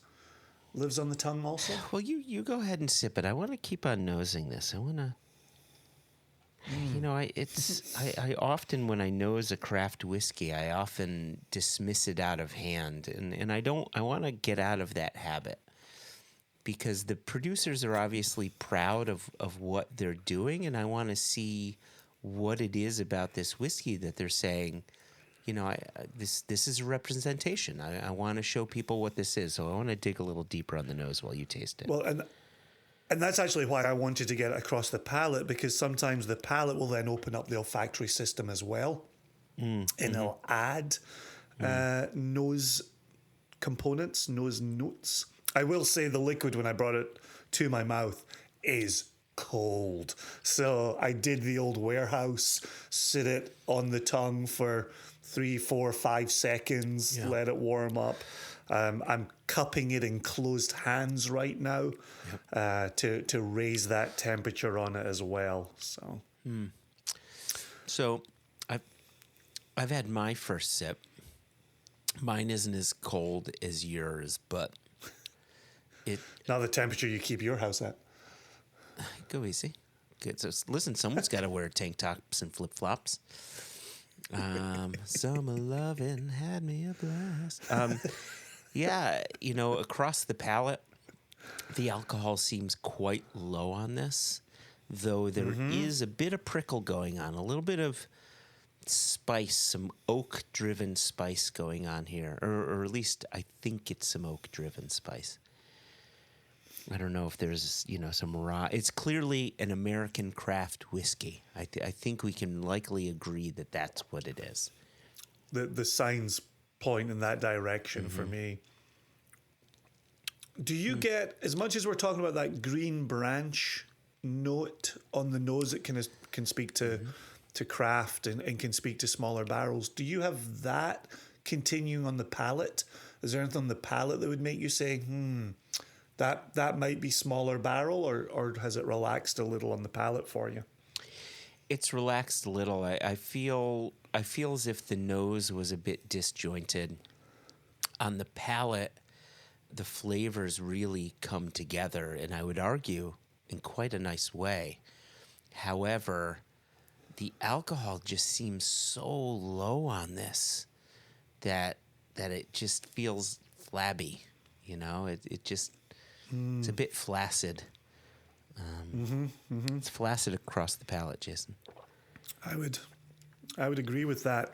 on the tongue also? Well, you go ahead and sip it. I want to keep on nosing this. I want to. I often, when I nose a craft whiskey, I often dismiss it out of hand, and I want to get out of that habit, because the producers are obviously proud of what they're doing, and I want to see what it is about this whiskey that they're saying, this is a representation. I want to show people what this is, so I want to dig a little deeper on the nose while you taste it. Well, and that's actually why I wanted to get it across the palate, because sometimes the palate will then open up the olfactory system as well, and it'll add nose components, nose notes. I will say the liquid, when I brought it to my mouth, is cold. So I did the old warehouse, sit it on the tongue for 3, 4, 5 seconds, let it warm up. I'm cupping it in closed hands right now to raise that temperature on it as well. So I've had my first sip. Mine isn't as cold as yours, but Not the temperature you keep your house at. Go easy. Good. So listen, someone's got to wear tank tops and flip flops. Summer loving had me a blast. Across the palate, the alcohol seems quite low on this, though there is a bit of prickle going on, a little bit of spice, some oak-driven spice going on here, or at least I think it's some oak-driven spice. I don't know if there's, some raw. It's clearly an American craft whiskey. I think we can likely agree that that's what it is. The signs point in that direction for me. Do you get, as much as we're talking about that green branch note on the nose, it can speak to craft and can speak to smaller barrels, do you have that continuing on the palate? Is there anything on the palate that would make you say, that might be smaller barrel, or has it relaxed a little on the palate for you? It's relaxed a little. I feel as if the nose was a bit disjointed. On the palate, the flavors really come together, and I would argue in quite a nice way. However, the alcohol just seems so low on this that it just feels flabby. It just it's a bit flaccid. It's flaccid across the palate, Jason. I would agree with that.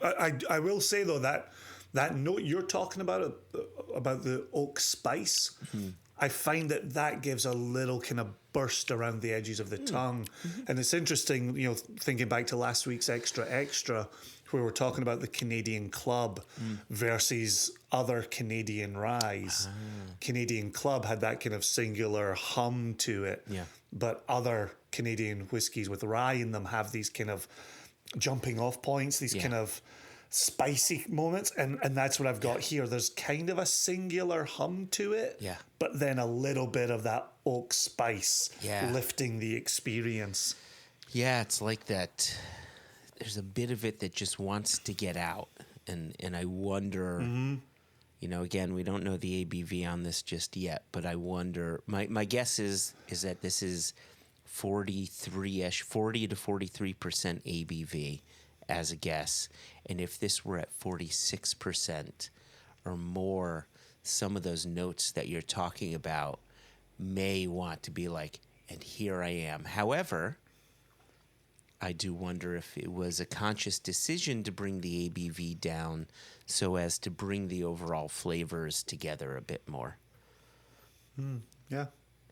I will say though that note you're talking about the oak spice, I find that gives a little kind of burst around the edges of the tongue. And it's interesting, thinking back to last week's Extra, where we're talking about the Canadian Club versus other Canadian ryes. Canadian Club had that kind of singular hum to it. Yeah. But other Canadian whiskies with rye in them have these kind of jumping off points, these kind of spicy moments, and that's what I've got here. There's kind of a singular hum to it, but then a little bit of that oak spice lifting the experience. Yeah, it's like that. There's a bit of it that just wants to get out, and I wonder. Again, we don't know the ABV on this just yet, but I wonder. My guess is that this is 43-ish, 40 to 43% ABV. As a guess, and if this were at 46% or more, some of those notes that you're talking about may want to be like, and here I am. However, I do wonder if it was a conscious decision to bring the ABV down so as to bring the overall flavors together a bit more. Yeah.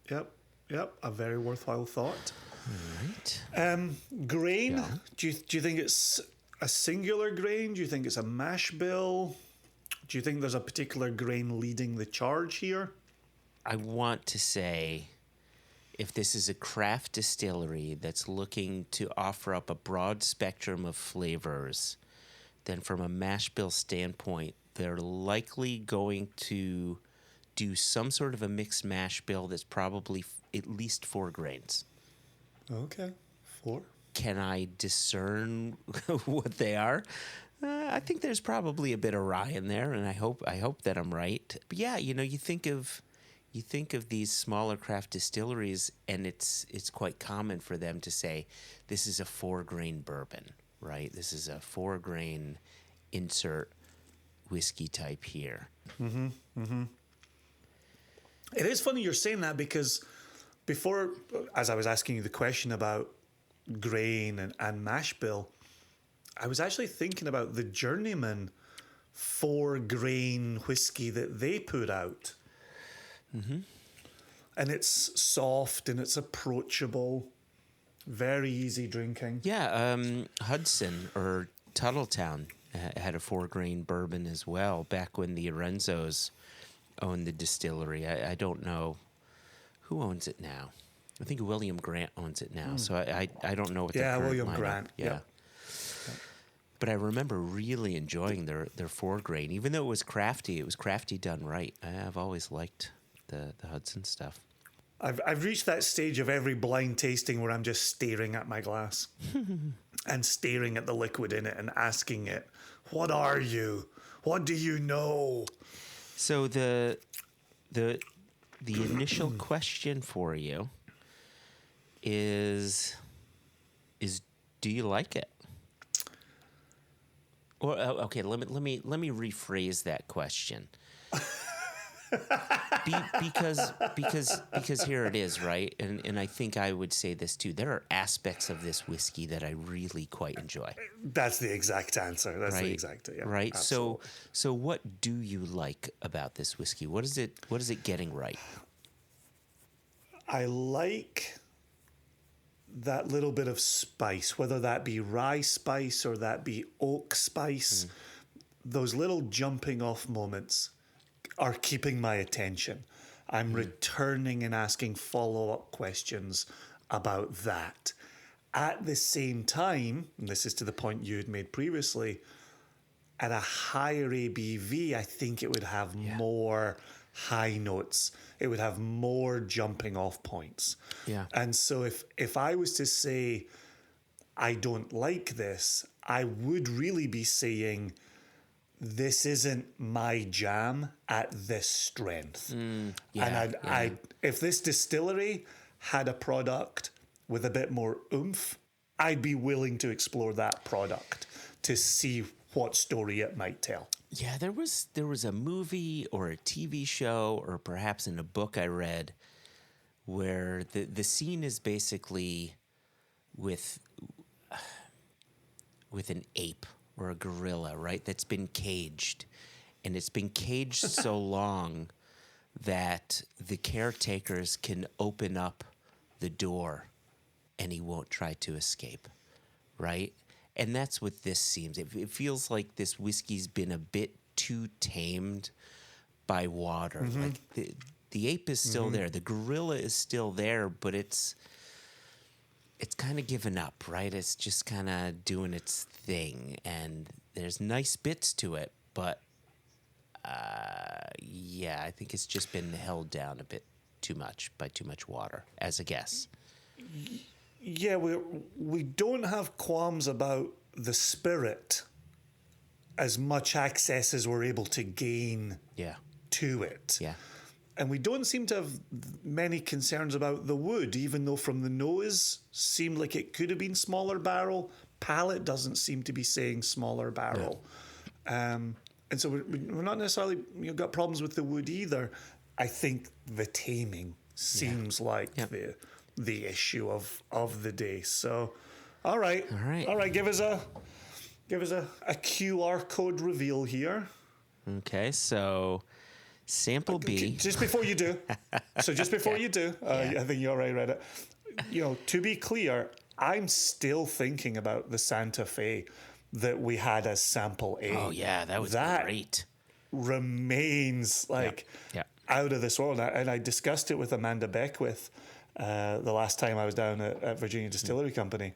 Yep. A very worthwhile thought. All right. Grain. Yeah. Do you think it's a singular grain? Do you think it's a mash bill? Do you think there's a particular grain leading the charge here? I want to say, if this is a craft distillery that's looking to offer up a broad spectrum of flavors, then from a mash bill standpoint, they're likely going to do some sort of a mixed mash bill that's probably at least 4 grains. Okay, 4. Can I discern what they are? I think there's probably a bit of rye in there, and I hope that I'm right. But yeah, you think of these smaller craft distilleries, and it's quite common for them to say this is a 4-grain bourbon, right? This is a 4-grain insert whiskey type here. It is funny you're saying that, because before, as I was asking you the question about grain and mash bill, I was actually thinking about the Journeyman 4-grain whiskey that they put out. And it's soft and it's approachable, very easy drinking. Yeah, Hudson or Tuttletown had a 4-grain bourbon as well back when the Arenzos owned the distillery. I don't know who owns it now. I think William Grant owns it now, so I don't know what the current William lineup. Grant. Yeah. But I remember really enjoying their 4-grain, even though it was crafty. It was crafty done right. I've always liked the Hudson stuff. I've reached that stage of every blind tasting where I'm just staring at my glass and staring at the liquid in it and asking it, "What are you? What do you know?" So the initial question for you is do you like it? Or okay, let me rephrase that question. Because here it is, right? And I think I would say this too. There are aspects of this whiskey that I really quite enjoy. That's the exact answer. That's the exact, yeah. Right. Absolutely. So what do you like about this whiskey? What is it getting right? I like that little bit of spice, whether that be rye spice or that be oak spice. Those little jumping off moments are keeping my attention. I'm returning and asking follow-up questions about that. At the same time, and this is to the point you had made previously, at a higher ABV, I think it would have more high notes. It would have more jumping off points. Yeah. And so if I was to say I don't like this, I would really be saying this isn't my jam at this strength. If this distillery had a product with a bit more oomph, I'd be willing to explore that product to see what story it might tell. Yeah, there was a movie or a TV show or perhaps in a book I read where the scene is basically with an ape or a gorilla, right? That's been caged. And it's been caged so long that the caretakers can open up the door and he won't try to escape, right? And that's what this seems. It feels like this whiskey's been a bit too tamed by water. Like the ape is still there, the gorilla is still there, but it's kind of given up, right? It's just kind of doing its thing, and there's nice bits to it, but yeah, I think it's just been held down a bit too much by too much water, as a guess. Yeah, we don't have qualms about the spirit as much access as we're able to gain to it. Yeah. And we don't seem to have many concerns about the wood, even though from the nose seemed like it could have been smaller barrel. Palate doesn't seem to be saying smaller barrel. And so we're not necessarily got problems with the wood either. I think the taming seems like the issue of the day. So, all right. Give us a QR code reveal here. Okay, so sample B. Just before you do. I think you already read it. To be clear, I'm still thinking about the Santa Fe that we had as sample A. Oh yeah, that was great. Remains out of this world, and I discussed it with Amanda Beckwith the last time I was down at Virginia Distillery Company,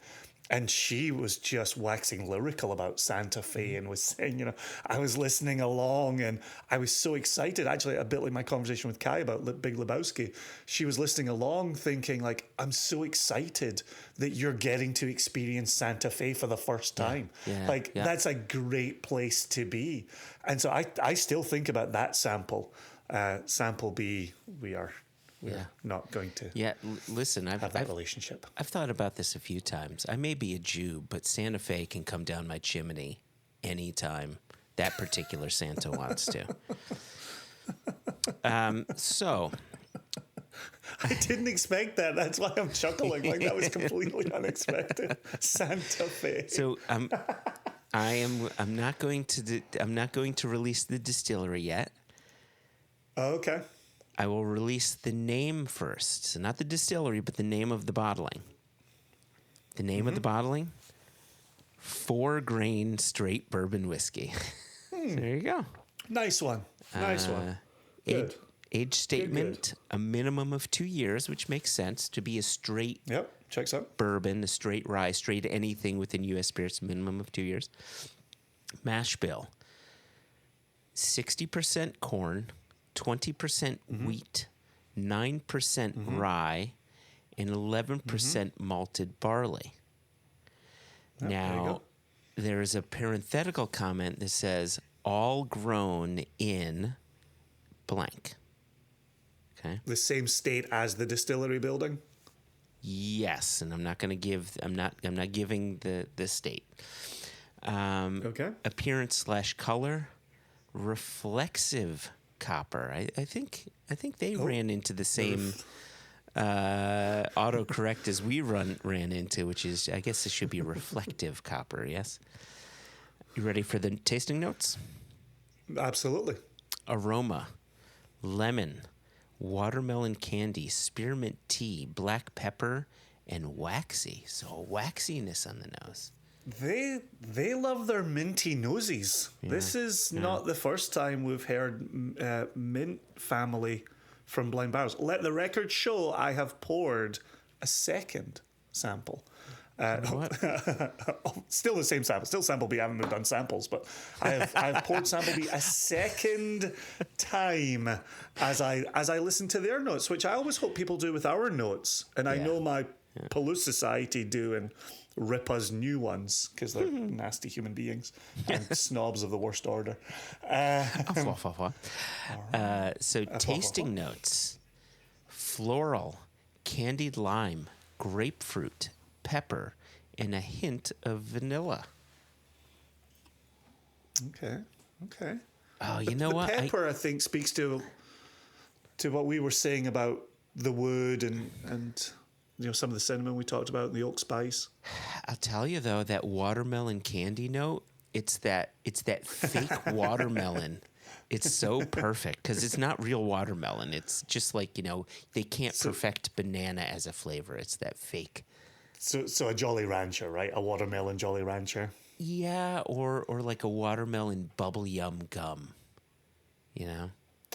and she was just waxing lyrical about Santa Fe and was saying, I was listening along and I was so excited. Actually, a bit like my conversation with Kai about Big Lebowski, she was listening along thinking like, I'm so excited that you're getting to experience Santa Fe for the first time. That's a great place to be. And so I still think about that sample. Sample B, we're not going to listen, have that relationship. I've thought about this a few times. I may be a Jew, but Santa Fe can come down my chimney anytime that particular Santa wants to. So... I didn't expect that. That's why I'm chuckling. Like that was completely unexpected. Santa Fe. So I'm not going to release the distillery yet. Oh, okay. I will release the name first. So not the distillery, but the name of the bottling. The name of the bottling, 4-grain straight bourbon whiskey. So there you go. Nice one. Good. Age statement, a minimum of 2 years, which makes sense to be a straight checks out. Bourbon, a straight rye, straight anything within U.S. spirits, minimum of 2 years. Mash bill, 60% corn, 20% wheat, 9% rye, and 11% malted barley. Now, there is a parenthetical comment that says, all grown in blank. Okay. The same state as the distillery building? Yes, and I'm not giving the state. Appearance / color, reflexive copper. I think they ran into the same autocorrect as we ran into, which is, I guess it should be reflective copper. Yes. You ready for the tasting notes? Absolutely. Aroma, lemon, watermelon candy, spearmint tea, black pepper, and waxy. So waxiness on the nose. They love their minty nosies. This is not the first time we've heard mint family from Blind Barrels. Let the record show I have poured a second sample. Still the same sample. Still sample B. I haven't moved on samples, but I've poured sample B a second time as I listen to their notes, which I always hope people do with our notes. And I know my Palouse Society do and rip us new ones because they're nasty human beings and snobs of the worst order. So tasting notes: floral, candied lime, grapefruit, pepper, and a hint of vanilla. Okay. Oh, you know what? Pepper, I think, speaks to what we were saying about the wood and some of the cinnamon we talked about and the oak spice. I'll tell you though, that watermelon candy note, it's that fake watermelon It's so perfect because it's not real watermelon. It's just like, they can't perfect banana as a flavor. It's that fake. So a Jolly Rancher, right? A watermelon Jolly Rancher. Yeah, or like a watermelon bubble yum gum,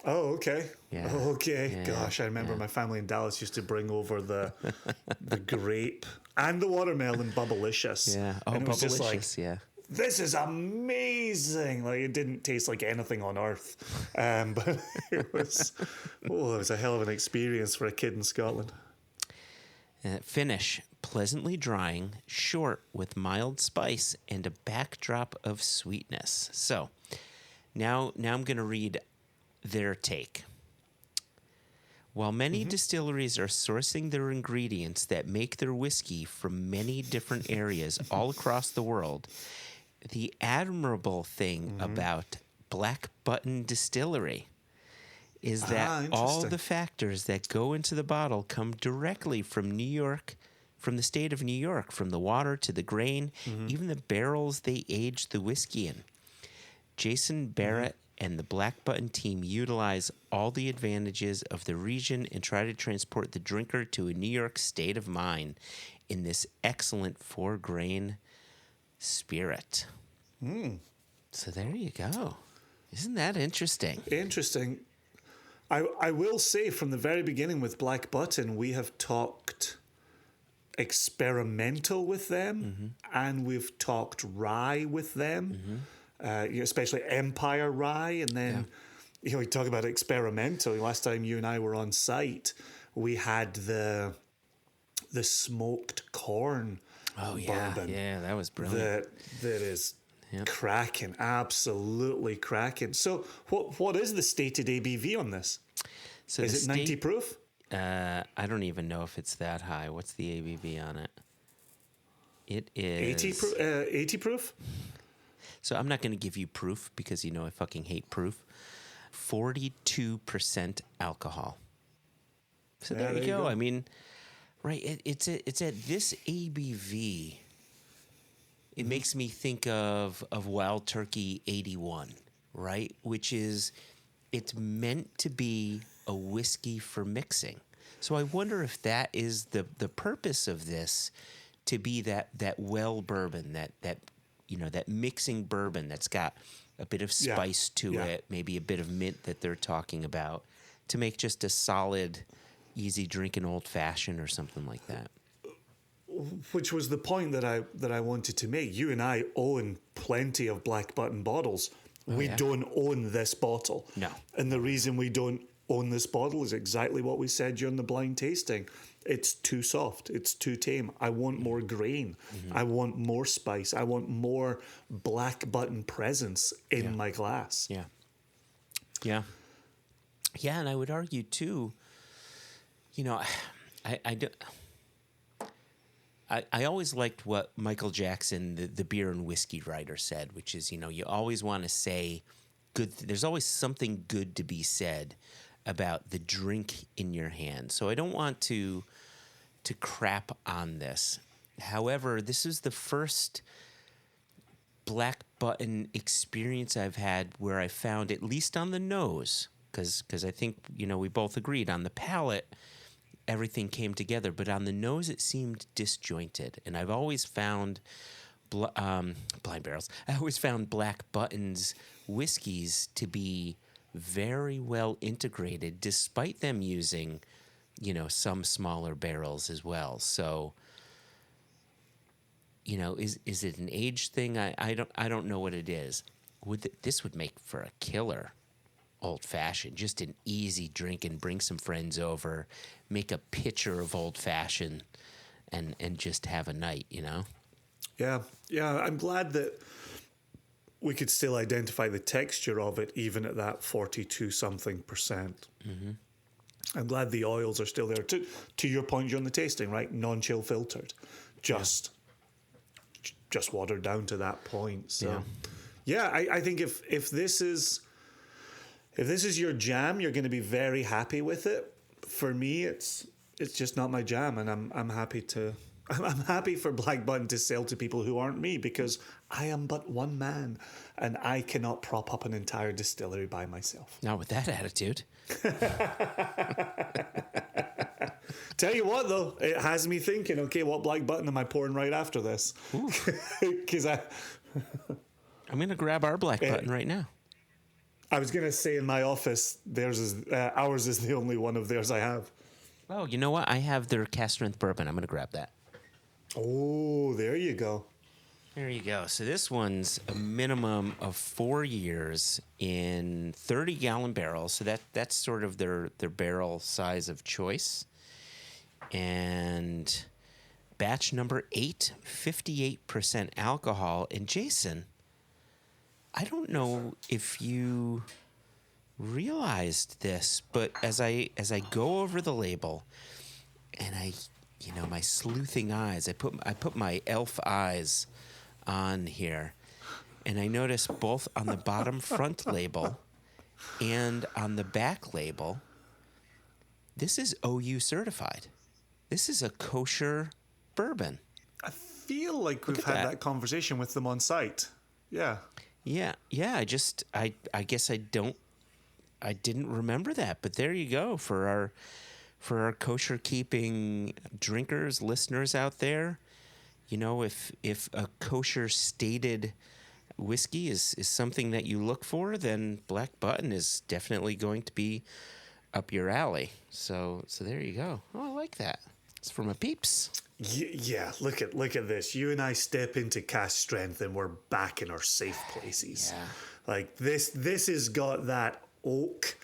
Oh, okay. Yeah. Okay. Yeah, Gosh, I remember yeah. my family in Dallas used to bring over the grape and the watermelon Bubblicious. Yeah. Oh, and it was just like, Bubblicious, yeah. this is amazing. Like, it didn't taste like anything on earth. But it was a hell of an experience for a kid in Scotland. Finish, pleasantly drying, short with mild spice and a backdrop of sweetness. So now I'm going to read their take. While many distilleries are sourcing their ingredients that make their whiskey from many different areas all across the world, the admirable thing about Black Button Distillery is that all the factors that go into the bottle come directly from New York, from the state of New York, from the water to the grain, even the barrels they aged the whiskey in. Jason Barrett and the Black Button team utilize all the advantages of the region and try to transport the drinker to a New York state of mind in this excellent 4-grain spirit. So there you go. Isn't that interesting? Interesting. I will say from the very beginning with Black Button, we have talked experimental with them and we've talked rye with them, especially Empire rye. And then, we talk about experimental. Last time you and I were on site, we had the smoked corn bourbon. Yeah, that was brilliant. That is cracking, absolutely cracking. So what is the stated ABV on this? So is it 90 proof? I don't even know if it's that high. What's the ABV on it? It is 80 proof? So I'm not going to give you proof because I fucking hate proof. 42% alcohol. So there you go. I mean, right, it's at this ABV. It makes me think of Wild Turkey 81, right? Which is, it's meant to be a whiskey for mixing. So I wonder if that is the purpose of this, to be that well bourbon, that mixing bourbon that's got a bit of spice to it, maybe a bit of mint that they're talking about, to make just a solid, easy drinking old fashioned or something like that. Which was the point that I wanted to make. You and I own plenty of Black Button bottles. We don't own this bottle. No. And the reason we don't own this bottle is exactly what we said during the blind tasting. It's too soft. It's too tame. I want more grain. I want more spice. I want more Black Button presence in my glass. Yeah. Yeah. Yeah, and I would argue too, I always liked what Michael Jackson, the beer and whiskey writer, said, which is, you always want to say good. There's always something good to be said about the drink in your hand. So I don't want to crap on this. However, this is the first Black Button experience I've had where I found, at least on the nose, because I think, we both agreed on the palate, everything came together, but on the nose it seemed disjointed. And I've always found blind barrels. I always found Black Button's whiskeys to be very well integrated, despite them using, some smaller barrels as well. So, is it an age thing? I don't know what it is. This would make for a killer old fashioned, just an easy drink, and bring some friends over, make a pitcher of old fashioned, and just have a night, Yeah. I'm glad that we could still identify the texture of it, even at that 42-something%. I'm glad the oils are still there. To your point during the tasting, right? Non-chill filtered, just watered down to that point. So, I think if this is your jam, you're going to be very happy with it. For me, it's just not my jam, and I'm happy to I'm happy for Black Button to sell to people who aren't me, because I am but one man and I cannot prop up an entire distillery by myself. Not with that attitude. Tell you what, though, it has me thinking, okay, what Black Button am I pouring right after this? Because I'm going to grab our Black Button right now. I was going to say in my office, ours is the only one of theirs I have. Oh, you know what? I have their cask strength bourbon. I'm going to grab that. Oh, there you go. There you go. So this one's a minimum of 4 years in 30-gallon barrels. So that's sort of their barrel size of choice. And batch number 8, 58% alcohol. And Jason, I don't know if you realized this, but as I go over the label, and my sleuthing eyes, I put my elf eyes on here, and I notice both on the bottom front label and on the back label, this is OU certified. This is a kosher bourbon. I feel like we've had that conversation with them on site. Yeah. Yeah. I guess I didn't remember that, but there you go for our kosher keeping drinkers, listeners out there. You know, if a kosher stated whiskey is something that you look for, then Black Button is definitely going to be up your alley. So there you go. Oh, I like that. It's from a Peeps. Yeah, look at this. You and I step into cask strength and we're back in our safe places. Yeah. Like this has got that oak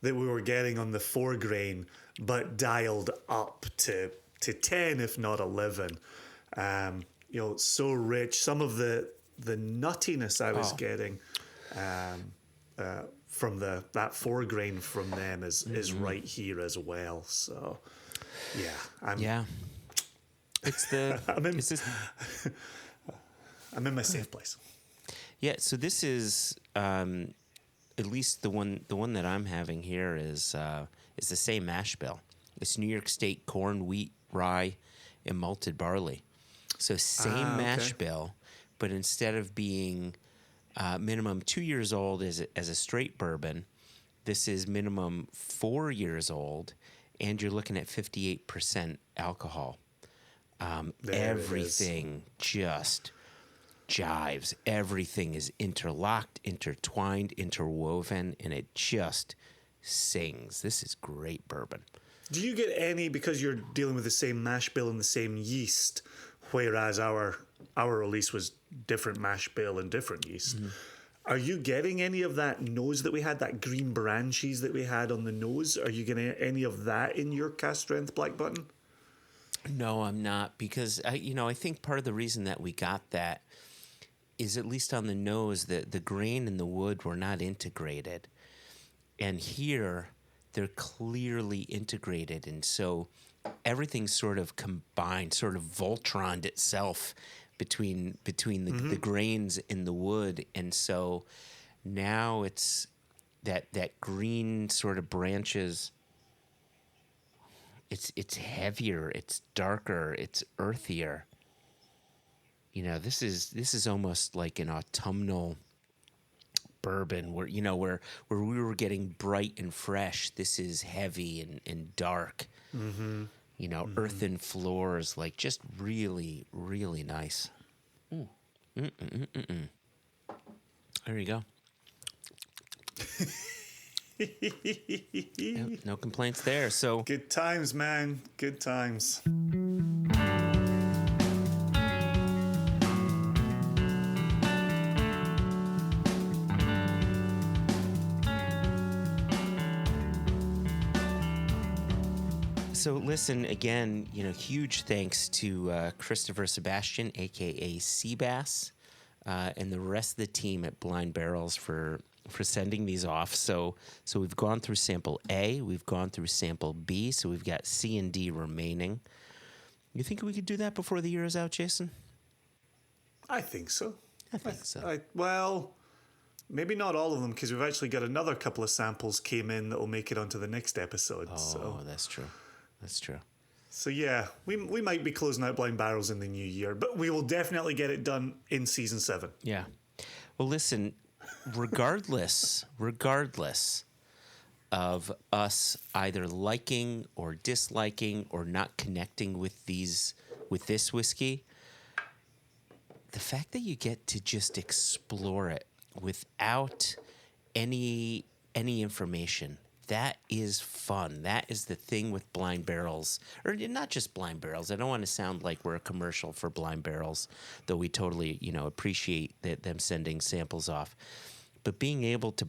that we were getting on the 4 grain, but dialed up to 10, if not 11. So rich. Some of the nuttiness I was getting from that 4 grain from them is right here as well. So yeah, It's the I'm in my safe place. Yeah, so this is at least the one that I'm having here is the same mash bill. It's New York State corn, wheat, rye, and malted barley. So same mash bill, but instead of being minimum 2 years old as a straight bourbon, this is minimum 4 years old, and you're looking at 58% alcohol. Everything just jives. Everything is interlocked, intertwined, interwoven, and it just sings. This is great bourbon. Do you get any, because you're dealing with the same mash bill and the same yeast, whereas our release was different mash bill and different yeast? Mm-hmm. Are you getting any of that nose that we had, that green branches that we had on the nose? Are you getting any of that in your cask strength Black Button? No, I'm not, because I think part of the reason that we got that is, at least on the nose, that the grain and the wood were not integrated, and here they're clearly integrated, and so everything's sort of combined, sort of Voltroned itself between the grains in the wood, and so now it's that green sort of branches. It's heavier, it's darker, it's earthier. This is almost like an autumnal bourbon where we were getting bright and fresh. This is heavy and dark. Mm-hmm. Earthen floors, like just really, really nice. There you go. No complaints there. So good times, man. Good times. So listen, again, huge thanks to Christopher Sebastian, a.k.a. Seabass, and the rest of the team at Blind Barrels for sending these off. So we've gone through sample A, we've gone through sample B, so we've got C and D remaining. You think we could do that before the year is out, Jason? I think so. I think so. Well, maybe not all of them, because we've actually got another couple of samples came in that will make it onto the next episode. Oh, so. That's true. That's true. So yeah, we might be closing out Blind Barrels in the new year, but we will definitely get it done in season 7. Yeah. Well, listen, regardless of us either liking or disliking or not connecting with this whiskey, the fact that you get to just explore it without any information, that is fun. That is the thing with Blind Barrels, or not just Blind Barrels. I don't want to sound like we're a commercial for Blind Barrels, though we totally, appreciate them sending samples off. But being able to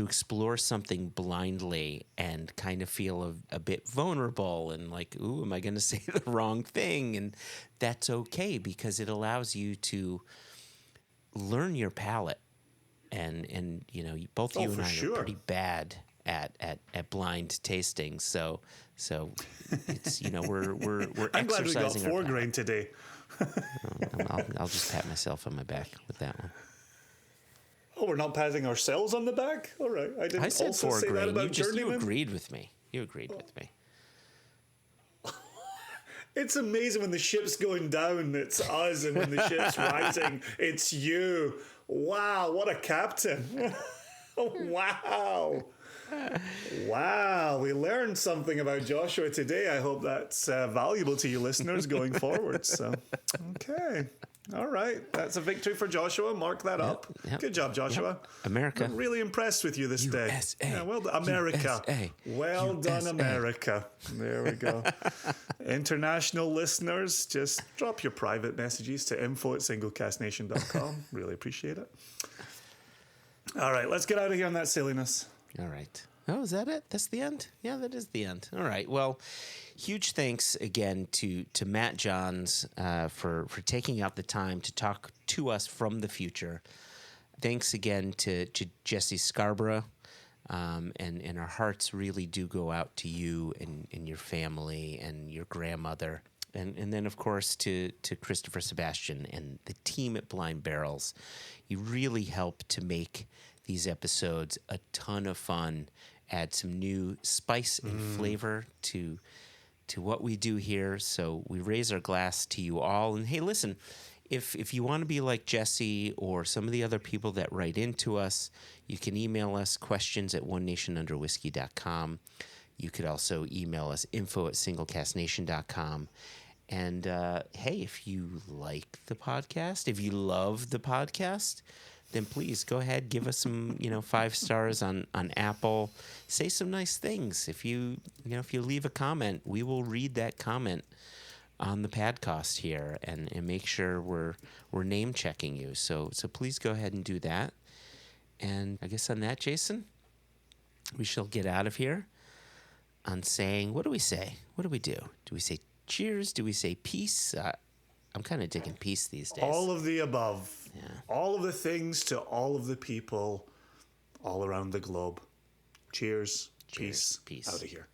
explore something blindly and kind of feel a bit vulnerable and like, ooh, am I going to say the wrong thing? And that's okay, because it allows you to learn your palate. And both you and I are pretty bad at blind tasting. So it's, we're I'm glad we got exercising 4 grain today. I'll just pat myself on my back with that one. Oh, we're not patting ourselves on the back? All right. I said also 4 say grain. that about You Journeyman. agreed with me. You agreed with me. It's amazing when the ship's going down, it's us, and when the ship's rising, it's you. Wow, what a captain. Wow. Wow, we learned something about Joshua today. I hope that's valuable to you listeners going forward. So, okay. All right. That's a victory for Joshua. Mark that up. Yep. Good job, Joshua. Yep. America. I'm really impressed with you this day. USA. Yeah, well done, America. USA. Well done, America. There we go. International listeners, just drop your private messages to info@singlecastnation.com. Really appreciate it. All right, let's get out of here on that silliness. All right. Oh, is that it? That's the end? Yeah, that is the end. All right. Well, huge thanks again to Matt Johns for taking out the time to talk to us from the future. Thanks again to Jesse Scarborough. And our hearts really do go out to you and your family and your grandmother. And then, of course, to Christopher Sebastian and the team at Blind Barrels. You really help to make these episodes a ton of fun, add some new spice and flavor to what we do here. So we raise our glass to you all. And hey, listen, if you want to be like Jesse or some of the other people that write into us, you can email us questions at onenationunderwhiskey.com. You could also email us info@singlecastnation.com. And hey, if you like the podcast, if you love the podcast, then please go ahead, give us some, 5 stars on Apple. Say some nice things. If you leave a comment, we will read that comment on the podcast here and make sure we're name checking you. So please go ahead and do that. And I guess on that, Jason, we shall get out of here on saying, what do we say? What do we do? Do we say cheers? Do we say peace? I'm kind of digging peace these days. All of the above. Yeah. All of the things to all of the people all around the globe. Cheers. Peace. Peace. Out of here.